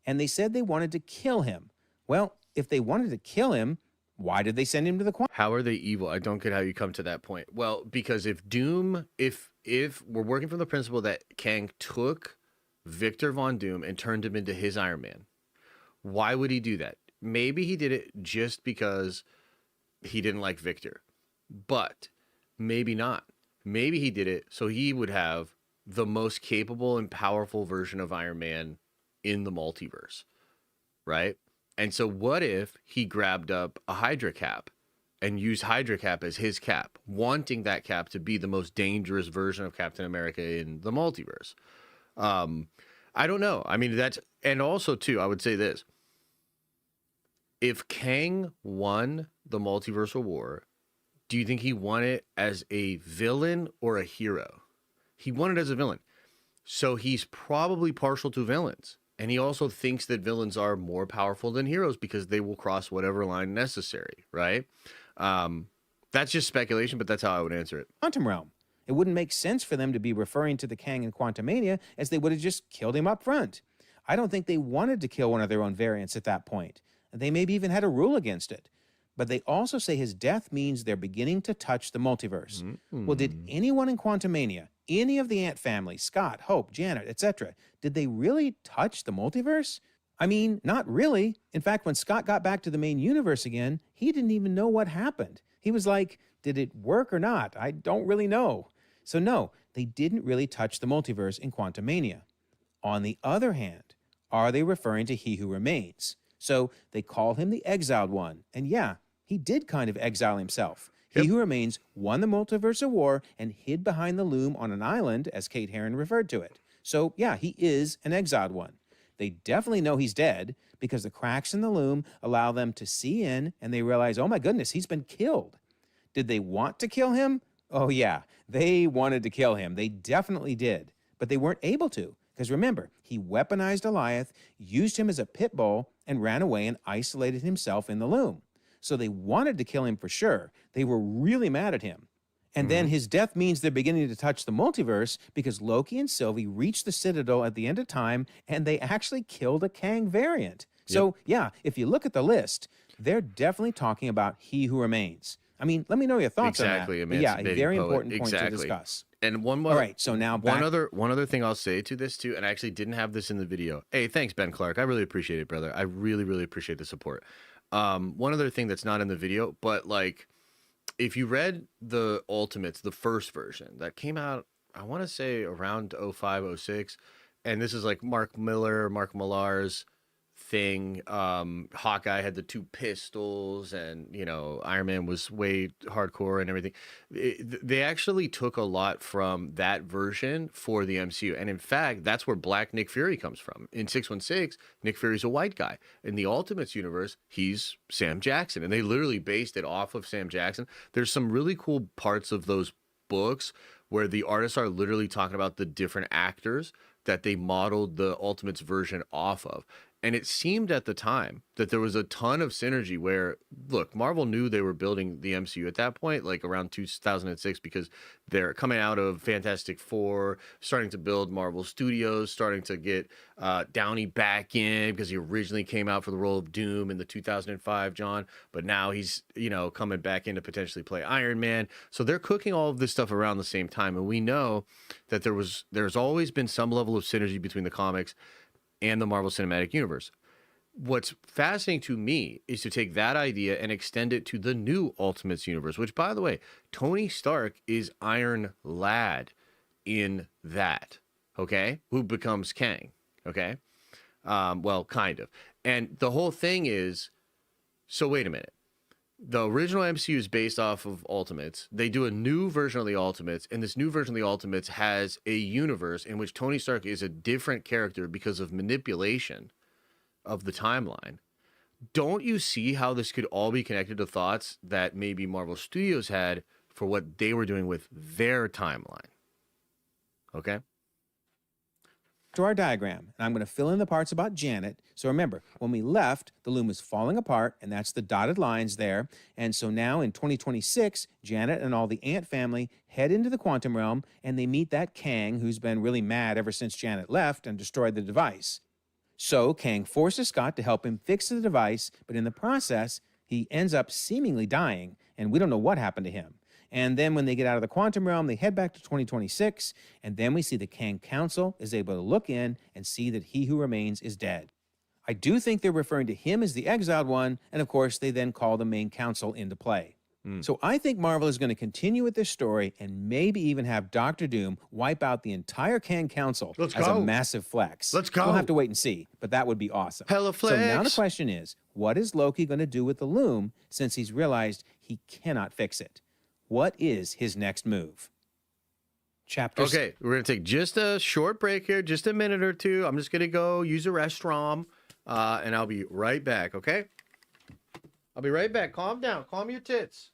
And they said they wanted to kill him. Well, if they wanted to kill him, why did they send him to the quantum? How are they evil? I don't get how you come to that point. Well, because if Doom, if we're working from the principle that Kang took Victor Von Doom and turned him into his Iron Man, why would he do that? Maybe he did it just because he didn't like Victor, but maybe not. Maybe he did it so he would have the most capable and powerful version of Iron Man in the multiverse, right? And so what if he grabbed up a Hydra cap and used Hydra cap as his cap, wanting that cap to be the most dangerous version of Captain America in the multiverse? I don't know. I mean, and also too, I would say this. If Kang won the Multiversal War, do you think he won it as a villain or a hero? He won it as a villain. So he's probably partial to villains. And he also thinks that villains are more powerful than heroes because they will cross whatever line necessary, right? That's just speculation, but that's how I would answer it. Quantum realm. It wouldn't make sense for them to be referring to the Kang in Quantumania as they would have just killed him up front. I don't think they wanted to kill one of their own variants at that point. They maybe even had a rule against it. But they also say his death means they're beginning to touch the multiverse. Well, did anyone in Quantumania, any of the Ant family, Scott, Hope, Janet, etc., did they really touch the multiverse? I mean, not really. In fact, when Scott got back to the main universe again, he didn't even know what happened. He was like, did it work or not? I don't really know. So no, they didn't really touch the multiverse in Quantumania. On the other hand, are they referring to He Who Remains? So they call him the Exiled One. And yeah, he did kind of exile himself. He Who Remains won the Multiversal War and hid behind the loom on an island, as Kate Herron referred to it. So yeah, he is an Exiled One. They definitely know he's dead because the cracks in the loom allow them to see in, and they realize, oh my goodness, he's been killed. Did they want to kill him? Oh yeah, they wanted to kill him. They definitely did, but they weren't able to. Because remember, he weaponized Goliath, used him as a pit bull, and ran away and isolated himself in the loom. So they wanted to kill him for sure. They were really mad at him. And then his death means they're beginning to touch the multiverse because Loki and Sylvie reached the Citadel at the end of time, and they actually killed a Kang variant. So yeah, if you look at the list, they're definitely talking about He Who Remains. I mean, let me know your thoughts on that. But yeah, a very important point to discuss. And one more. All right, so now back. One other thing I'll say to this too, and I actually didn't have this in the video. Hey, thanks Ben Clark. I really appreciate it, brother. I really, really appreciate the support. One other thing that's not in the video, but like, if you read the Ultimates, the first version that came out, I want to say around 05, 06, and this is like Mark Millar's thing. Hawkeye had the 2 pistols, and you know, Iron Man was way hardcore and everything. They actually took a lot from that version for the MCU, and in fact, that's where Black Nick Fury comes from. In 616, Nick Fury's a white guy. In the Ultimates universe, he's Sam Jackson, and they literally based it off of Sam Jackson. There's some really cool parts of those books where the artists are literally talking about the different actors that they modeled the Ultimates version off of. And it seemed at the time that there was a ton of synergy where, look, Marvel knew they were building the MCU at that point, like around 2006, because they're coming out of Fantastic Four, starting to build Marvel Studios, starting to get Downey back in because he originally came out for the role of Doom in the 2005, John, but now he's, you know, coming back in to potentially play Iron Man. So they're cooking all of this stuff around the same time. And we know that there's always been some level of synergy between the comics and the Marvel Cinematic Universe. What's fascinating to me is to take that idea and extend it to the new Ultimates universe, which, by the way, Tony Stark is Iron Lad in that, okay? Who becomes Kang, okay? Well, kind of. And the whole thing is, so wait a minute. The original MCU is based off of Ultimates. They do a new version of the Ultimates, and this new version of the Ultimates has a universe in which Tony Stark is a different character because of manipulation of the timeline. Don't you see how this could all be connected to thoughts that maybe Marvel Studios had for what they were doing with their timeline? Okay? To our diagram, and I'm going to fill in the parts about Janet. So remember, when we left, the loom was falling apart, and that's the dotted lines there. And so now in 2026, Janet and all the Ant family head into the quantum realm, and they meet that Kang who's been really mad ever since Janet left and destroyed the device. So Kang forces Scott to help him fix the device, but in the process, he ends up seemingly dying, and we don't know what happened to him. And then when they get out of the quantum realm, they head back to 2026, and then we see the Kang Council is able to look in and see that He Who Remains is dead. I do think they're referring to him as the Exiled One, and of course, they then call the main council into play. So I think Marvel is going to continue with this story and maybe even have Doctor Doom wipe out the entire Kang Council as a massive flex. Let's go. We'll have to wait and see, but that would be awesome. Hella flex. So now the question is, what is Loki going to do with the loom since he's realized he cannot fix it? What is his next move? Okay, we're going to take just a short break here, just a minute or two. I'm just going to go use a restroom, and I'll be right back, okay? I'll be right back. Calm down. Calm your tits.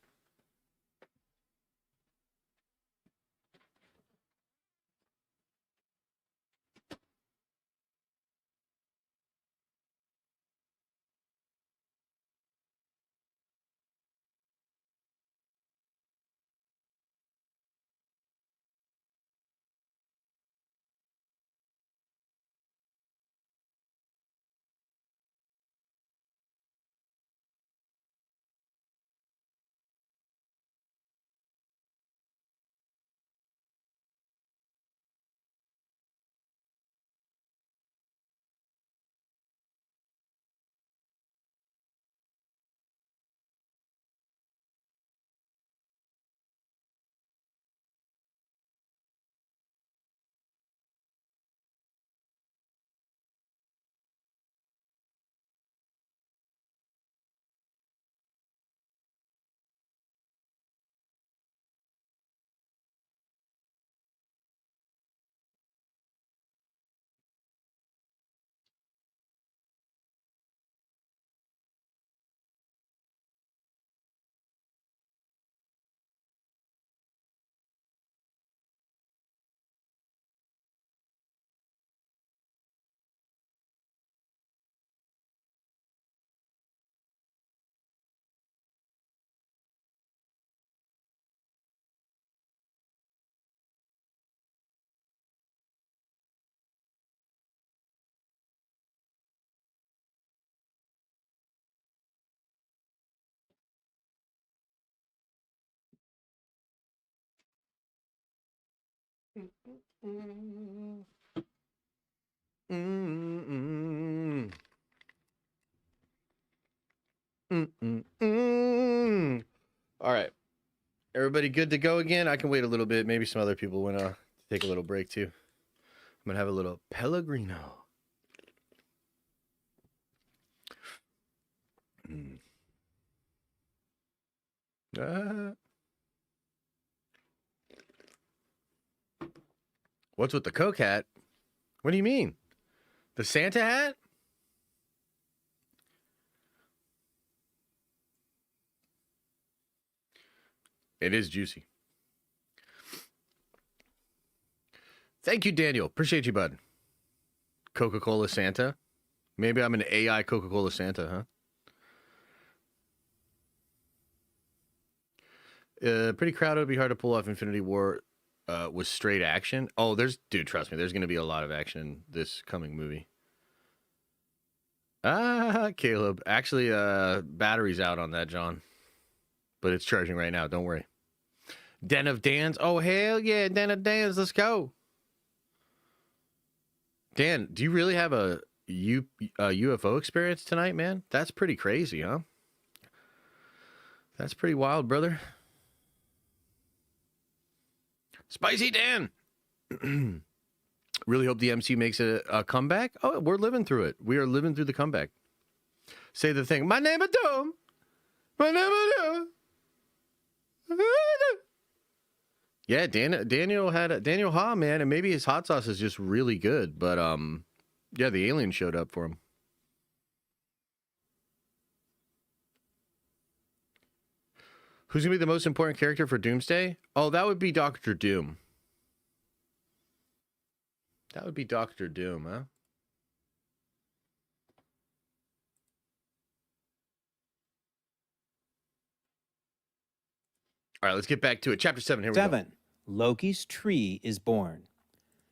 All right. Everybody good to go again? I can wait a little bit. Maybe some other people want to take a little break too. I'm going to have a little Pellegrino. What's with the Coke hat? What do you mean? The Santa hat? It is juicy. Thank you, Daniel. Appreciate you, bud. Coca-Cola Santa. Maybe I'm an AI Coca-Cola Santa, huh? Pretty crowded. It would be hard to pull off Infinity War with straight action. Oh, dude, trust me, there's going to be a lot of action in this coming movie. Caleb. Actually, battery's out on that, John. But it's charging right now. Don't worry. Den of Dans. Oh, hell yeah. Den of Dans. Let's go. Dan, do you really have a UFO experience tonight, man? That's pretty crazy, huh? That's pretty wild, brother. Spicy Dan. Really hope the MCU makes a comeback. Oh, we're living through it. We are living through the comeback. Say the thing. My name is Doom. My name is Doom. Yeah, Daniel Ha, man, and maybe his hot sauce is just really good, but yeah, the alien showed up for him. Who's gonna be the most important character for Doomsday? Oh, that would be Doctor Doom. That would be Doctor Doom, huh? All right, let's get back to it. Chapter 7, here we go. 7. Loki's tree is born.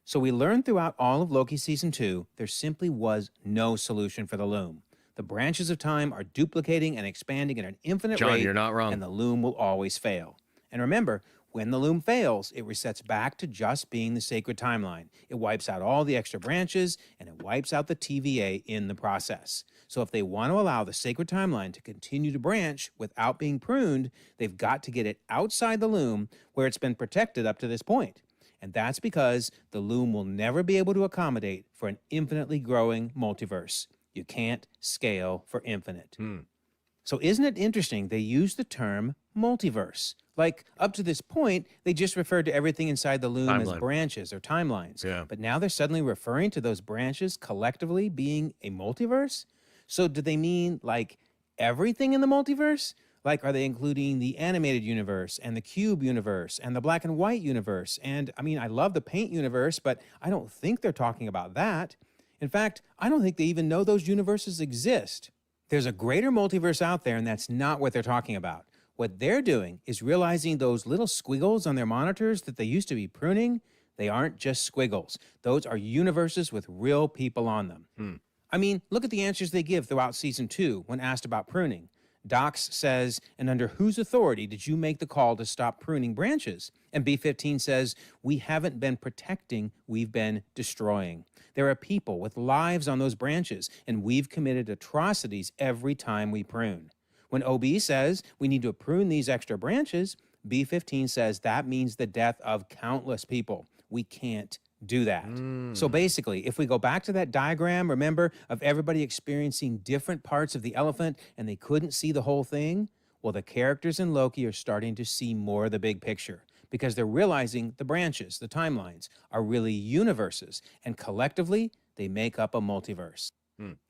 So we learned throughout all of Loki Season 2, there simply was no solution for the loom. The branches of time are duplicating and expanding at an infinite rate. John, you're not wrong. And the loom will always fail. And remember, when the loom fails, it resets back to just being the sacred timeline. It wipes out all the extra branches, and it wipes out the TVA in the process. So if they want to allow the sacred timeline to continue to branch without being pruned, they've got to get it outside the loom where it's been protected up to this point. And that's because the loom will never be able to accommodate for an infinitely growing multiverse. You can't scale for infinite. So isn't it interesting they use the term multiverse? Like, up to this point, they just referred to everything inside the loom as branches or timelines. Yeah. But now they're suddenly referring to those branches collectively being a multiverse? So do they mean, like, everything in the multiverse? Like, are they including the animated universe and the cube universe and the black and white universe? And, I mean, I love the paint universe, but I don't think they're talking about that. In fact, I don't think they even know those universes exist. There's a greater multiverse out there, and that's not what they're talking about. What they're doing is realizing those little squiggles on their monitors that they used to be pruning, they aren't just squiggles. Those are universes with real people on them. I mean, look at the answers they give throughout Season 2 when asked about pruning. Dox says, and under whose authority did you make the call to stop pruning branches? And B15 says, we haven't been protecting, we've been destroying. There are people with lives on those branches, and we've committed atrocities every time we prune. When OB says we need to prune these extra branches, B15 says that means the death of countless people. We can't do that. So basically, if we go back to that diagram, remember, of everybody experiencing different parts of the elephant and they couldn't see the whole thing, well, the characters in Loki are starting to see more of the big picture because they're realizing the branches, the timelines, are really universes, and collectively, they make up a multiverse.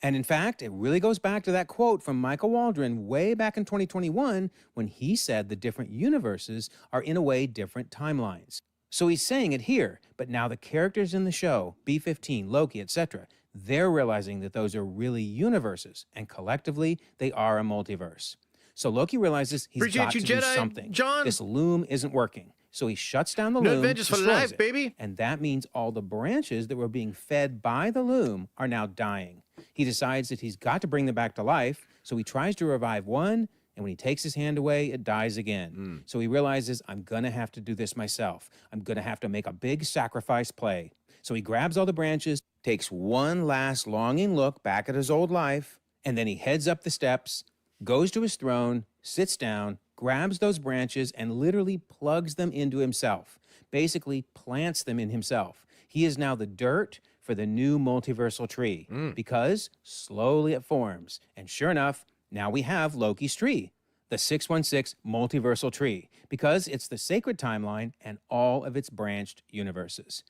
And in fact, it really goes back to that quote from MICHAEL Waldron way back in 2021 when he said the different universes are in a way different timelines. So he's saying it here, but now the characters in the show, B15, Loki, etc., they're realizing that those are really universes, and collectively, they are a multiverse. So Loki realizes he's got to do something. John. This loom isn't working. So he shuts down the No loom, Avengers for destroys life, it. baby. And that means all the branches that were being fed by the loom are now dying. He decides that he's got to bring them back to life, so he tries to revive one, And when he takes his hand away, it dies again. So he realizes, I'm going to have to do this myself. I'm going to have to make a big sacrifice play. So he grabs all the branches, takes one last longing look back at his old life, and then he heads up the steps, goes to his throne, sits down, grabs those branches, and literally plugs them into himself. Basically plants them in himself. He is now the dirt for the new multiversal tree because slowly it forms. And sure enough, now we have Loki's tree, the 616 multiversal tree, because it's the sacred timeline and all of its branched universes.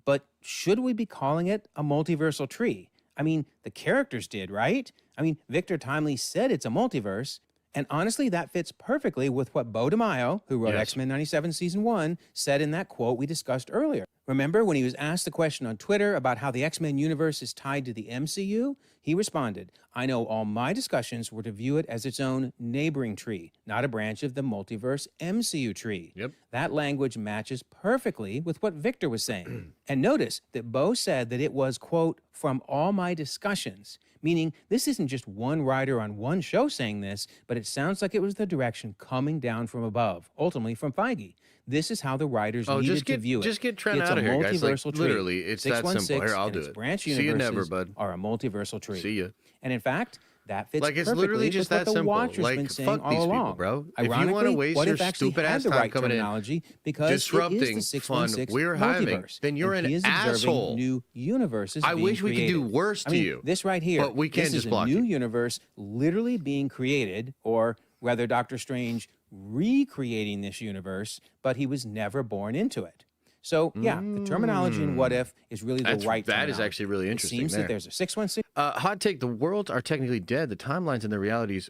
But should we be calling it a multiversal tree? I mean, the characters did, right? I mean, Victor Timely said it's a multiverse. And honestly, that fits perfectly with what Bo DeMaio, who wrote X-Men 97 Season 1, said in that quote we discussed earlier. Remember when he was asked the question on Twitter about how the X-Men universe is tied to the MCU? He responded, I know all my discussions were to view it as its own neighboring tree, not a branch of the Multiverse MCU tree. That language matches perfectly with what Victor was saying. And notice that Bo said that it was, quote, from all my discussions, meaning this isn't just one writer on one show saying this, but it sounds like it was the direction coming down from above, ultimately from Feige. This is how the writers needed to view it. Just get Trent out of here, guys. Like, literally, it's that simple. Here, I'll do it. Branch See you never, bud. Are a multiversal tree. See ya. And in fact, that fits like it's perfectly literally just with that what the simple. Watcher's Like been saying fuck all these people, along. bro. If you Ironically, want to waste what your if actually stupid had ass the time right coming in, terminology because disrupting it is the fun 616 we're having, multiverse, then you're and an he is observing asshole. New universes I being wish we could do created. worse to you. This right here, but we can't this just is block a new you. universe literally being created, or rather, Doctor Strange recreating this universe, but he was never born into it. So, yeah, the terminology in What If is really the right terminology. That is actually really interesting. It seems that there's a 616. Hot take, the worlds are technically dead. The timelines and the realities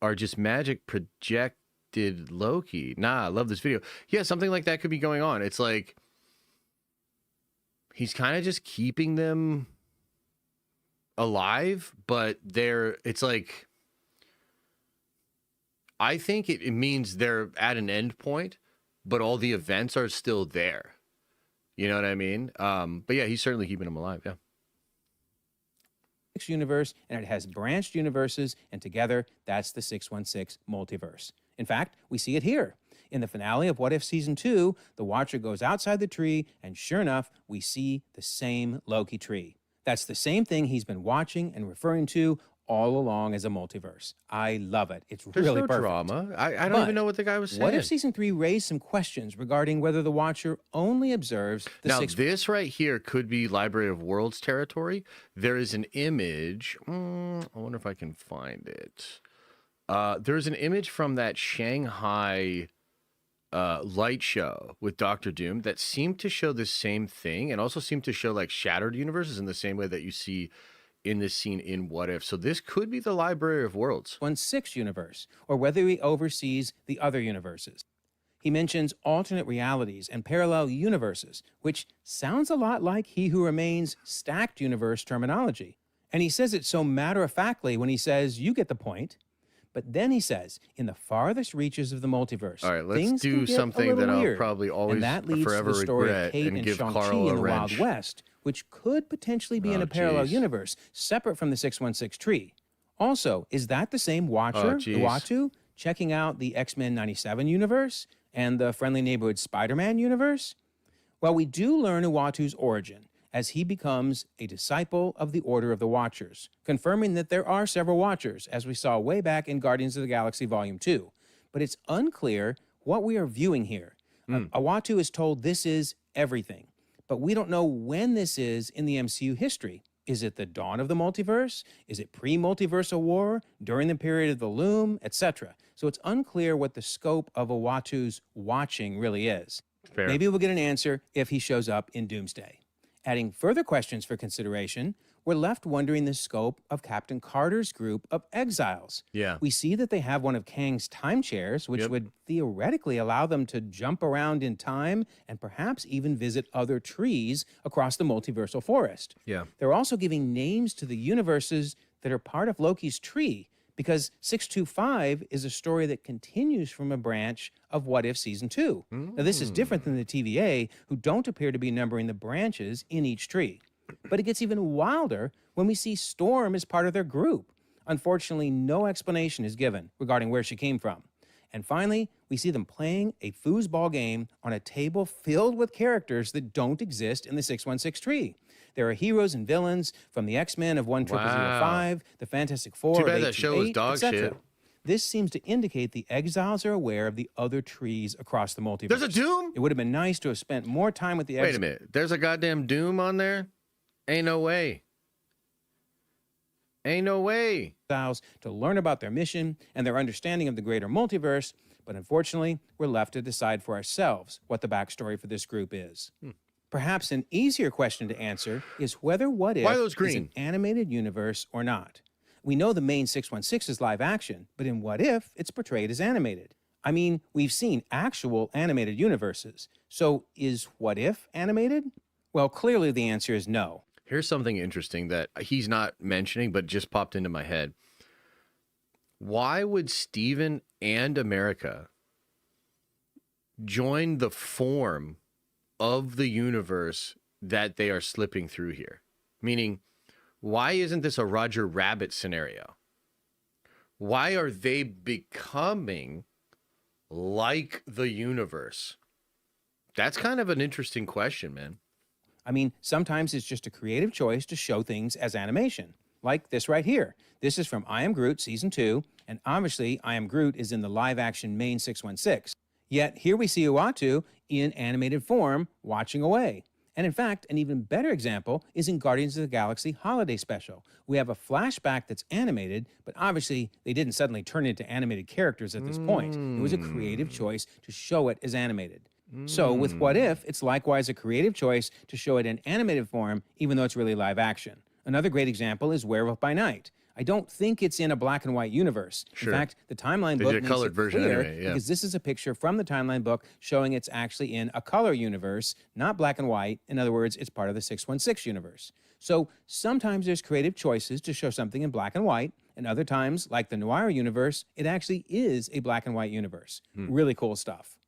are just magic projected Loki. Nah, I love this video. Yeah, something like that could be going on. It's like he's kind of just keeping them alive, but it's like, I think it means they're at an end point, but all the events are still there. You know what I mean? But yeah, he's certainly keeping them alive. Yeah. Universe, and it has branched universes, and together that's the 616 multiverse. In fact, we see it here. In the finale of What If Season 2, the Watcher goes outside the tree, and sure enough, we see the same Loki tree. That's the same thing he's been watching and referring to all along as a multiverse. I love it. It's There's really no perfect. drama. I don't even know what the guy was saying. What If Season 3 raised some questions regarding whether the Watcher only observes the now, this right here could be Library of Worlds territory. There is an image. I wonder if I can find it. There's an image from that Shanghai light show with Doctor Doom that seemed to show the same thing, and also seemed to show like shattered universes in the same way that you see in this scene in What If. So this could be the Library of Worlds. 616 universe, or whether he oversees the other universes. He mentions alternate realities and parallel universes, which sounds a lot like He Who Remains stacked universe terminology. And he says it so matter-of-factly when he says, you get the point. But then he says, in the farthest reaches of the multiverse, all right, let's do something that I'll probably always forever regret and give Carl a in the wrench. Wild West, which could potentially be in a parallel universe, separate from the 616 tree. Also, is that the same Watcher, Uatu, checking out the X-Men 97 universe and the Friendly Neighborhood Spider-Man universe? Well, we do learn Uatu's origin as he becomes a disciple of the Order of the Watchers, confirming that there are several Watchers, as we saw way back in Guardians of the Galaxy Volume 2. But it's unclear what we are viewing here. Uatu is told this is everything, but we don't know when this is in the MCU history. Is it the dawn of the multiverse? Is it pre-Multiversal War, during the period of the Loom, etc.? So it's unclear what the scope of Uatu's watching really is. Fair. Maybe we'll get an answer if he shows up in Doomsday. Adding further questions for consideration, we're left wondering the scope of Captain Carter's group of exiles. Yeah. We see that they have one of Kang's time chairs, which would theoretically allow them to jump around in time and perhaps even visit other trees across the multiversal forest. Yeah. They're also giving names to the universes that are part of Loki's tree, because 625 is a story that continues from a branch of What If Season 2. Now, this is different than the TVA, who don't appear to be numbering the branches in each tree. But it gets even wilder when we see Storm as part of their group. Unfortunately, no explanation is given regarding where she came from. And finally, we see them playing a foosball game on a table filled with characters that don't exist in the 616 tree. There are heroes and villains from the X-Men of 10005, the Fantastic Four Too of bad that show was 828, dog etc. shit. This seems to indicate the exiles are aware of the other trees across the multiverse. There's a Doom? It would have been nice to have spent more time with the Wait a exiles. minute. There's a goddamn Doom on there? Ain't no way. Ain't no way. To learn about their mission and their understanding of the greater multiverse, but unfortunately, we're left to decide for ourselves what the backstory for this group is. Perhaps an easier question to answer is whether What If Why are those is green? an animated universe or not. We know the main 616 is live action, but in What If, it's portrayed as animated. I mean, we've seen actual animated universes. So is What If animated? Well, clearly the answer is no. Here's something interesting that he's not mentioning, but just popped into my head. Why would Steven and America join the form of the universe that they are slipping through here? Meaning, why isn't this a Roger Rabbit scenario? Why are they becoming like the universe? That's kind of an interesting question, man. I mean, sometimes it's just a creative choice to show things as animation, like this right here. This is from I Am Groot Season 2, and obviously I Am Groot is in the live-action main 616. Yet here we see Uatu in animated form, watching away. And in fact, an even better example is in Guardians of the Galaxy Holiday Special. We have a flashback that's animated, but obviously they didn't suddenly turn into animated characters at this point. It was a creative choice to show it as animated. So with What If, it's likewise a creative choice to show it in animated form, even though it's really live action. Another great example is Werewolf by Night. I don't think it's in a black and white universe. Sure. In fact, the timeline They book did a makes colored it version clear anyway, yeah. because this is a picture from the timeline book showing it's actually in a color universe, not black and white. In other words, it's part of the 616 universe. So sometimes there's creative choices to show something in black and white, and other times, like the Noir universe, it actually is a black and white universe. Really cool stuff.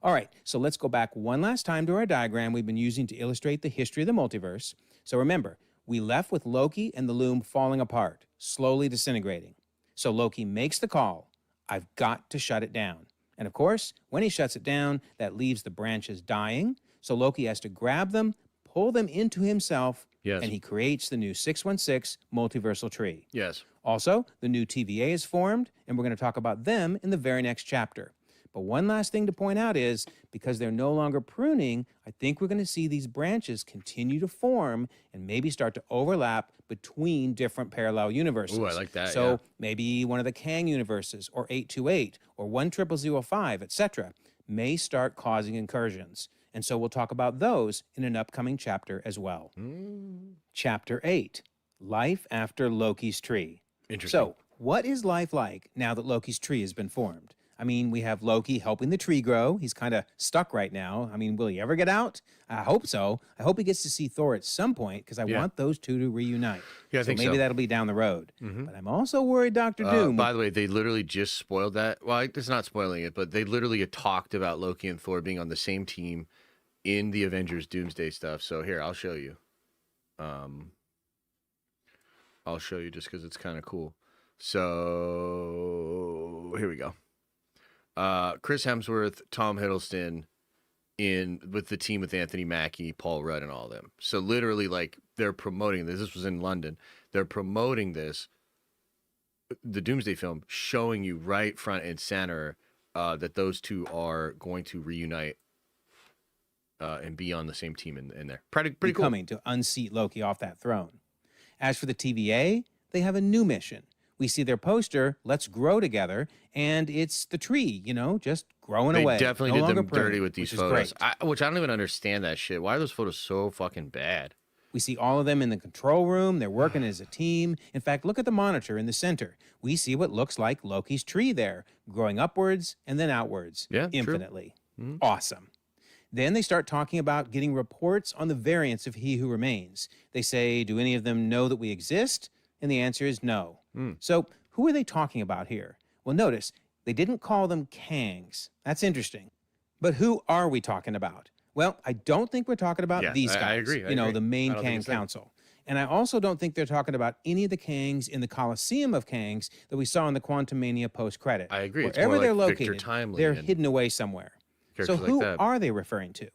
All right, so let's go back one last time to our diagram we've been using to illustrate the history of the multiverse. So remember, we left with Loki and the Loom falling apart, slowly disintegrating. So Loki makes the call, I've got to shut it down. And of course, when he shuts it down, that leaves the branches dying. So Loki has to grab them, pull them into himself, Yes. and he creates the new 616 multiversal tree. Yes. Also, the new TVA is formed, and we're going to talk about them in the very next chapter. But one last thing to point out is, because they're no longer pruning, I think we're going to see these branches continue to form and maybe start to overlap between different parallel universes. Ooh, I like that, So yeah. maybe one of the Kang universes, or 828, or 10005, etc., may start causing incursions. And so we'll talk about those in an upcoming chapter as well. Chapter 8, Life After Loki's Tree. Interesting. So, what is life like now that Loki's tree has been formed? I mean, we have Loki helping the tree grow. He's kind of stuck right now. I mean, will he ever get out? I hope so. I hope he gets to see Thor at some point because I want those two to reunite. Yeah, I think maybe so. that'll be down the road. But I'm also worried Dr. Doom. By the way, they literally just spoiled that. Well, it's not spoiling it, but they literally talked about Loki and Thor being on the same team in the Avengers Doomsday stuff. So here, I'll show you. I'll show you just because it's kind of cool. So here we go. Chris Hemsworth, Tom Hiddleston with the team with Anthony Mackie, Paul Rudd, and all of them. So literally, like, they're promoting this. This was in London. They're promoting this, the Doomsday film, showing you right front and center that those two are going to reunite and be on the same team in there. Pretty cool. Coming to unseat Loki off that throne. As for the TVA, they have a new mission. We see their poster, Let's Grow Together, and it's the tree, just growing They away. definitely no did longer them dirty pruning, with these which is photos, great. which I don't even understand that shit. Why are those photos so fucking bad? We see all of them in the control room. They're working as a team. In fact, look at the monitor in the center. We see what looks like Loki's tree there, growing upwards and then outwards, Yeah, true. infinitely. Awesome. Then they start talking about getting reports on the variants of He Who Remains. They say, do any of them know that we exist? And the answer is no. So who are they talking about here? Well, notice, they didn't call them Kangs. That's interesting. But who are we talking about? Well, I don't think we're talking about Yeah, these guys. I agree. I You know, agree. the main I don't think Kang it's them. Council. And I also don't think they're talking about any of the Kangs in the Coliseum of Kangs that we saw in the Quantumania post-credit. I agree. It's Wherever more they're like Victor located, Timely they're and hidden away somewhere. So characters like who that. are they referring to?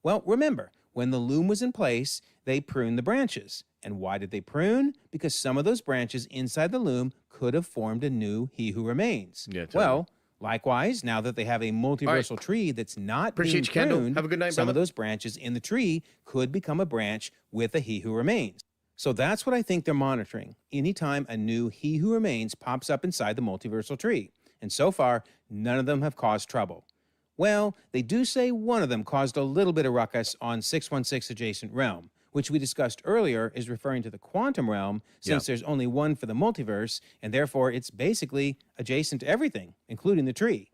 Well, remember, when the loom was in place, they pruned the branches. And why did they prune? Because some of those branches inside the loom could have formed a new He Who Remains. Yeah, totally. Well, likewise, now that they have a multiversal tree that's not Appreciate being you, Kendall. pruned, Have a good night, some of brother. those branches in the tree could become a branch with a He Who Remains. So that's what I think they're monitoring. Anytime a new He Who Remains pops up inside the multiversal tree. And so far, none of them have caused trouble. Well, they do say one of them caused a little bit of ruckus on 616 Adjacent Realm, which we discussed earlier is referring to the quantum realm, since there's only one for the multiverse, and therefore it's basically adjacent to everything, including the tree.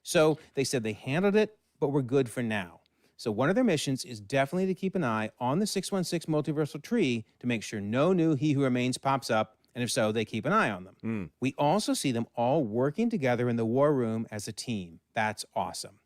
So they said they handled it, but we're good for now. So one of their missions is definitely to keep an eye on the 616 multiversal tree to make sure no new He Who Remains pops up, and if so, they keep an eye on them. We also see them all working together in the war room as a team. That's awesome.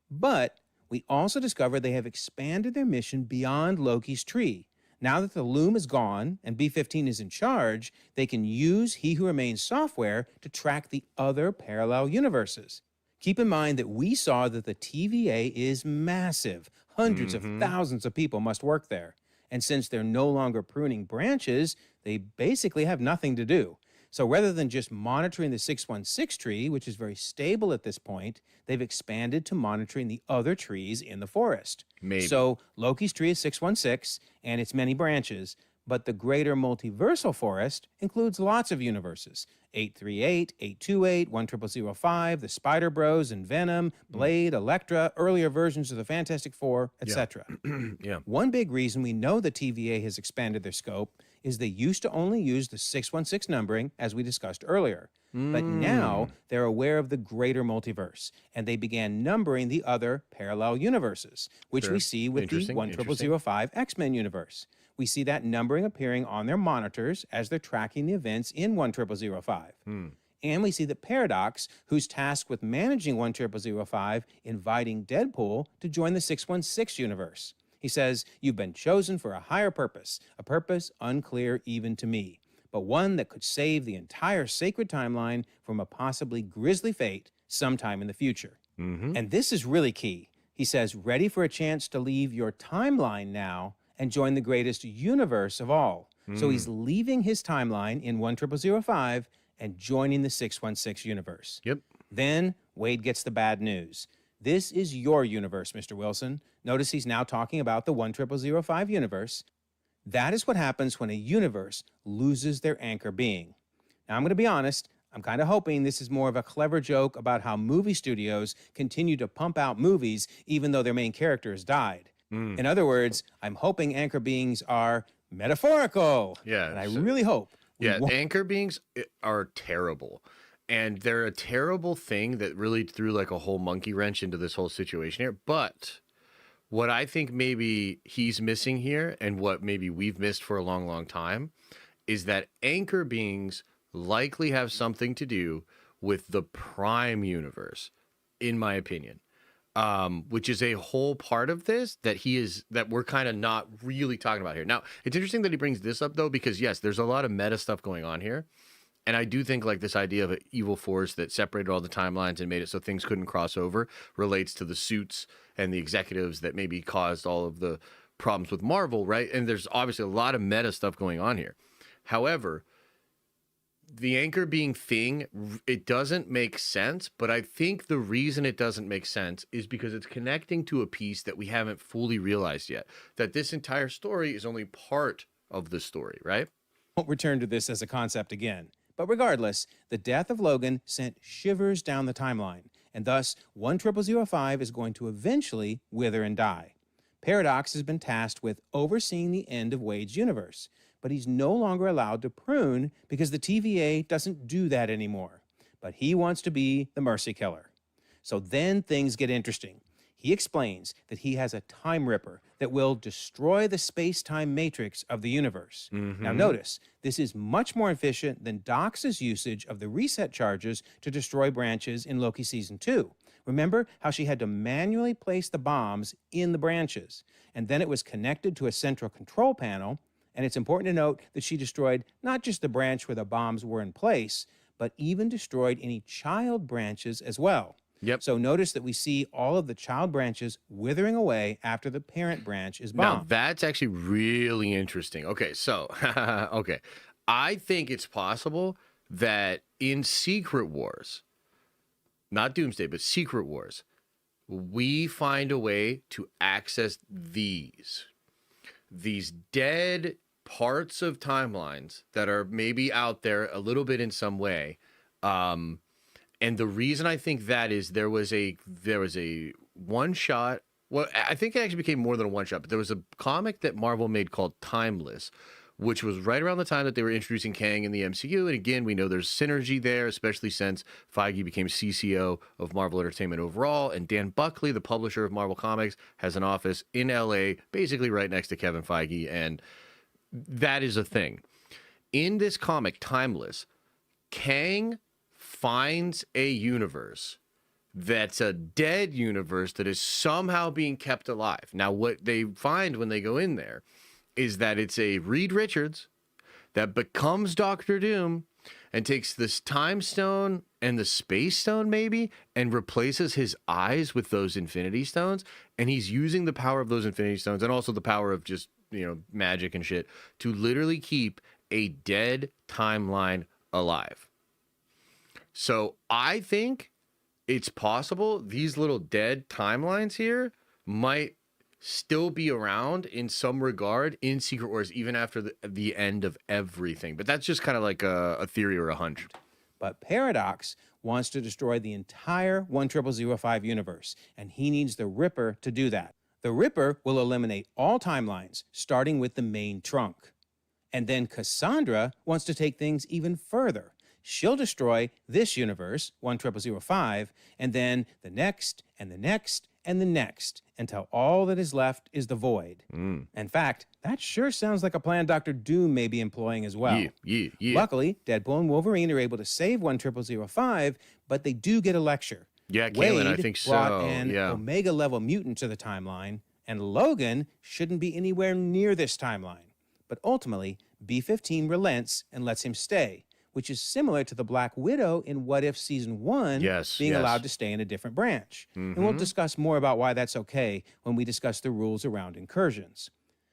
But we also discover they have expanded their mission beyond Loki's tree. Now that the loom is gone and B-15 is in charge, they can use He Who Remains software to track the other parallel universes. Keep in mind that we saw that the TVA is massive. Hundreds of thousands of people must work there. And since they're no longer pruning branches, they basically have nothing to do. So rather than just monitoring the 616 tree, which is very stable at this point, they've expanded to monitoring the other trees in the forest. Maybe. So Loki's tree is 616 and its many branches, but the greater multiversal forest includes lots of universes. 838, 828, 10005, the Spider Bros and Venom, Blade, Elektra, earlier versions of the Fantastic Four, etc. Yeah. One big reason we know the TVA has expanded their scope is they used to only use the 616 numbering, as we discussed earlier. But now they're aware of the greater multiverse, and they began numbering the other parallel universes, which we see with the 10005 X-Men universe. We see that numbering appearing on their monitors as they're tracking the events in 10005. And we see that Paradox, who's tasked with managing 10005, inviting Deadpool to join the 616 universe. He says, "You've been chosen for a higher purpose, a purpose unclear even to me, but one that could save the entire sacred timeline from a possibly grisly fate sometime in the future." And this is really key. He says, ready for a chance to leave your timeline now and join the greatest universe of all. So he's leaving his timeline in 10005 and joining the 616 universe. Yep. Then Wade gets the bad news. This is your universe, Mr. Wilson. Notice he's now talking about the 10005 universe. That is what happens when a universe loses their anchor being. Now, I'm going to be honest. I'm kind of hoping this is more of a clever joke about how movie studios continue to pump out movies even though their main characters died. In other words, I'm hoping anchor beings are metaphorical. Yeah. And I really hope. Anchor beings are terrible. And they're a terrible thing that really threw like a whole monkey wrench into this whole situation here. But what I think maybe he's missing here, and what maybe we've missed for a long, long time, is that anchor beings likely have something to do with the Prime universe, in my opinion. Which is a whole part of this that we're kind of not really talking about here. Now, it's interesting that he brings this up though, because yes, there's a lot of meta stuff going on here. And I do think like this idea of an evil force that separated all the timelines and made it so things couldn't cross over relates to the suits and the executives that maybe caused all of the problems with Marvel, right? And there's obviously a lot of meta stuff going on here. However, the anchor being thing, it doesn't make sense, but I think the reason it doesn't make sense is because it's connecting to a piece that we haven't fully realized yet, that this entire story is only part of the story, right? Won't return to this as a concept again. But regardless, the death of Logan sent shivers down the timeline, and thus 10005 is going to eventually wither and die. Paradox has been tasked with overseeing the end of Wade's universe, but he's no longer allowed to prune because the TVA doesn't do that anymore. But he wants to be the Mercy Killer. So then things get interesting. He explains that he has a time ripper that will destroy the space-time matrix of the universe. Now notice, this is much more efficient than Dox's usage of the reset charges to destroy branches in Loki Season 2. Remember how she had to manually place the bombs in the branches, and then it was connected to a central control panel, And it's important to note that she destroyed not just the branch where the bombs were in place, but even destroyed any child branches as well. Yep. So notice that we see all of the child branches withering away after the parent branch is bombed. Now, that's actually really interesting. Okay, so, okay. I think it's possible that in Secret Wars, not Doomsday, but Secret Wars, we find a way to access these dead parts of timelines that are maybe out there a little bit in some way. And the reason I think that is there was a one shot. Well, I think it actually became more than a one shot, but there was a comic that Marvel made called Timeless, which was right around the time that they were introducing Kang in the MCU. And again, we know there's synergy there, especially since Feige became CCO of Marvel Entertainment overall. And Dan Buckley, the publisher of Marvel Comics, has an office in LA, basically right next to Kevin Feige. And that is a thing. In this comic, Timeless, Kang finds a universe that's a dead universe that is somehow being kept alive. Now, what they find when they go in there is that it's a Reed Richards that becomes Doctor Doom and takes this time stone and the space stone maybe and replaces his eyes with those infinity stones. And he's using the power of those infinity stones and also the power of just, magic and shit to literally keep a dead timeline alive. So I think it's possible these little dead timelines here might still be around in some regard in Secret Wars, even after the end of everything. But that's just kind of like a theory or a hunch. But Paradox wants to destroy the entire 10005 universe, and he needs the Ripper to do that. The Ripper will eliminate all timelines, starting with the main trunk. And then Cassandra wants to take things even further. She'll destroy this universe, 10005, and then the next, and the next, and the next, until all that is left is the void. In fact, that sure sounds like a plan Dr. Doom may be employing as well. Yeah. Luckily, Deadpool and Wolverine are able to save 10005, but they do get a lecture. Yeah, Caitlin, Wade I think so. brought an Yeah. Omega-level mutant to the timeline, and Logan shouldn't be anywhere near this timeline. But ultimately, B-15 relents and lets him stay, which is similar to the Black Widow in What If Season 1 being allowed to stay in a different branch. And we'll discuss more about why that's okay when we discuss the rules around incursions.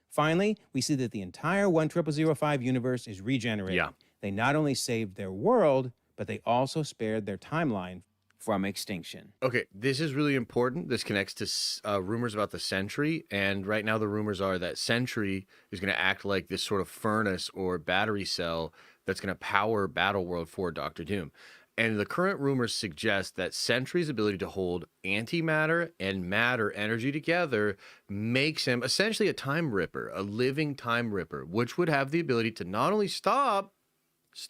Finally, we see that the entire 10005 universe is regenerated. Yeah. They not only saved their world, but they also spared their timeline from extinction. Okay, this is really important. This connects to rumors about the Sentry, and right now the rumors are that Sentry is going to act like this sort of furnace or battery cell that's going to power Battleworld for Doctor Doom. And the current rumors suggest that Sentry's ability to hold antimatter and matter energy together makes him essentially a time ripper, a living time ripper, which would have the ability to not only stop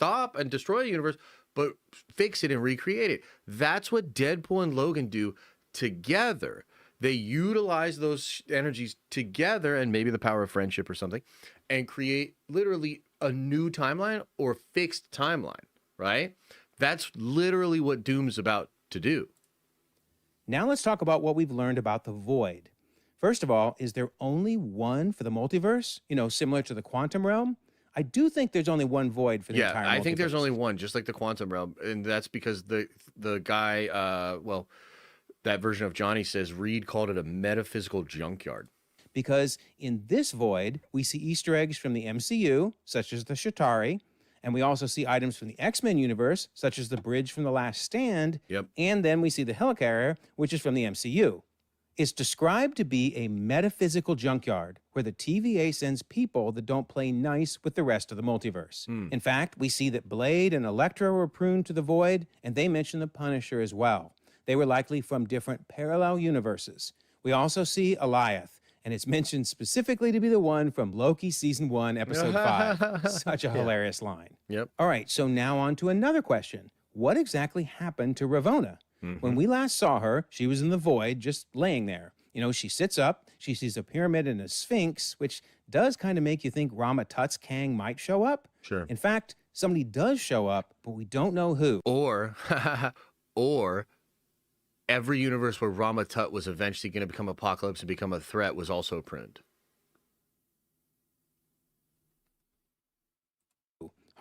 and destroy the universe, but fix it and recreate it. That's what Deadpool and Logan do together. They utilize those energies together and maybe the power of friendship or something and create literally a new timeline or fixed timeline, right? That's literally what Doom's about to do. Now let's talk about what we've learned about the Void. First of all, is there only one for the multiverse? Similar to the quantum realm? I do think there's only one Void for the entire multiverse. Yeah, I think there's only one, just like the quantum realm. And that's because the guy, that version of Johnny says Reed called it a metaphysical junkyard. Because in this Void, we see Easter eggs from the MCU, such as the Shatari, and we also see items from the X-Men universe, such as the bridge from The Last Stand, and then we see the helicarrier, which is from the MCU. It's described to be a metaphysical junkyard where the TVA sends people that don't play nice with the rest of the multiverse. In fact, we see that Blade and Elektra were pruned to the Void, and they mention the Punisher as well. They were likely from different parallel universes. We also see Eliath, and it's mentioned specifically to be the one from Loki Season 1, Episode 5. Such a hilarious line. Yep. All right, so now on to another question. What exactly happened to Ravonna? When we last saw her, she was in the Void, just laying there. She sits up, she sees a pyramid and a sphinx, which does kind of make you think Rama Tut's Kang might show up. Sure. In fact, somebody does show up, but we don't know who. Or every universe where Rama Tut was eventually going to become Apocalypse and become a threat was also pruned.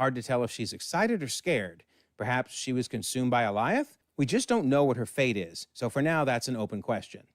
Hard to tell if she's excited or scared. Perhaps she was consumed by Alioth? We just don't know what her fate is, so for now that's an open question.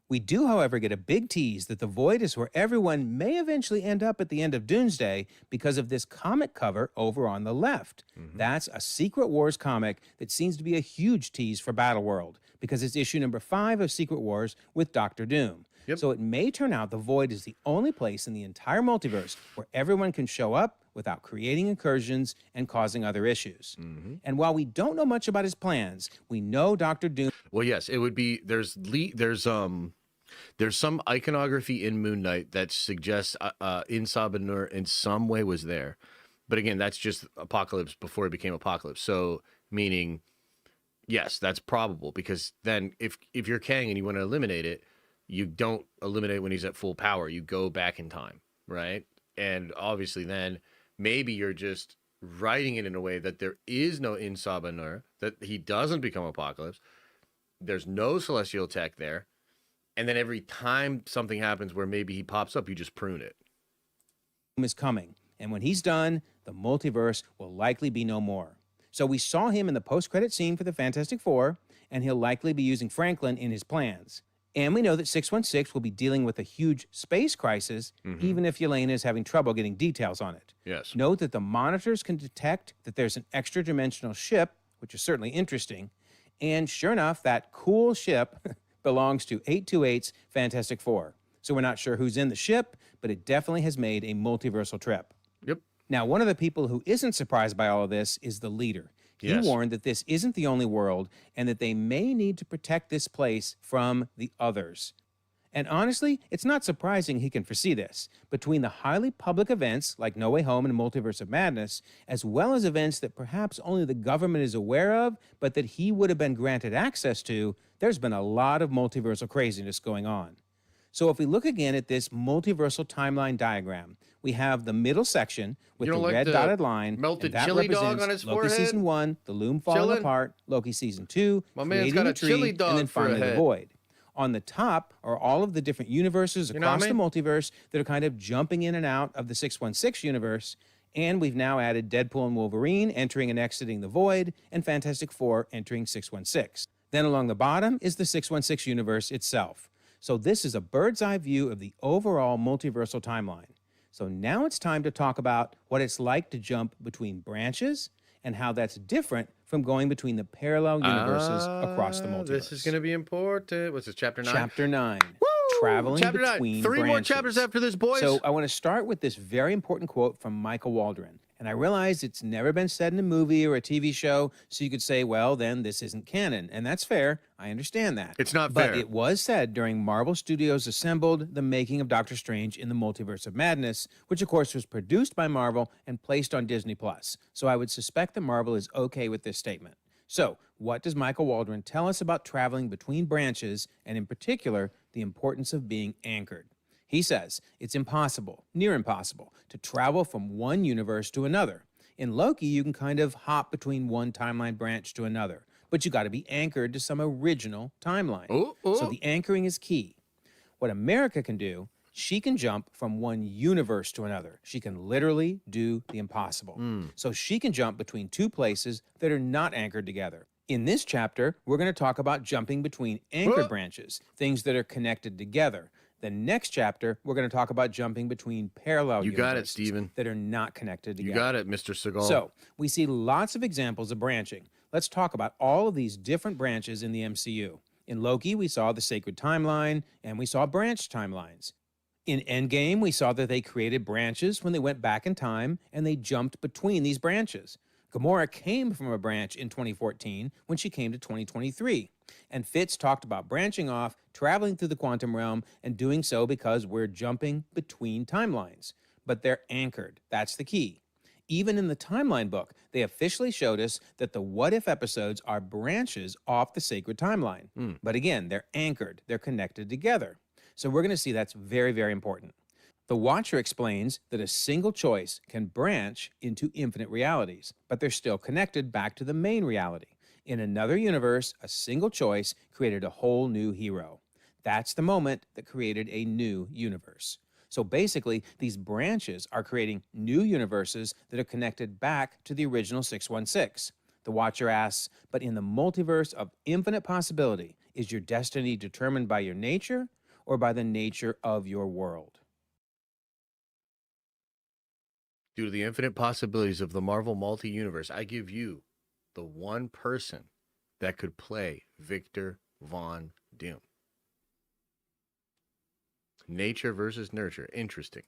We do, however, get a big tease that the Void is where everyone may eventually end up at the end of Doomsday because of this comic cover over on the left. That's a Secret Wars comic that seems to be a huge tease for Battleworld because it's issue number 5 of Secret Wars with Doctor Doom. So it may turn out the Void is the only place in the entire multiverse where everyone can show up without creating incursions and causing other issues. And while we don't know much about his plans, we know Doctor Doom... Well, yes, it would be... There's some iconography in Moon Knight that suggests Insabanur in some way was there. But again, that's just Apocalypse before it became Apocalypse. So, meaning, yes, that's probable. Because then if you're Kang and you want to eliminate it, you don't eliminate it when he's at full power. You go back in time, right? And obviously then maybe you're just writing it in a way that there is no Insabanur, that he doesn't become Apocalypse. There's no celestial tech there. And then every time something happens where maybe he pops up, you just prune it. ...is coming. And when he's done, the multiverse will likely be no more. So we saw him in the post-credit scene for the Fantastic Four, and he'll likely be using Franklin in his plans. And we know that 616 will be dealing with a huge space crisis, even if Yelena is having trouble getting details on it. Yes. Note that the monitors can detect that there's an extra-dimensional ship, which is certainly interesting. And sure enough, that cool ship belongs to 828's Fantastic Four. So we're not sure who's in the ship, but it definitely has made a multiversal trip. Yep. Now, one of the people who isn't surprised by all of this is the leader. He warned that this isn't the only world and that they may need to protect this place from the others. And honestly, it's not surprising he can foresee this. Between the highly public events like No Way Home and Multiverse of Madness, as well as events that perhaps only the government is aware of, but that he would have been granted access to, there's been a lot of multiversal craziness going on. So if we look again at this multiversal timeline diagram, we have the middle section with the red dotted line, melted and that chili represents dog on his Loki forehead? Season 1, the loom falling apart, Loki Season 2, My man's creating got the a tree, chili and dog then for a finally the head. void. On the top are all of the different universes You know what across I mean? the multiverse that are kind of jumping in and out of the 616 universe, and we've now added Deadpool and Wolverine entering and exiting the void, and Fantastic Four entering 616. Then along the bottom is the 616 universe itself. So this is a bird's eye view of the overall multiversal timeline. So now it's time to talk about what it's like to jump between branches and how that's different from going between the parallel universes across the multiverse. This is going to be important. What's this, Chapter 9? Chapter 9. Traveling Chapter 9. between 3 more branches. chapters after this, boys. So I want to start with this very important quote from MICHAEL WALDRON. And I realize it's never been said in a movie or a TV show, so you could say, well, then this isn't canon. And that's fair. I understand that. It's not fair. But it was said during Marvel Studios assembled the making of Doctor Strange in the Multiverse of Madness, which of course was produced by Marvel and placed on Disney+. So I would suspect that Marvel is okay with this statement. So what does MICHAEL WALDRON tell us about traveling between branches, and in particular, the importance of being anchored? He says it's impossible, near impossible, to travel from one universe to another. In Loki, you can kind of hop between one timeline branch to another, but you got to be anchored to some original timeline. So the anchoring is key. What America can do, she can jump from one universe to another. She can literally do the impossible. So she can jump between two places that are not anchored together. In this chapter, we're going to talk about jumping between anchored branches, things that are connected together. The next chapter, we're going to talk about jumping between parallel You got it, universes Steven. that are not connected together. You got it, Mr. Seagal. So, we see lots of examples of branching. Let's talk about all of these different branches in the MCU. In Loki, we saw the sacred timeline, and we saw branched timelines. In Endgame, we saw that they created branches when they went back in time, and they jumped between these branches. Gamora came from a branch in 2014 when she came to 2023. And Fitz talked about branching off, traveling through the quantum realm, and doing so because we're jumping between timelines. But they're anchored. That's the key. Even in the timeline book, they officially showed us that the What If episodes are branches off the sacred timeline. But again, they're anchored. They're connected together. So we're going to see that's very, very important. The Watcher explains that a single choice can branch into infinite realities, but they're still connected back to the main reality. In another universe, a single choice created a whole new hero. That's the moment that created a new universe. So basically, these branches are creating new universes that are connected back to the original 616. The Watcher asks, but in the multiverse of infinite possibility, is your destiny determined by your nature or by the nature of your world? Due to the infinite possibilities of the Marvel multi-universe, I give you the one person that could play Victor Von Doom. Nature versus nurture. Interesting.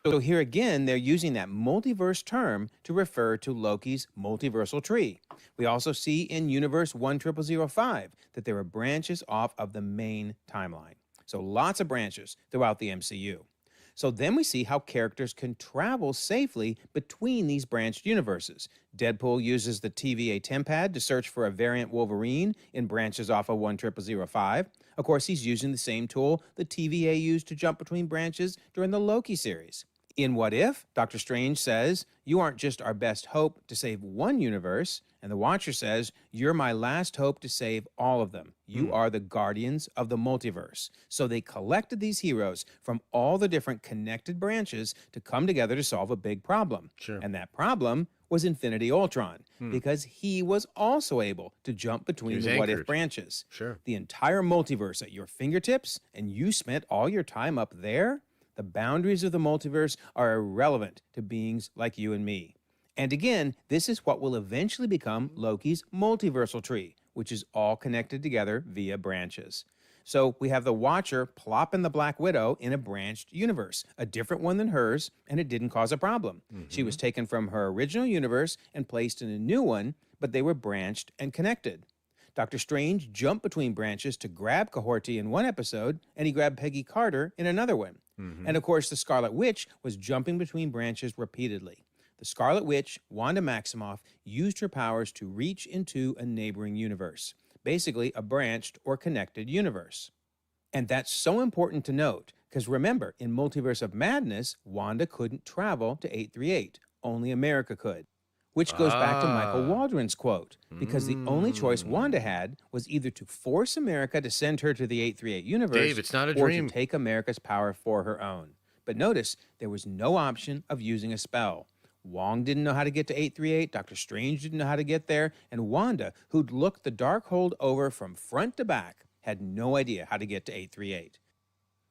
So here again, they're using that multiverse term to refer to Loki's multiversal tree. We also see in Universe 10005 that there are branches off of the main timeline. So lots of branches throughout the MCU. So then we see how characters can travel safely between these branched universes. Deadpool uses the TVA Tempad to search for a variant Wolverine in branches off of 10005. Of course, he's using the same tool the TVA used to jump between branches during the Loki series. In What If, Doctor Strange says, "You aren't just our best hope to save one universe," and the Watcher says, "You're my last hope to save all of them. You are the guardians of the multiverse." So they collected these heroes from all the different connected branches to come together to solve a big problem. Sure. And that problem was Infinity Ultron, because he was also able to jump between the What If anchored. branches. Sure. The entire multiverse at your fingertips, and you spent all your time up there? The boundaries of the multiverse are irrelevant to beings like you and me. And again, this is what will eventually become Loki's multiversal tree, which is all connected together via branches. So we have the Watcher plopping the Black Widow in a branched universe, a different one than hers, and it didn't cause a problem. She was taken from her original universe and placed in a new one, but they were branched and connected. Doctor Strange jumped between branches to grab Cohorty in one episode, and he grabbed Peggy Carter in another one. And of course, the Scarlet Witch was jumping between branches repeatedly. The Scarlet Witch, Wanda Maximoff, used her powers to reach into a neighboring universe, basically a branched or connected universe. And that's so important to note, because remember, in Multiverse of Madness, Wanda couldn't travel to 838. Only America could. Which goes back to Michael Waldron's quote, because the only choice Wanda had was either to force America to send her to the 838 universe, Dave, it's not a or dream. to take America's power for her own. But notice, there was no option of using a spell. Wong didn't know how to get to 838, Doctor Strange didn't know how to get there, and Wanda, who'd looked the Darkhold over from front to back, had no idea how to get to 838.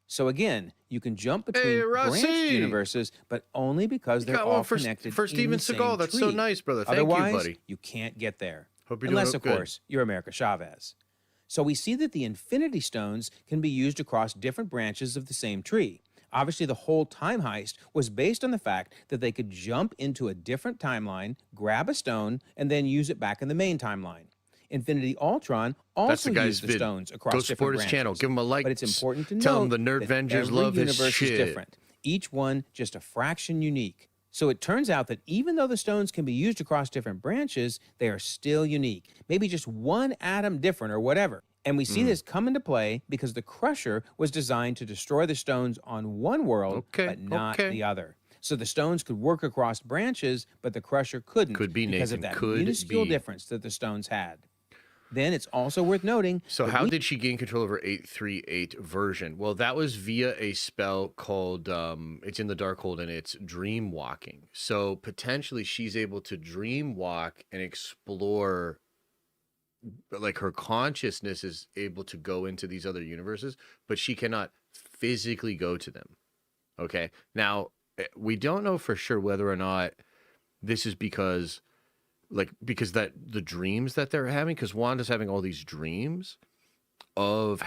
So again, you can jump between branched universes, but only because they're all connected for Steven in the same Seagal. That's so tree. nice, brother. Thank you, Otherwise, buddy. you can't get there. Hope you're Unless, doing of good. course, you're America Chavez. So we see that the Infinity Stones can be used across different branches of the same tree. Obviously, the whole time heist was based on the fact that they could jump into a different timeline, grab a stone, and then use it back in the main timeline. Infinity Ultron also used the stones across Go different support his branches. channel. Give him a like. But it's important to Tell him note the Nerd that Vengers every love his universe shit. is different. Each one just a fraction unique. So it turns out that even though the stones can be used across different branches, they are still unique. Maybe just one atom different or whatever. And we see this come into play because the Crusher was designed to destroy the stones on one world, but not the other. So the stones could work across branches, but the Crusher couldn't Could be, because Nathan. of that Could minuscule be. difference that the stones had. Then it's also worth noting. So how did she gain control over 838 version? Well, that was via a spell called, it's in the Darkhold, and it's dream walking. So potentially she's able to dream walk and explore, like her consciousness is able to go into these other universes, but she cannot physically go to them. Okay. Now, we don't know for sure whether or not this is because that the dreams that they're having, because Wanda's having all these dreams of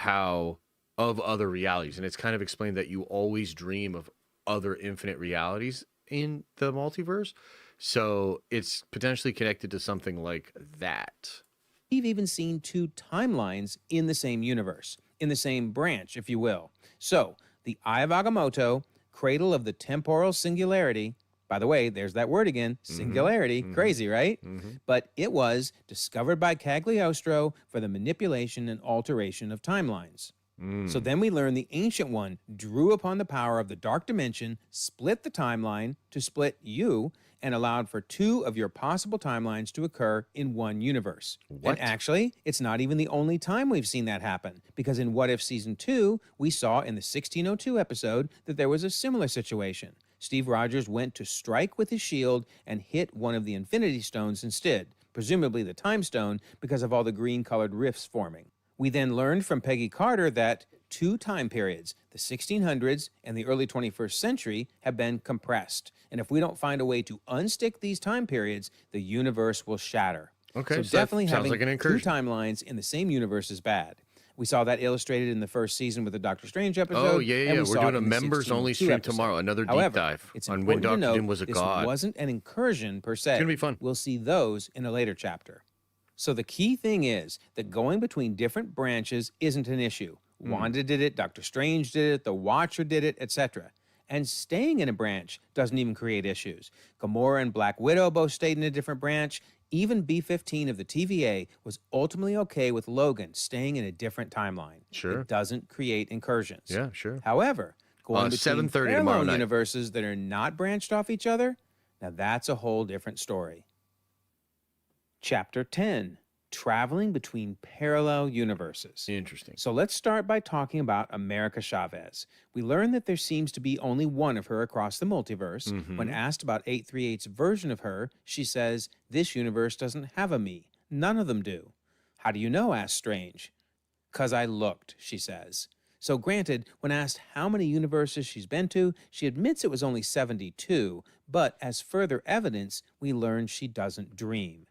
other realities, and it's kind of explained that you always dream of other infinite realities in the multiverse, so it's potentially connected to something like that. We've even seen two timelines in the same universe, in the same branch, if you will. So the Eye of Agamotto, cradle of the temporal singularity. By the way, there's that word again, singularity. Crazy, right? But it was discovered by Cagliostro for the manipulation and alteration of timelines. So then we learn the Ancient One drew upon the power of the dark dimension, split the timeline to split you, and allowed for 2 of your possible timelines to occur in one universe. What? And actually, it's not even the only time we've seen that happen, because in What If Season 2, we saw in the 1602 episode that there was a similar situation. Steve Rogers went to strike with his shield and hit one of the Infinity Stones instead, presumably the Time Stone, because of all the green-colored rifts forming. We then learned from Peggy Carter that 2 time periods, the 1600s and the early 21st century, have been compressed. And if we don't find a way to unstick these time periods, the universe will shatter. Okay, so so that definitely sounds having like an 2 incursion. timelines in the same universe is bad. We saw that illustrated in the first season with the Doctor Strange episode. Oh, yeah. and we We're saw doing it a in the members-only 1602 stream episode. tomorrow. Another deep However, dive it's on when important to Doctor note Doom was a this god. wasn't an incursion per se. It's gonna be fun. We'll see those in a later chapter. So the key thing is that going between different branches isn't an issue. Wanda did it, Doctor Strange did it, the Watcher did it, etc. And staying in a branch doesn't even create issues. Gamora and Black Widow both stayed in a different branch. Even B-15 of the TVA was ultimately okay with Logan staying in a different timeline. Sure. It doesn't create incursions. Yeah, sure. However, going between 7:30 tomorrow parallel night. universes that are not branched off each other, now that's a whole different story. Chapter 10, Traveling Between Parallel Universes. Interesting. So let's start by talking about America Chavez. We learn that there seems to be only one of her across the multiverse. When asked about 838's version of her, she says, "This universe doesn't have a me. None of them do." "How do you know?" asked Strange. "'Cause I looked," she says. So granted, when asked how many universes she's been to, she admits it was only 72, but as further evidence, we learn she doesn't dream.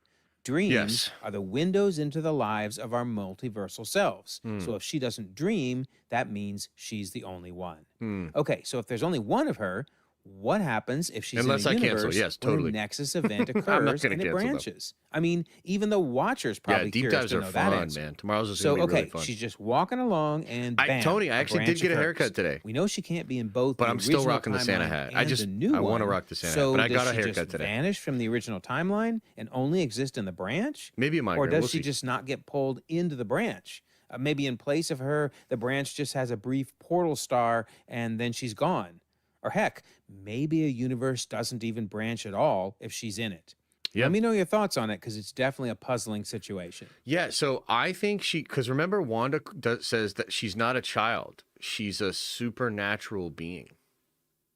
Dreams Yes. are the windows into the lives of our multiversal selves. So if she doesn't dream, that means she's the only one. Okay, so if there's only one of her, what happens if she's Unless in a I cancel, universe yes, where totally. a Nexus event I'm not occurs gonna and it cancel them. branches? I mean, even the Watcher's Yeah, probably deep curious dives to are know that fun, answer. man. Tomorrow's is So, going to be okay, really fun. she's just walking along and bam, Tony, I a actually did branch get a occurs. haircut today. We know she can't be in both But the I'm still original rocking the Santa timeline hat. and the new I want to one. rock the Santa So hat, but I does got a she haircut just today. vanish from the original timeline and only exist in the branch? Maybe a migraine. Or does We'll she see. just not get pulled into the branch? Maybe in place of her, the branch just has a brief portal star and then she's gone. Or heck, maybe a universe doesn't even branch at all if she's in it. Yeah. Let me know your thoughts on it because it's definitely a puzzling situation. Yeah, so I think because remember, Wanda says that she's not a child. She's a supernatural being.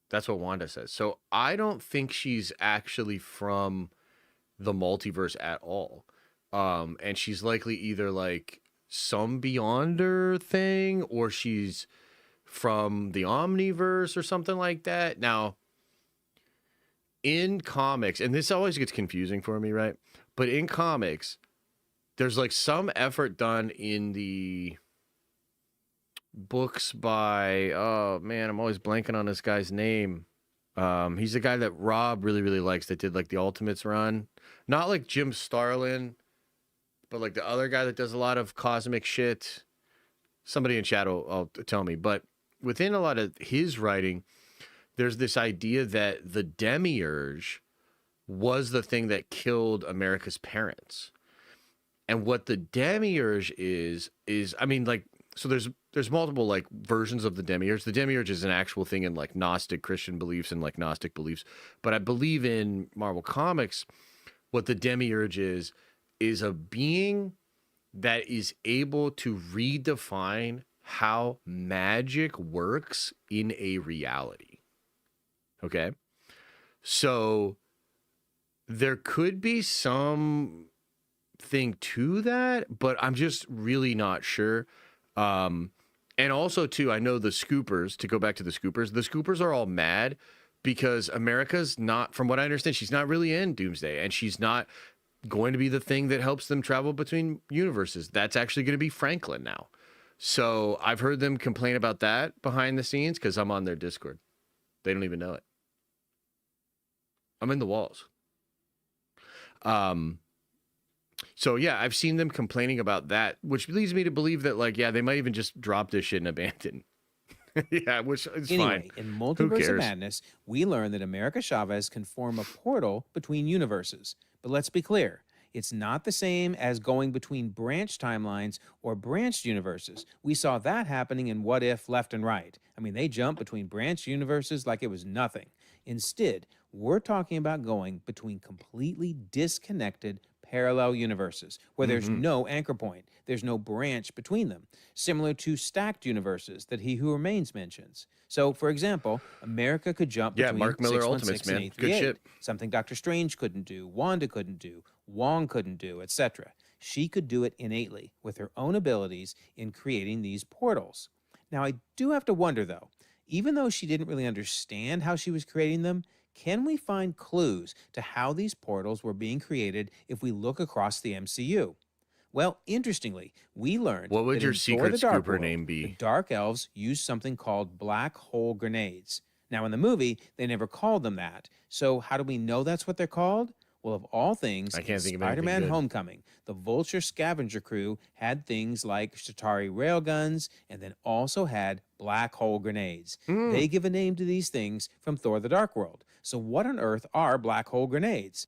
That's what Wanda says. So I don't think she's actually from the multiverse at all. And she's likely either like some Beyonder thing or she's from the Omniverse or something like that. Now, in comics, and this always gets confusing for me, right? But in comics, there's like some effort done in the books by, oh man, I'm always blanking on this guy's name. He's the guy that Rob really, really likes that did like the Ultimates run. Not like Jim Starlin, but like the other guy that does a lot of cosmic shit. Somebody in chat will tell me. But within a lot of his writing, there's this idea that the Demiurge was the thing that killed America's parents. And what the Demiurge is I mean, like, so there's multiple like versions of the Demiurge. The Demiurge is an actual thing in like Gnostic Christian beliefs and like Gnostic beliefs. But I believe in Marvel Comics, what the Demiurge is a being that is able to redefine how magic works in a reality. Okay? So there could be some thing to that, but I'm just really not sure. And also, too, I know the Scoopers, to go back to the Scoopers are all mad because America's not, from what I understand, she's not really in Doomsday, and she's not going to be the thing that helps them travel between universes. That's actually going to be Franklin now. So I've heard them complain about that behind the scenes because I'm on their Discord. They don't even know it. I'm in the walls. So yeah, I've seen them complaining about that, which leads me to believe that like, yeah, they might even just drop this shit and abandon. Yeah, which is Anyway, fine. in Who Multiverse of cares? Madness, we learn that America Chavez can form a portal between universes. But let's be clear, it's not the same as going between branch timelines or branched universes. We saw that happening in What If left and right. I mean, they jump between branched universes like it was nothing. Instead, we're talking about going between completely disconnected parallel universes where there's no anchor point, there's no branch between them, similar to stacked universes that He Who Remains mentions. So, for example, America could jump between Mark Miller 616 Ultimates, and man. Good 838, shit. something Doctor Strange couldn't do, Wanda couldn't do, Wong couldn't do, etc. She could do it innately with her own abilities in creating these portals. Now, I do have to wonder, though, even though she didn't really understand how she was creating them, can we find clues to how these portals were being created if we look across the MCU? Well, interestingly, we learned What would that your in Thor secret the Dark scooper World, name be? The Dark Elves used something called black hole grenades. Now, in the movie, they never called them that. So how do we know that's what they're called? Well, of all things, I can't in think of anything Spider-Man good. Homecoming, the Vulture scavenger crew had things like Shatari railguns and then also had black hole grenades. They give a name to these things from Thor the Dark World. So what on earth are black hole grenades?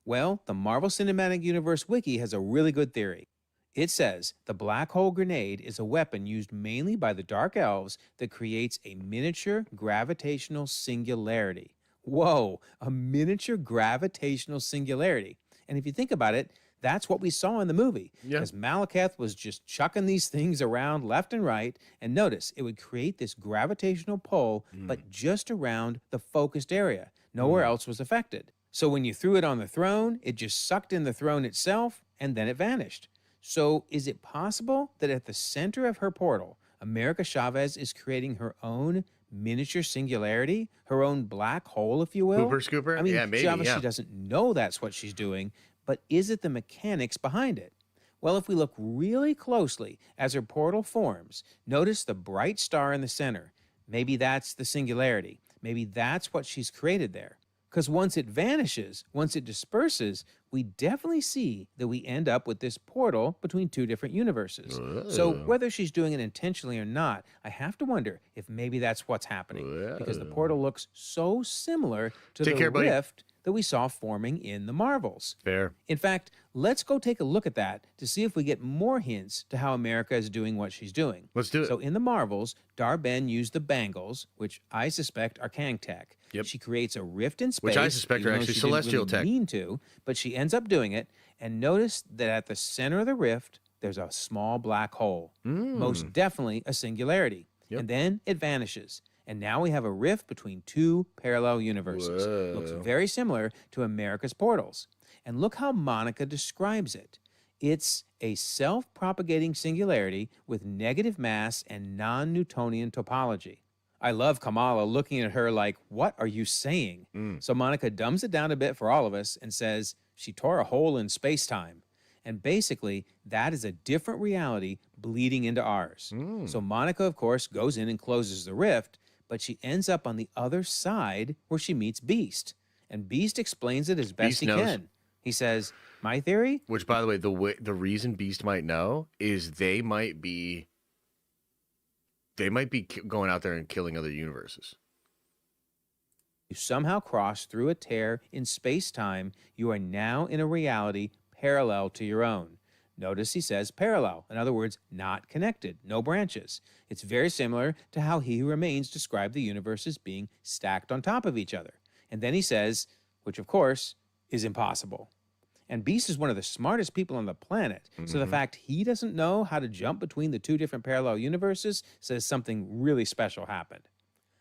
Well, the Marvel Cinematic Universe wiki has a really good theory. It says the black hole grenade is a weapon used mainly by the Dark Elves that creates a miniature gravitational singularity. Whoa, a miniature gravitational singularity. And if you think about it, that's what we saw in the movie. Yeah. As Malekith was just chucking these things around left and right, and notice it would create this gravitational pull, but just around the focused area. Nowhere else was affected. So when you threw it on the throne, it just sucked in the throne itself, and then it vanished. So is it possible that at the center of her portal, America Chavez is creating her own miniature singularity, her own black hole, if you will? Hooper Scooper? I mean, Yeah, maybe, she obviously yeah. doesn't know that's what she's doing, but is it the mechanics behind it? Well, if we look really closely as her portal forms, notice the bright star in the center. Maybe that's the singularity. Maybe that's what she's created there. Because once it vanishes, once it disperses, we definitely see that we end up with this portal between two different universes. So whether she's doing it intentionally or not, I have to wonder if maybe that's what's happening. Because the portal looks so similar to Take the care, buddy. rift that we saw forming in the Marvels. Fair. In fact, let's go take a look at that to see if we get more hints to how America is doing what she's doing. Let's do it. So in the Marvels, Dar-Ben used the bangles, which I suspect are Kang tech. Yep. She creates a rift in space. Which I suspect are even though actually she didn't celestial really tech. mean to, but she ends up doing it. And notice that at the center of the rift, there's a small black hole. Most definitely a singularity. Yep. And then it vanishes. And now we have a rift between two parallel universes. Looks very similar to America's portals. And look how Monica describes it. It's a self-propagating singularity with negative mass and non-Newtonian topology. I love Kamala looking at her like, what are you saying? So Monica dumbs it down a bit for all of us and says she tore a hole in space-time. And basically, that is a different reality bleeding into ours. So Monica, of course, goes in and closes the rift, but she ends up on the other side where she meets Beast. And Beast explains it as best Beast he knows. can. He says, my theory? Which, by the way, the reason Beast might know is they might be going out there and killing other universes. You somehow cross through a tear in space-time, you are now in a reality parallel to your own. Notice he says parallel, in other words, not connected, no branches. It's very similar to how He Who Remains described the universes being stacked on top of each other. And then he says, which of course is impossible. And Beast is one of the smartest people on the planet, so the fact he doesn't know how to jump between the two different parallel universes says something really special happened.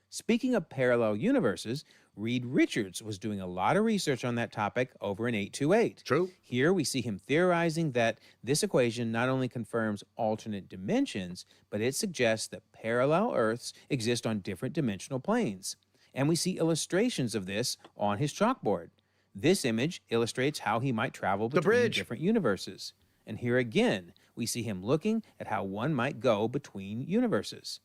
Speaking of parallel universes, Reed Richards was doing a lot of research on that topic over in 828. True. Here we see him theorizing that this equation not only confirms alternate dimensions, but it suggests that parallel Earths exist on different dimensional planes. And we see illustrations of this on his chalkboard. This image illustrates how he might travel between bridge. different universes. And here again, we see him looking at how one might go between universes.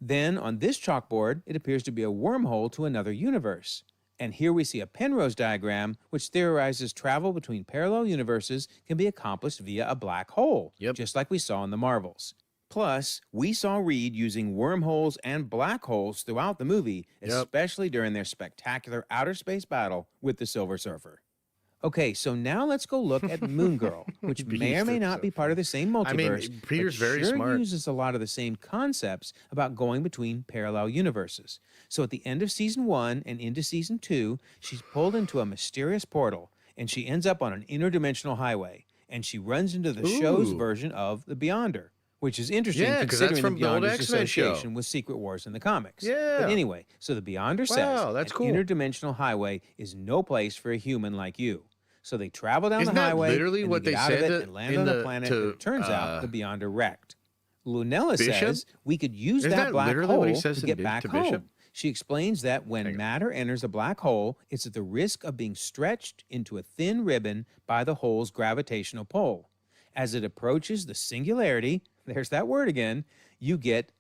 Then, on this chalkboard, it appears to be a wormhole to another universe. And here we see a Penrose diagram, which theorizes travel between parallel universes can be accomplished via a black hole, just like we saw in the Marvels. Plus, we saw Reed using wormholes and black holes throughout the movie, especially during their spectacular outer space battle with the Silver Surfer. Okay, so now let's go look at Moon Girl, which may or may not be part of the same multiverse. Peter's but very sure smart. uses a lot of the same concepts about going between parallel universes. So at the end of Season 1 and into Season 2, she's pulled into a mysterious portal, and she ends up on an interdimensional highway, and she runs into the show's version of The Beyonder, which is interesting considering from the the old Beyonder's X-Men show. association with Secret Wars in the comics. Yeah. But anyway, so the Beyonder says that's an cool. interdimensional highway is no place for a human like you. So they travel down Isn't the that highway, literally and what they they get out of said it to- and land in on the- a planet. to, And it turns out the Beyonder wrecked. Lunella Bishop? says we could use Isn't that that black literally what he hole says to to get Bi- back to home. Bishop? She explains that when matter enters a black hole, it's at the risk of being stretched into a thin ribbon by the hole's gravitational pull. As it approaches the singularity, there's that word again, you get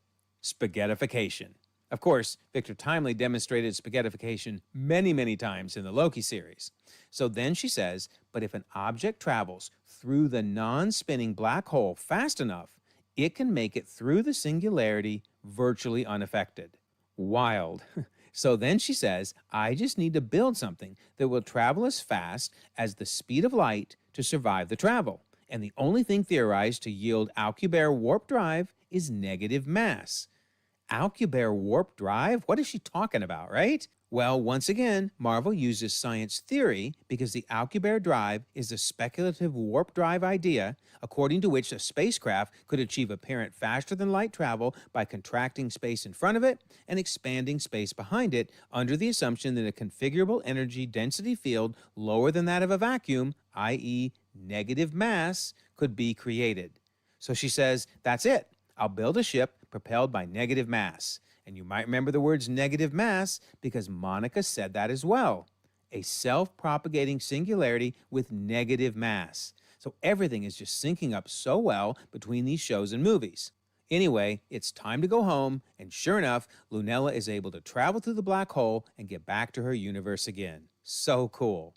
spaghettification. Of course, Victor Timely demonstrated spaghettification many, many times in the Loki series. So then she says, but if an object travels through the non-spinning black hole fast enough, it can make it through the singularity virtually unaffected. Wild. So then she says, I just need to build something that will travel as fast as the speed of light to survive the travel. And the only thing theorized to yield Alcubierre warp drive is negative mass. Alcubierre warp drive? What is she talking about, right? Well, once again, Marvel uses science theory because the Alcubierre drive is a speculative warp drive idea according to which a spacecraft could achieve apparent faster-than-light travel by contracting space in front of it and expanding space behind it under the assumption that a configurable energy density field lower than that of a vacuum, i.e. negative mass, could be created. So she says, that's it. I'll build a ship propelled by negative mass. And you might remember the words negative mass because Monica said that as well. A self-propagating singularity with negative mass. So everything is just syncing up so well between these shows and movies. Anyway, it's time to go home, and sure enough, Lunella is able to travel through the black hole and get back to her universe again. So cool.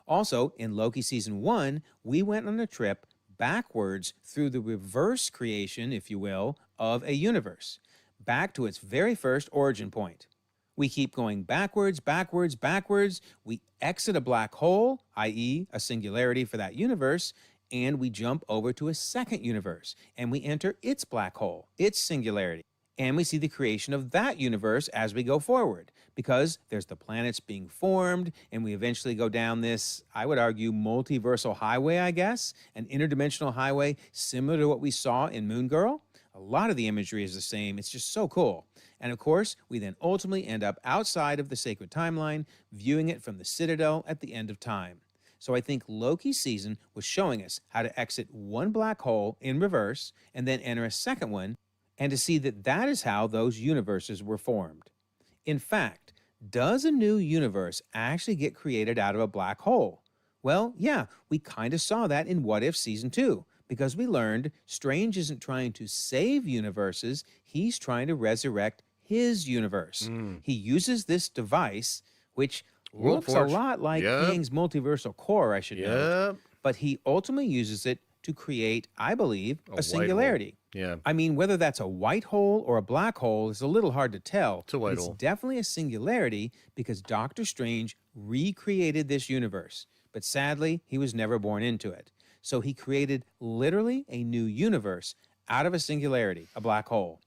Also, in Loki Season 1, we went on a trip backwards through the reverse creation, if you will, of a universe, back to its very first origin point. We keep going backwards, backwards, backwards. We exit a black hole, i.e. a singularity for that universe, and we jump over to a second universe, and we enter its black hole, its singularity. And we see the creation of that universe as we go forward, because there's the planets being formed, and we eventually go down this, I would argue, multiversal highway, I guess, an interdimensional highway similar to what we saw in Moon Girl. A lot of the imagery is the same. It's just so cool. And of course, we then ultimately end up outside of the sacred timeline, viewing it from the Citadel at the end of time. So I think Loki season was showing us how to exit one black hole in reverse and then enter a second one, and to see that that is how those universes were formed. In fact, does a new universe actually get created out of a black hole? Well, yeah, we kind of saw that in What If Season 2, because we learned Strange isn't trying to save universes, he's trying to resurrect his universe. He uses this device, which looks a lot like Kang's multiversal core, I should note, but he ultimately uses it to create, I believe, a singularity. Yeah. I mean, whether that's a white hole or a black hole is a little hard to tell. It's a white It's hole. definitely a singularity because Doctor Strange recreated this universe, but sadly, he was never born into it. So he created literally a new universe out of a singularity, a black hole.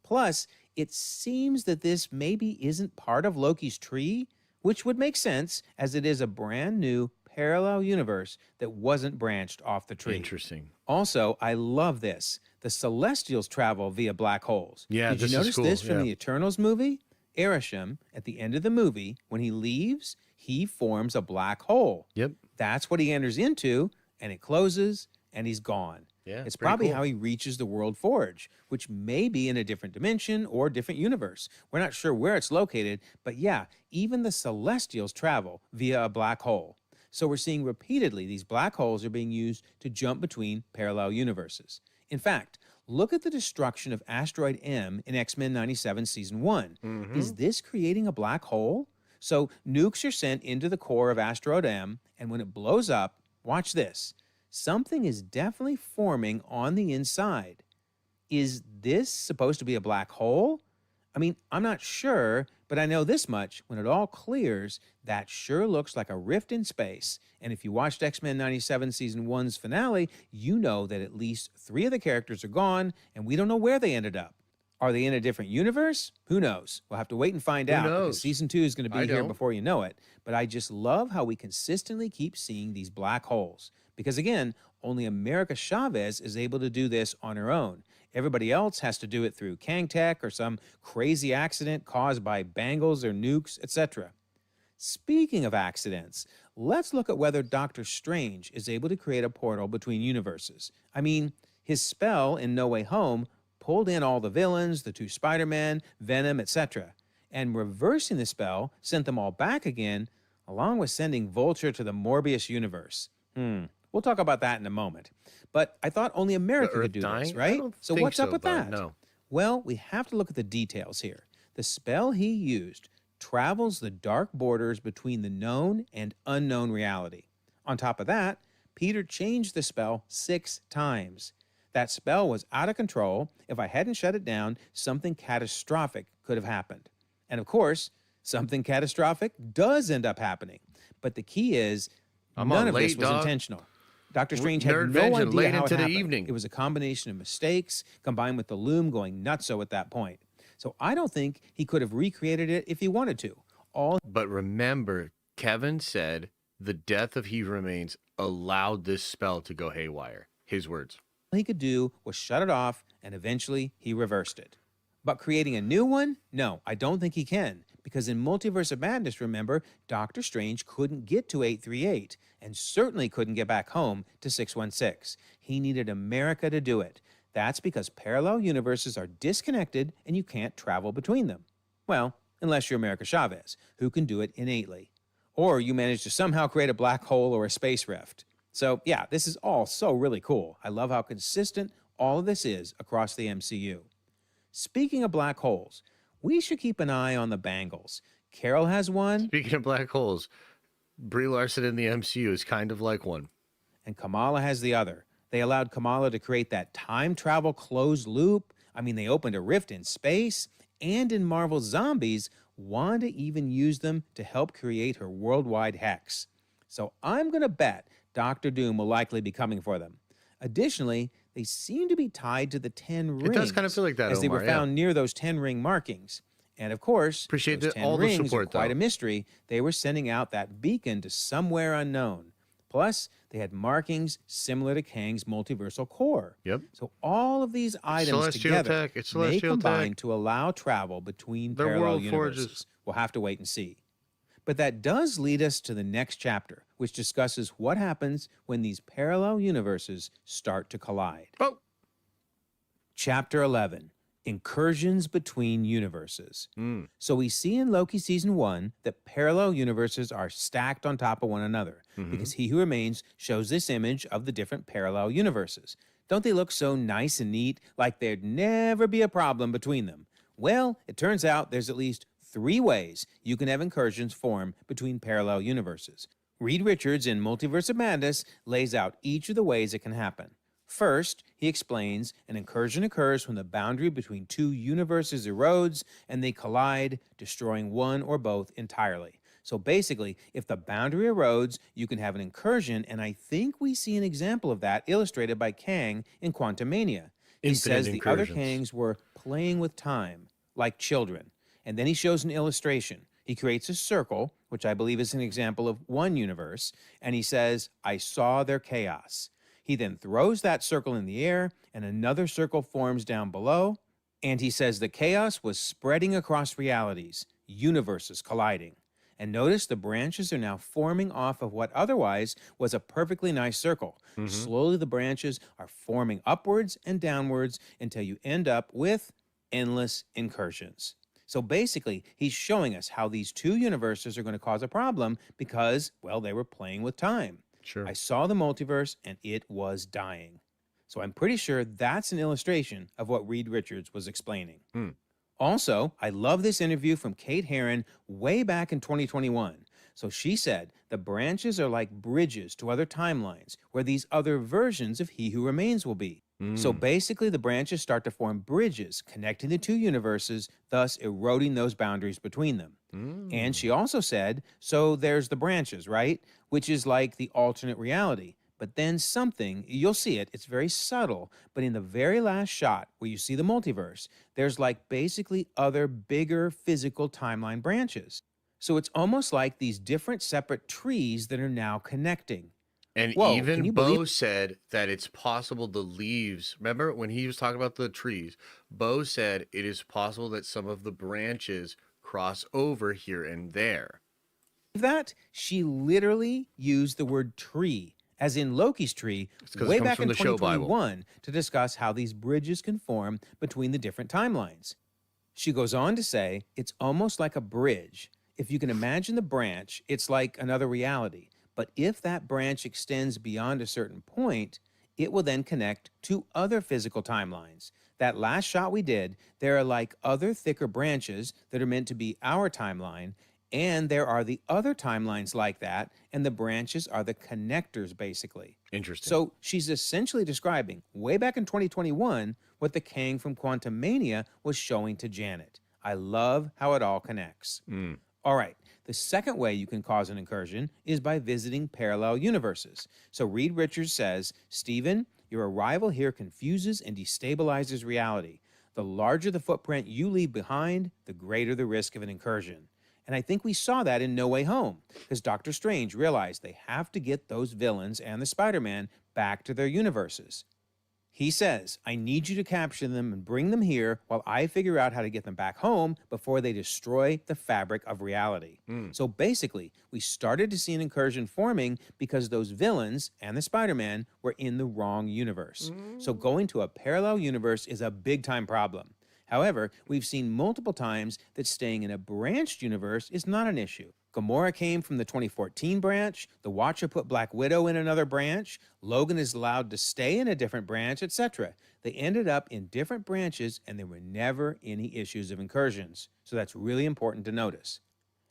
Plus, it seems that this maybe isn't part of Loki's tree, which would make sense as it is a brand new parallel universe that wasn't branched off the tree. Interesting. Also, I love this. The Celestials travel via black holes. Yeah, Did this you is notice cool, this from yeah. the Eternals movie? Erisham, at the end of the movie, when he leaves, he forms a black hole. Yep. That's what he enters into, and it closes, and he's gone. Yeah, it's pretty probably cool. how he reaches the World Forge, which may be in a different dimension or different universe. We're not sure where it's located, but yeah, even the Celestials travel via a black hole. So we're seeing repeatedly these black holes are being used to jump between parallel universes. In fact, look at the destruction of Asteroid M in X-Men 97 Season 1. Is this creating a black hole? So nukes are sent into the core of Asteroid M, and when it blows up, watch this. Something is definitely forming on the inside. Is this supposed to be a black hole? I mean, I'm not sure, but I know this much. When it all clears, that sure looks like a rift in space. And if you watched X-Men 97 Season 1's finale, you know that at least 3 of the characters are gone, and we don't know where they ended up. Are they in a different universe? Who knows? We'll have to wait and find out, because Season 2 is going to be here before you know it. But I just love how we consistently keep seeing these black holes. Because again, only America Chavez is able to do this on her own. Everybody else has to do it through Kang Tech or some crazy accident caused by bangles or nukes, etc. Speaking of accidents, let's look at whether Doctor Strange is able to create a portal between universes. I mean, his spell in No Way Home pulled in all the villains, the 2 Spider-Men, Venom, etc. And reversing the spell sent them all back again, along with sending Vulture to the Morbius universe. We'll talk about that in a moment. But I thought only America could do this, right? So what's up with that? No. Well, we have to look at the details here. The spell he used travels the dark borders between the known and unknown reality. On top of that, Peter changed the spell 6 times. That spell was out of control. If I hadn't shut it down, something catastrophic could have happened. And of course, something catastrophic does end up happening. But the key is, none of this was intentional. Dr. Strange had no idea how it happened. It was a combination of mistakes combined with the Loom going nutso at that point. So I don't think he could have recreated it if he wanted to. But remember, Kevin said the death of He Remains allowed this spell to go haywire. His words. All he could do was shut it off, and eventually he reversed it. But creating a new one? No, I don't think he can. Because in Multiverse of Madness, remember, Doctor Strange couldn't get to 838 and certainly couldn't get back home to 616. He needed America to do it. That's because parallel universes are disconnected and you can't travel between them. Well, unless you're America Chavez, who can do it innately. Or you manage to somehow create a black hole or a space rift. So yeah, this is all so really cool. I love how consistent all of this is across the MCU. Speaking of black holes, we should keep an eye on the bangles. Carol has one. Speaking of black holes, Brie Larson in the MCU is kind of like one. And Kamala has the other. They allowed Kamala to create that time travel closed loop. I mean, they opened a rift in space. And in Marvel Zombies, Wanda even used them to help create her worldwide hex. So I'm going to bet Doctor Doom will likely be coming for them. Additionally, they seem to be tied to the 10 rings. It does kind of feel like that, as they were found near those 10 ring markings. And of course, appreciate those 10 all rings the support, are quite a mystery. They were sending out that beacon to somewhere unknown. Plus, they had markings similar to Kang's multiversal core. Yep. So all of these items together may combine to allow travel between parallel universes. We'll have to wait and see. But that does lead us to the next chapter, which discusses what happens when these parallel universes start to collide. Oh. Chapter 11, Incursions Between Universes. So we see in Loki Season 1 that parallel universes are stacked on top of one another, because He Who Remains shows this image of the different parallel universes. Don't they look so nice and neat, like there'd never be a problem between them? Well, it turns out there's at least 3 ways you can have incursions form between parallel universes. Reed Richards in Multiverse of Madness lays out each of the ways it can happen. First, he explains an incursion occurs when the boundary between 2 universes erodes and they collide, destroying one or both entirely. So basically, if the boundary erodes, you can have an incursion, and I think we see an example of that illustrated by Kang in Quantumania. He says the other Kangs were playing with time, like children. And then he shows an illustration. He creates a circle, which I believe is an example of one universe, and he says, I saw their chaos. He then throws that circle in the air, and another circle forms down below, and he says the chaos was spreading across realities, universes colliding. And notice the branches are now forming off of what otherwise was a perfectly nice circle. Slowly the branches are forming upwards and downwards until you end up with endless incursions. So basically, he's showing us how these 2 universes are going to cause a problem because, well, they were playing with time. Sure. I saw the multiverse and it was dying. So I'm pretty sure that's an illustration of what Reed Richards was explaining. Also, I love this interview from Kate Herron way back in 2021. So she said the branches are like bridges to other timelines where these other versions of He Who Remains will be. So basically, the branches start to form bridges connecting the two universes, thus eroding those boundaries between them. And she also said, so there's the branches, right? Which is like the alternate reality. But then something, you'll see it, it's very subtle, but in the very last shot where you see the multiverse, there's like basically other bigger physical timeline branches. So it's almost like these different separate trees that are now connecting. And Whoa, can even you Bo believe- said that it's possible the leaves, remember when he was talking about the trees, Bo said it is possible that some of the branches cross over here and there. That she literally used the word tree, as in Loki's tree, 'cause it way comes back from in the show Bible. 2021 to discuss how these bridges can form between the different timelines. She goes on to say, it's almost like a bridge. If you can imagine the branch, it's like another reality. But if that branch extends beyond a certain point, it will then connect to other physical timelines. That last shot we did, there are like other thicker branches that are meant to be our timeline, and there are the other timelines like that, and the branches are the connectors, basically. Interesting. So she's essentially describing, way back in 2021, what the Kang from Quantumania was showing to Janet. I love how it all connects. All right, the second way you can cause an incursion is by visiting parallel universes. So Reed Richards says, Stephen, your arrival here confuses and destabilizes reality. The larger the footprint you leave behind, the greater the risk of an incursion. And I think we saw that in No Way Home, because Doctor Strange realized they have to get those villains and the Spider-Man back to their universes. He says, I need you to capture them and bring them here while I figure out how to get them back home before they destroy the fabric of reality. So basically, we started to see an incursion forming because those villains and the Spider-Man were in the wrong universe. So going to a parallel universe is a big-time problem. However, we've seen multiple times that staying in a branched universe is not an issue. Gamora came from the 2014 branch, the Watcher put Black Widow in another branch, Logan is allowed to stay in a different branch, etc. They ended up in different branches and there were never any issues of incursions. So that's really important to notice.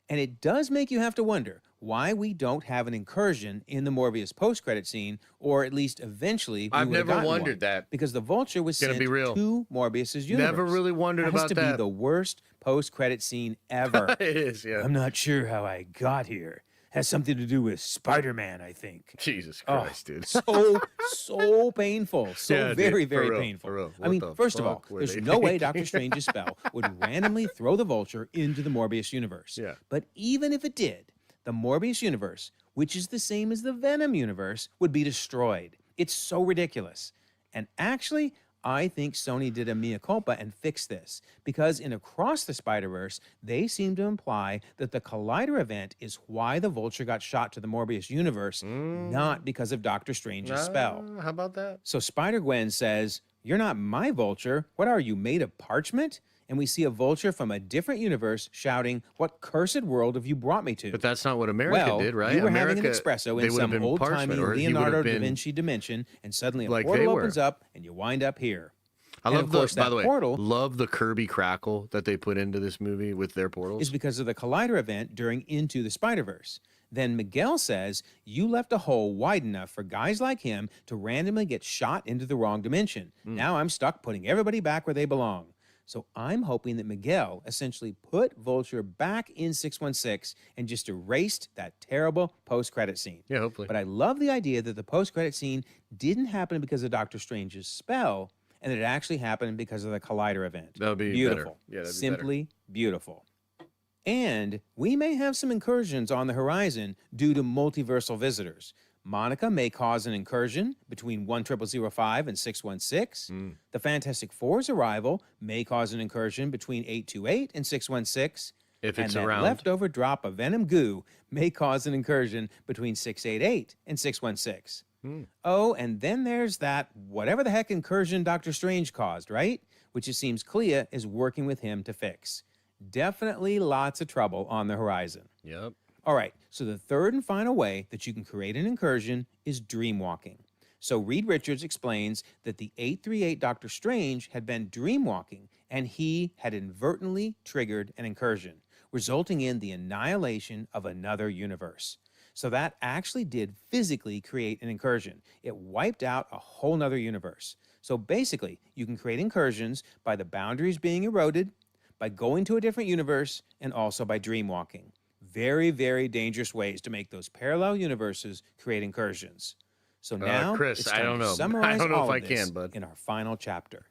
And it does make you have to wonder why we don't have an incursion in the Morbius post-credit scene, or at least eventually we I've would have never gotten wondered one. that. Because the Vulture was Gonna sent be real. to Morbius's universe. Never really wondered It has about to be that. the worst post-credit scene ever. It is, yeah. I'm not sure how I got here. Has something to do with Spider-Man, I think. Jesus Oh, Christ, dude. so painful. So Yeah, dude, very, for very real, painful. for real. I mean, What the first of all, fuck were there's they no way thinking? Doctor Strange's spell would randomly throw the Vulture into the Morbius universe. Yeah. But even if it did, the Morbius universe, which is the same as the Venom universe, would be destroyed. It's so ridiculous. And actually, I think Sony did a mea culpa and fixed this, because in Across the Spider-Verse, they seem to imply that the Collider event is why the Vulture got shot to the Morbius universe, not because of Doctor Strange's spell. How about that? So Spider-Gwen says, "You're not my Vulture. What are you, made of parchment?" And we see a Vulture from a different universe shouting, "What cursed world have you brought me to?" But that's not what America did, right? You were America, having an espresso they in would have some been old-timey parchment, or he would have Leonardo da been Vinci dimension, and suddenly a like portal they were. opens up, and you wind up here. I And love of course, by that the way, portal love the Kirby crackle that they put into this movie with their portals. is because of the Collider event during Into the Spider-Verse. Then Miguel says, "You left a hole wide enough for guys like him to randomly get shot into the wrong dimension. Now I'm stuck putting everybody back where they belong." So I'm hoping that Miguel essentially put Vulture back in 616 and just erased that terrible post-credit scene. Yeah, hopefully. But I love the idea that the post-credit scene didn't happen because of Doctor Strange's spell, and that it actually happened because of the Collider event. That would be beautiful. better. Yeah, that'd be Simply beautiful. And we may have some incursions on the horizon due to multiversal visitors. Monica may cause an incursion between 10005 and 616. The Fantastic Four's arrival may cause an incursion between 828 and 616. If it's and that around. leftover drop of Venom goo may cause an incursion between 688 and 616. Oh, and then there's that whatever the heck incursion Doctor Strange caused, right? Which it seems Clea is working with him to fix. Definitely lots of trouble on the horizon. Yep. All right, so the third and final way that you can create an incursion is dreamwalking. So Reed Richards explains that the 838 Doctor Strange had been dreamwalking, and he had inadvertently triggered an incursion, resulting in the annihilation of another universe. So that actually did physically create an incursion. It wiped out a whole nother universe. So basically, you can create incursions by the boundaries being eroded, by going to a different universe, and also by dreamwalking. Very, very dangerous ways to make those parallel universes create incursions. So now, Chris, it's I time don't to know. summarize I don't know all if of I this can, bud. in our final chapter.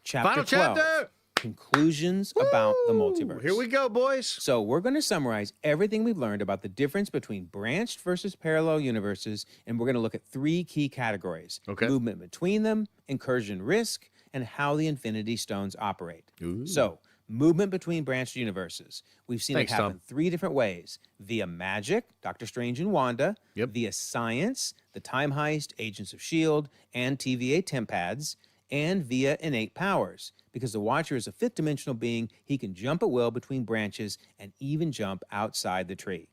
Chapter Final 12, chapter! Conclusions about the Woo! multiverse. Here we go, boys. So we're going to summarize everything we've learned about the difference between branched versus parallel universes, and we're going to look at 3 key categories. Okay. Movement between them, incursion risk, and how the Infinity Stones operate. Ooh. So, movement between branched universes. We've seen Thanks, it happen Tom. 3 different ways. Via magic, Doctor Strange and Wanda. Yep. Via science, the Time Heist, Agents of S.H.I.E.L.D., and TVA temp pads. And via innate powers. Because the Watcher is a 5th-dimensional being, he can jump at will between branches and even jump outside the tree.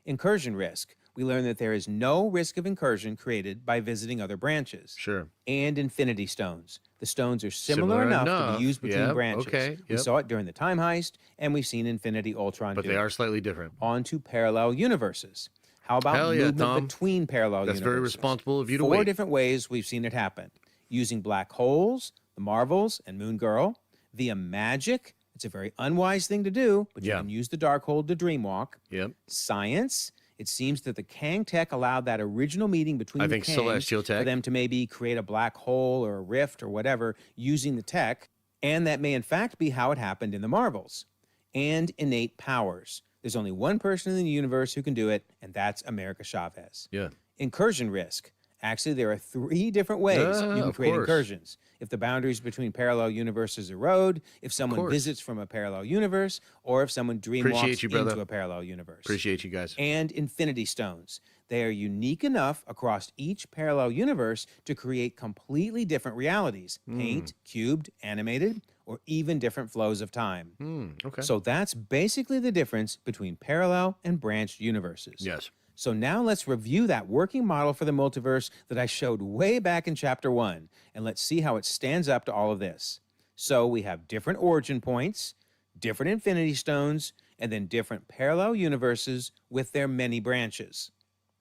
Incursion risk. We learn that there is no risk of incursion created by visiting other branches. Sure. And Infinity Stones. The stones are similar enough to be used between Yep, branches. okay, We yep. saw it during the Time Heist, and we've seen Infinity Ultron But do they it. are slightly different. On to parallel universes. How about Hell yeah, movement Tom. between parallel That's universes? very responsible of you to 4 wait. different ways we've seen it happen. Using black holes, the Marvels, and Moon Girl. Via magic. It's a very unwise thing to do, but you Yeah. can use the Darkhold to dreamwalk. Yep. Science. It seems that the Kang tech allowed that original meeting between I the think Kangs celestial tech. for them to maybe create a black hole or a rift or whatever using the tech, and that may in fact be how it happened in the Marvels. And innate powers. There's only one person in the universe who can do it, and that's America Chavez. Yeah. Incursion risk. Actually, there are 3 different ways you can of create course. incursions. If the boundaries between parallel universes erode, if someone course. visits from a parallel universe, or if someone Appreciate dreamwalks you, brother. into a parallel universe. Appreciate you guys. And Infinity Stones. They are unique enough across each parallel universe to create completely different realities. Paint, cubed, animated, or even different flows of time. Okay. So that's basically the difference between parallel and branched universes. Yes. So now let's review that working model for the multiverse that I showed way back in chapter 1, and let's see how it stands up to all of this. So we have different origin points, different Infinity Stones, and then different parallel universes with their many branches.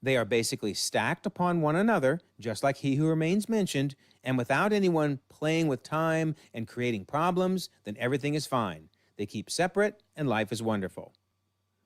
They are basically stacked upon one another, just like He Who Remains mentioned, and without anyone playing with time and creating problems, then everything is fine. They keep separate, and life is wonderful.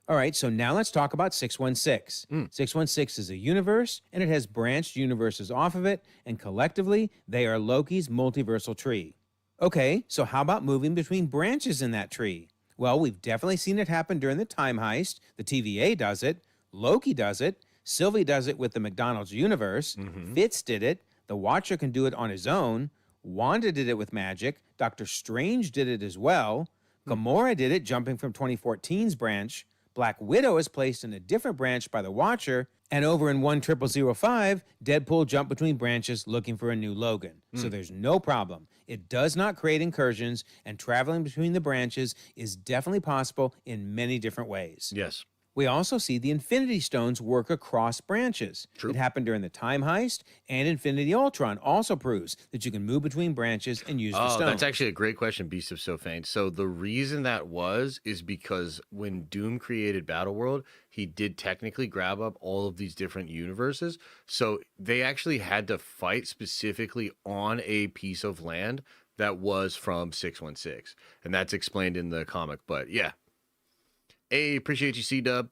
All right, so now let's talk about 616. 616 is a universe, and it has branched universes off of it, and collectively, they are Loki's multiversal tree. Okay, so how about moving between branches in that tree? Well, we've definitely seen it happen during the Time Heist. The TVA does it. Loki does it. Sylvie does it with the McDonald's universe. Fitz did it. The Watcher can do it on his own. Wanda did it with magic. Doctor Strange did it as well. Gamora did it, jumping from 2014's branch. Black Widow is placed in a different branch by the Watcher, and over in 10005, Deadpool jumped between branches looking for a new Logan. So there's no problem. It does not create incursions, and traveling between the branches is definitely possible in many different ways. Yes. We also see the Infinity Stones work across branches. True. It happened during the Time Heist, and Infinity Ultron also proves that you can move between branches and use the stones. That's actually a great question, Beast of Sophane. So the reason that is because when Doom created Battleworld, he did technically grab up all of these different universes. So they actually had to fight specifically on a piece of land that was from 616. And that's explained in the comic. But yeah. Hey, appreciate you, C-Dub.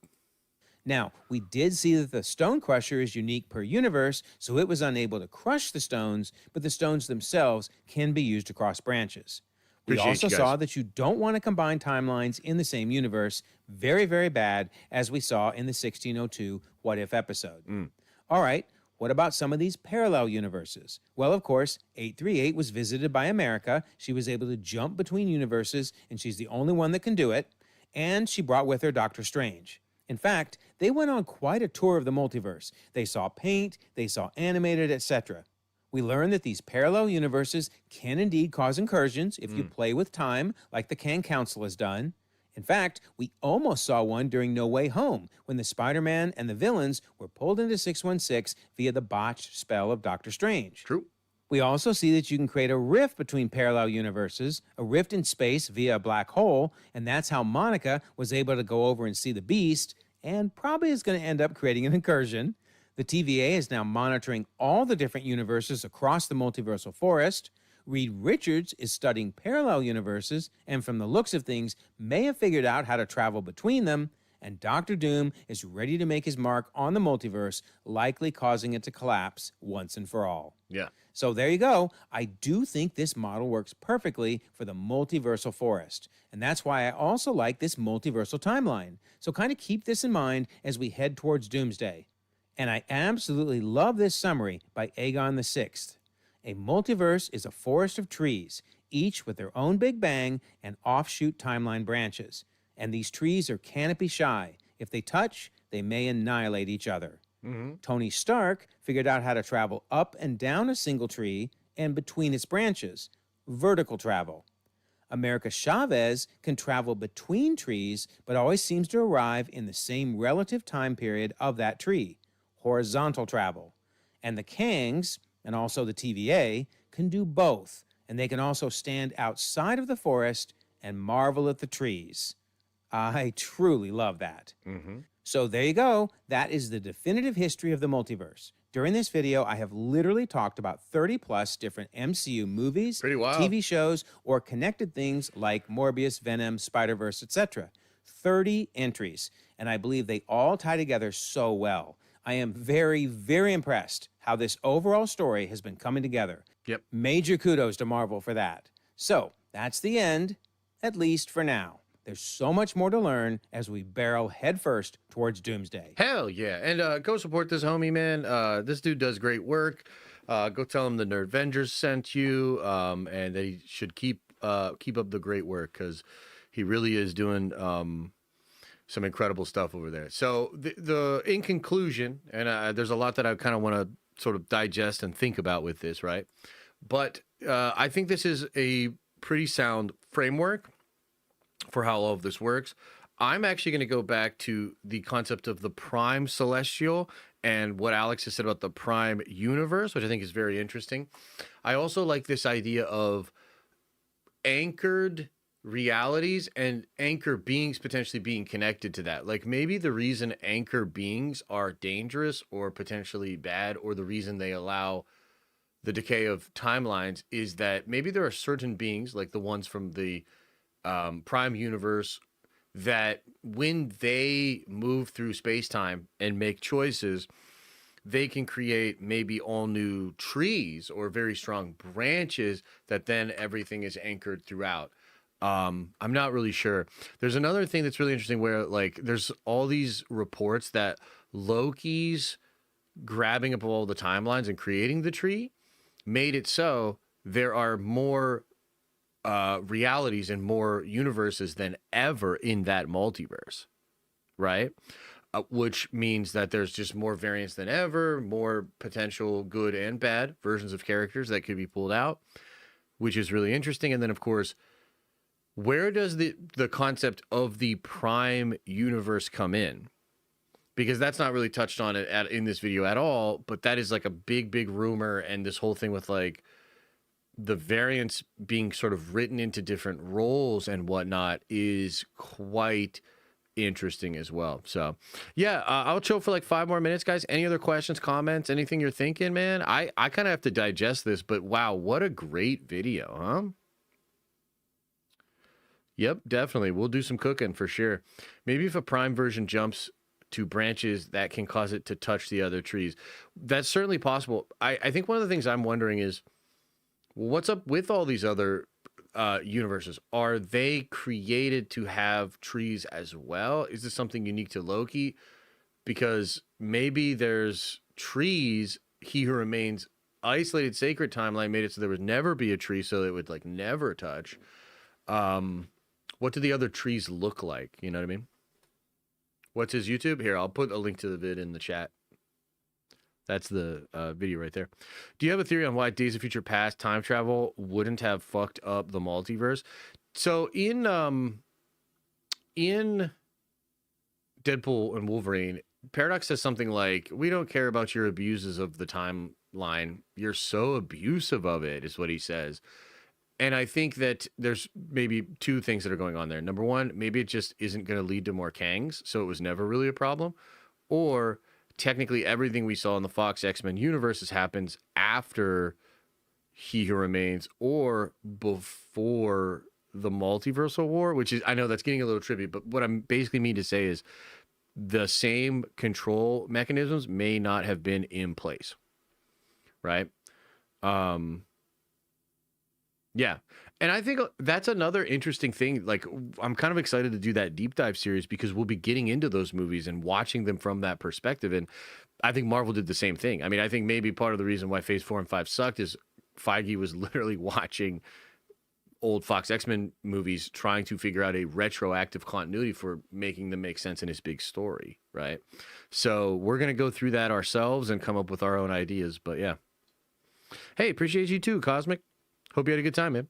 Now, we did see that the Stone Crusher is unique per universe, so it was unable to crush the stones, but the stones themselves can be used across branches. We Appreciate also you guys. saw that you don't want to combine timelines in the same universe. Very, very bad, as we saw in the 1602 What If episode. All right, what about some of these parallel universes? Well, of course, 838 was visited by America. She was able to jump between universes, and she's the only one that can do it. And she brought with her Doctor Strange. In fact, they went on quite a tour of the multiverse. They saw paint, they saw animated, etc. We learned that these parallel universes can indeed cause incursions if you play with time, like the Kang Council has done. In fact, we almost saw one during No Way Home, when the Spider-Man and the villains were pulled into 616 via the botched spell of Doctor Strange. True. We also see that you can create a rift between parallel universes, a rift in space via a black hole, and that's how Monica was able to go over and see the Beast, and probably is going to end up creating an incursion. The TVA is now monitoring all the different universes across the multiversal forest. Reed Richards is studying parallel universes, and from the looks of things, may have figured out how to travel between them. And Doctor Doom is ready to make his mark on the multiverse, likely causing it to collapse once and for all. Yeah. So there you go. I do think this model works perfectly for the multiversal forest. And that's why I also like this multiversal timeline. So kind of keep this in mind as we head towards Doomsday. And I absolutely love this summary by Aegon VI. A multiverse is a forest of trees, each with their own Big Bang and offshoot timeline branches. And these trees are canopy shy. If they touch, they may annihilate each other. Tony Stark figured out how to travel up and down a single tree and between its branches, vertical travel. America Chavez can travel between trees, but always seems to arrive in the same relative time period of that tree, horizontal travel. And the Kangs, and also the TVA, can do both, and they can also stand outside of the forest and marvel at the trees. I truly love that. So there you go. That is the definitive history of the multiverse. During this video, I have literally talked about 30 plus different MCU movies, Pretty wild. TV shows, or connected things like Morbius, Venom, Spider-Verse, etc. 30 entries, and I believe they all tie together so well. I am very, very impressed how this overall story has been coming together. Yep. Major kudos to Marvel for that. So that's the end, at least for now. There's so much more to learn as we barrel headfirst towards Doomsday. Hell yeah. And go support this homie, man. This dude does great work. Go tell him the Nerdvengers sent you, and that he should keep up the great work, because he really is doing some incredible stuff over there. So in conclusion, and there's a lot that I kind of want to sort of digest and think about with this, right? But I think this is a pretty sound framework for how all of this works. I'm actually going to go back to the concept of the Prime Celestial and what Alex has said about the Prime Universe, which I think is very interesting. I also like this idea of anchored realities and anchor beings potentially being connected to that. Like maybe the reason anchor beings are dangerous or potentially bad, or the reason they allow the decay of timelines, is that maybe there are certain beings, like the ones from the Prime Universe, that when they move through space-time and make choices, they can create maybe all new trees or very strong branches that then everything is anchored throughout. I'm not really sure. There's another thing that's really interesting where, like, there's all these reports that Loki's grabbing up all the timelines and creating the tree made it so there are more realities and more universes than ever in that multiverse, right? Which means that there's just more variants than ever, more potential good and bad versions of characters that could be pulled out, which is really interesting. And then, of course, where does the concept of the Prime Universe come in? Because that's not really touched on it in this video at all, but that is like a big, big rumor, and this whole thing with like the variants being sort of written into different roles and whatnot is quite interesting as well. So yeah, I'll chill for like 5 more minutes, guys. Any other questions, comments, anything you're thinking, man? I kind of have to digest this, but wow, what a great video, huh? Yep, definitely. We'll do some cooking for sure. Maybe if a Prime version jumps to branches that can cause it to touch the other trees. That's certainly possible. I think one of the things I'm wondering is, what's up with all these other universes? Are they created to have trees as well? Is this something unique to Loki? Because maybe there's trees. He Who Remains isolated sacred timeline made it so there would never be a tree, so it would like never touch. What do the other trees look like? You know what I mean? What's his YouTube? Here, I'll put a link to the vid in the chat. That's the video right there. Do you have a theory on why Days of Future Past time travel wouldn't have fucked up the multiverse? So in Deadpool and Wolverine, Paradox says something like, "We don't care about your abuses of the time line. You're so abusive of it, is what he says. And I think that there's maybe two things that are going on there. Number one, maybe it just isn't going to lead to more Kangs, so it was never really a problem. Or technically everything we saw in the Fox X-Men universes happens after He Who Remains or before the Multiversal War, which is, I know that's getting a little trippy, but what I'm basically mean to say is the same control mechanisms may not have been in place, right? Yeah. And I think that's another interesting thing. Like, I'm kind of excited to do that deep dive series because we'll be getting into those movies and watching them from that perspective. And I think Marvel did the same thing. I mean, I think maybe part of the reason why Phase 4 and 5 sucked is Feige was literally watching old Fox X-Men movies trying to figure out a retroactive continuity for making them make sense in his big story, right? So we're going to go through that ourselves and come up with our own ideas. But yeah. Hey, appreciate you too, Cosmic. Hope you had a good time, man.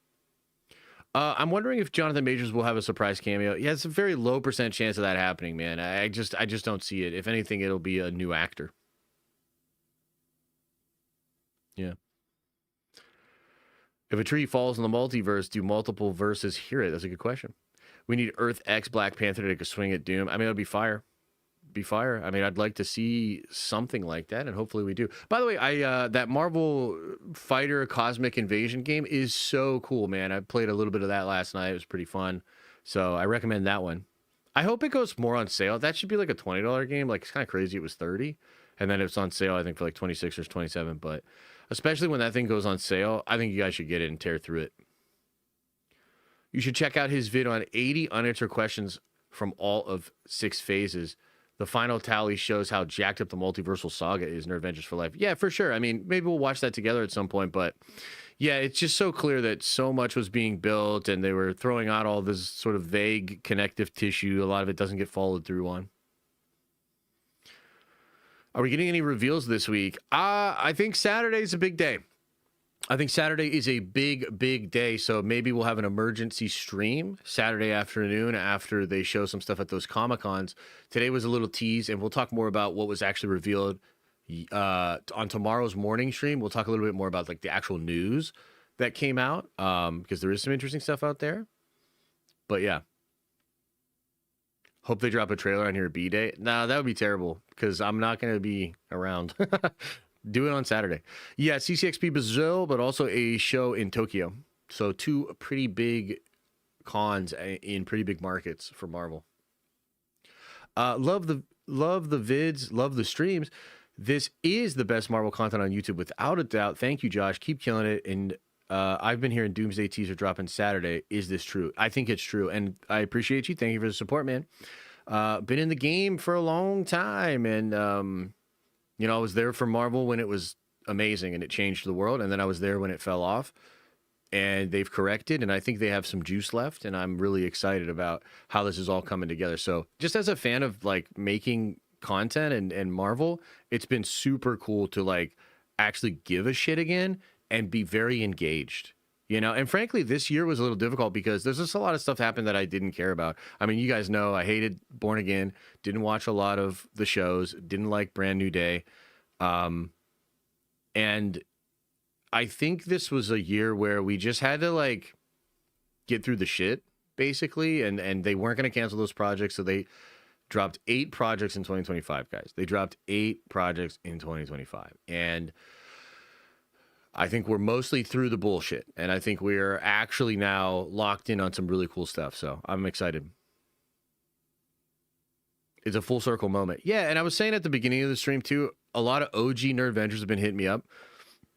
I'm wondering if Jonathan Majors will have a surprise cameo. Yeah, it's a very low % chance of that happening, man. I just don't see it. If anything, it'll be a new actor. Yeah. If a tree falls in the multiverse, do multiple verses hear it? That's a good question. We need Earth X Black Panther to take a swing at Doom. I mean, it'll be fire. Be fire. I mean, I'd like to see something like that, and hopefully we do. By the way, that Marvel Fighter Cosmic Invasion game is so cool, man. I played a little bit of that last night. It was pretty fun. So I recommend that one. I hope it goes more on sale. That should be like a $20 game. Like, it's kind of crazy it was 30, and then it's on sale, I think, for like 26 or 27. But especially when that thing goes on sale, I think you guys should get it and tear through it. You should check out his vid on 80 unanswered questions from all of 6 phases. The final tally shows how jacked up the Multiversal Saga is in Avengers for Life. Yeah, for sure. I mean, maybe we'll watch that together at some point, but yeah, it's just so clear that so much was being built and they were throwing out all this sort of vague connective tissue. A lot of it doesn't get followed through on. Are we getting any reveals this week? I think Saturday's a big day. I think Saturday is a big day, so maybe we'll have an emergency stream Saturday afternoon after they show some stuff at those Comic-Cons. Today was a little tease, and we'll talk more about what was actually revealed on tomorrow's morning stream. We'll talk a little bit more about like the actual news that came out, because there is some interesting stuff out there. But yeah. Hope they drop a trailer on your B-Day. No, that would be terrible, because I'm not going to be around. Do it on Saturday. Yeah, CCXP Brazil, but also a show in Tokyo. So 2 pretty big cons in pretty big markets for Marvel. Love the vids, love the streams. This is the best Marvel content on YouTube without a doubt. Thank you, Josh. Keep killing it. And I've been hearing Doomsday teaser dropping Saturday. Is this true? I think it's true. And I appreciate you. Thank you for the support, man. Been in the game for a long time. And, you know, I was there for Marvel when it was amazing and it changed the world. And then I was there when it fell off. And they've corrected. And I think they have some juice left. And I'm really excited about how this is all coming together. So just as a fan of, like, making content and Marvel, it's been super cool to, like, actually give a shit again and be very engaged. You know, and frankly, this year was a little difficult because there's just a lot of stuff happened that I didn't care about. I mean, you guys know I hated Born Again, didn't watch a lot of the shows, didn't like Brand New Day. And I think this was a year where we just had to, like, get through the shit, basically. And they weren't going to cancel those projects. So they dropped 8 projects in 2025, guys. They dropped 8 projects in 2025. And I think we're mostly through the bullshit, and I think we're actually now locked in on some really cool stuff, so I'm excited. It's a full circle moment. Yeah, and I was saying at the beginning of the stream, too, a lot of OG Nerd Vengers have been hitting me up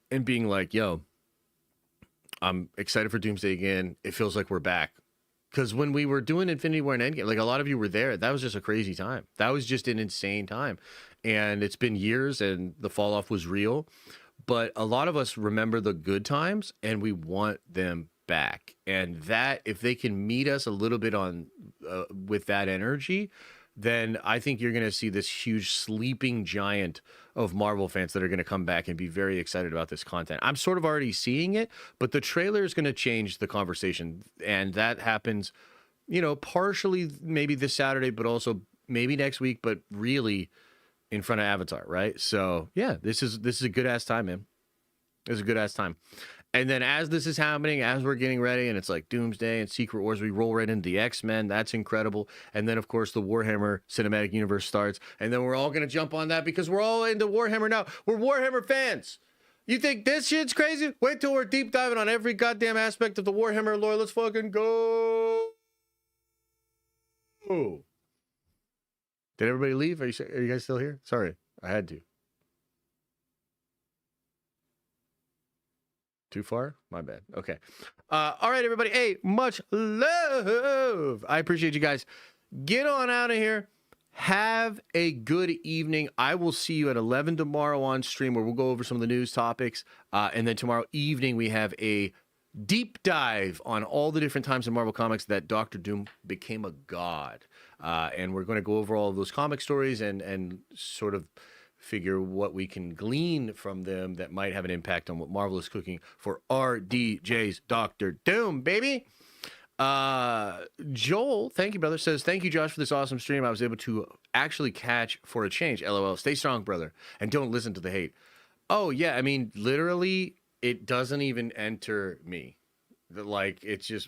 and being like, yo, I'm excited for Doomsday again. It feels like we're back. Because when we were doing Infinity War and Endgame, like, a lot of you were there. That was just a crazy time. That was just an insane time. And it's been years, and the fall off was real. But a lot of us remember the good times and we want them back. And that, if they can meet us a little bit on with that energy, then I think you're going to see this huge sleeping giant of Marvel fans that are going to come back and be very excited about this content. I'm sort of already seeing it, but the trailer is going to change the conversation. And that happens, you know, partially maybe this Saturday, but also maybe next week, but really in front of Avatar, right? So yeah, this is a good ass time, man. It was a good ass time. And then as this is happening, as we're getting ready, and it's like Doomsday and Secret Wars, we roll right into the X-Men. That's incredible. And then, of course, the Warhammer Cinematic Universe starts. And then we're all going to jump on that because we're all into Warhammer now. We're Warhammer fans. You think this shit's crazy? Wait till we're deep diving on every goddamn aspect of the Warhammer lore. Let's fucking go. Oh. Did everybody leave? Are you guys still here? Sorry, I had to. Too far? My bad. Okay. All right, everybody. Hey, much love. I appreciate you guys. Get on out of here. Have a good evening. I will see you at 11 tomorrow on stream where we'll go over some of the news topics. And then tomorrow evening, we have a deep dive on all the different times in Marvel Comics that Doctor Doom became a god. And we're going to go over all of those comic stories and sort of figure what we can glean from them that might have an impact on what Marvel is cooking for RDJ's Doctor Doom, baby. Joel, thank you, brother, says, thank you, Josh, for this awesome stream. I was able to actually catch for a change. LOL. Stay strong, brother. And don't listen to the hate. Oh, yeah. I mean, literally, it doesn't even enter me. Like, it's just,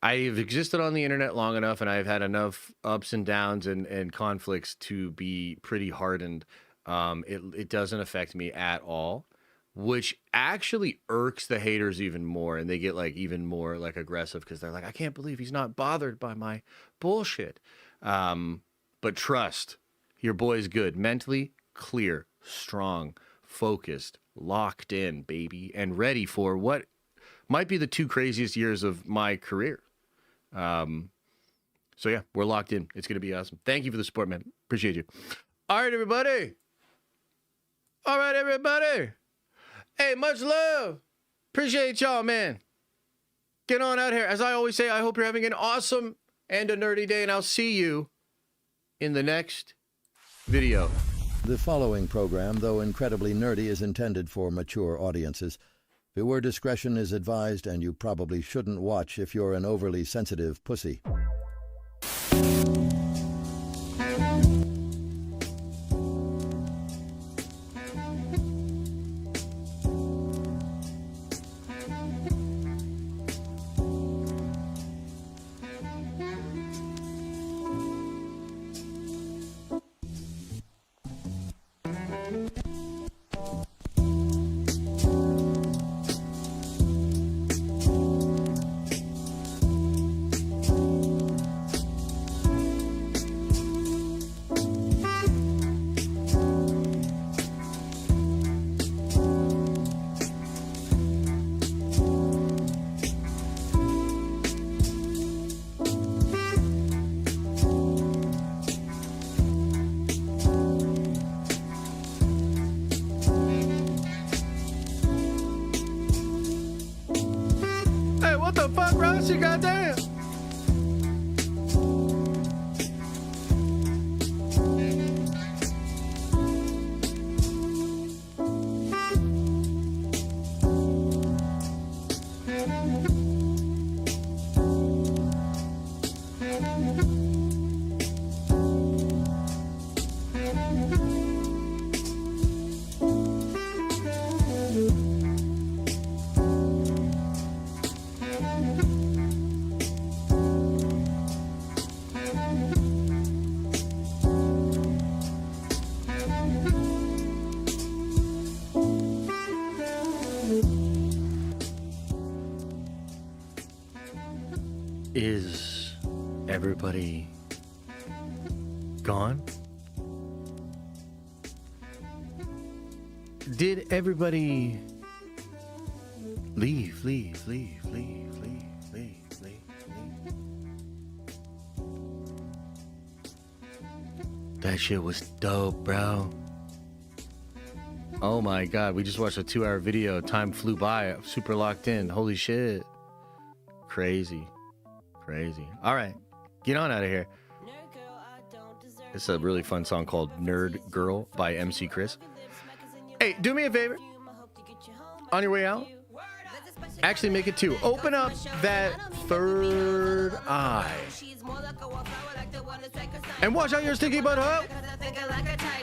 I've existed on the internet long enough, and I've had enough ups and downs and conflicts to be pretty hardened. It doesn't affect me at all, which actually irks the haters even more, and they get like even more like aggressive because they're like, I can't believe he's not bothered by my bullshit. But trust, your boy's good, mentally clear, strong, focused, locked in, baby, and ready for what might be the 2 craziest years of my career. So yeah, we're locked in. It's going to be awesome. Thank you for the support, man. Appreciate you. All right, everybody. All right, everybody. Hey, much love. Appreciate y'all, man. Get on out here. As I always say, I hope you're having an awesome and a nerdy day, and I'll see you in the next video. The following program, though incredibly nerdy, is intended for mature audiences. Viewer discretion is advised, and you probably shouldn't watch if you're an overly sensitive pussy. Goddamn. Is everybody gone? Did everybody leave? That shit was dope, bro. Oh my god, we just watched a 2-hour video. Time flew by. I'm super locked in. Holy shit. Crazy. All right, get on out of here. It's a really fun song called Nerd Girl by MC Chris. Hey, do me a favor. On your way out, Actually, make it 2. Open up that third eye. And watch out your stinky butt, huh?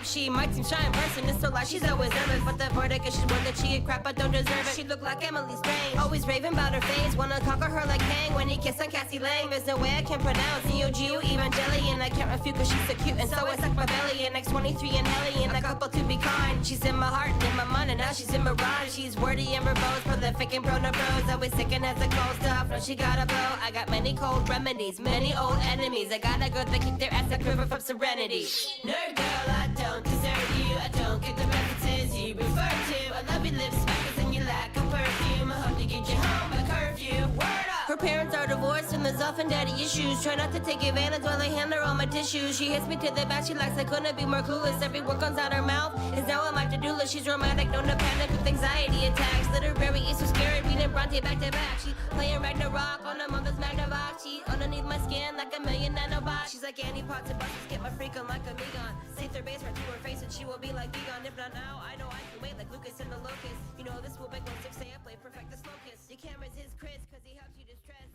She might seem shy in person, it's so like she's always nervous. But the verdict is she's worth it, she a crap, but don't deserve it. She look like Emily Strange, always raving about her face. Wanna conquer her like Kang when he kiss on Cassie Lang. There's no way I can pronounce Neo-Geo Evangelion. I can't refute cause she's so cute and so I suck my belly. And X23 and Hellion, a couple to be kind. She's in my heart and in my mind and now she's in my rhyme. She's wordy and verbose, prolific and prone to bros. Always sick and has a cold stuff, no she gotta blow. I got many cold remedies, many old enemies. I got a girl that kick their ass like river from Serenity. Nerd girl, I don't deserve you. I don't get the references you refer to. I love your lips smackers and your lack of perfume. I hope to get you home by curfew. Word up! Her parents are divorced and there's often daddy issues. Try not to take advantage while I hand her all my tissues. She hits me to the back, she likes I couldn't be more clueless. Every word comes out her mouth is now on my to-do list. She's romantic, known to panic with anxiety attacks. Literary is so scary, reading Bronte back to back. She playing Ragnarok on her mother's Magnavox. She underneath my skin like a million nanobots. She's like Annie Potts and Buses, get my freak on like a Megon. Say their base right to her face and she will be like Megon. If not now, I know I can wait like Lucas and the Locust. You know this will make no 6 say I play perfect the slow kiss. You can't resist Chris cause he helps you distress.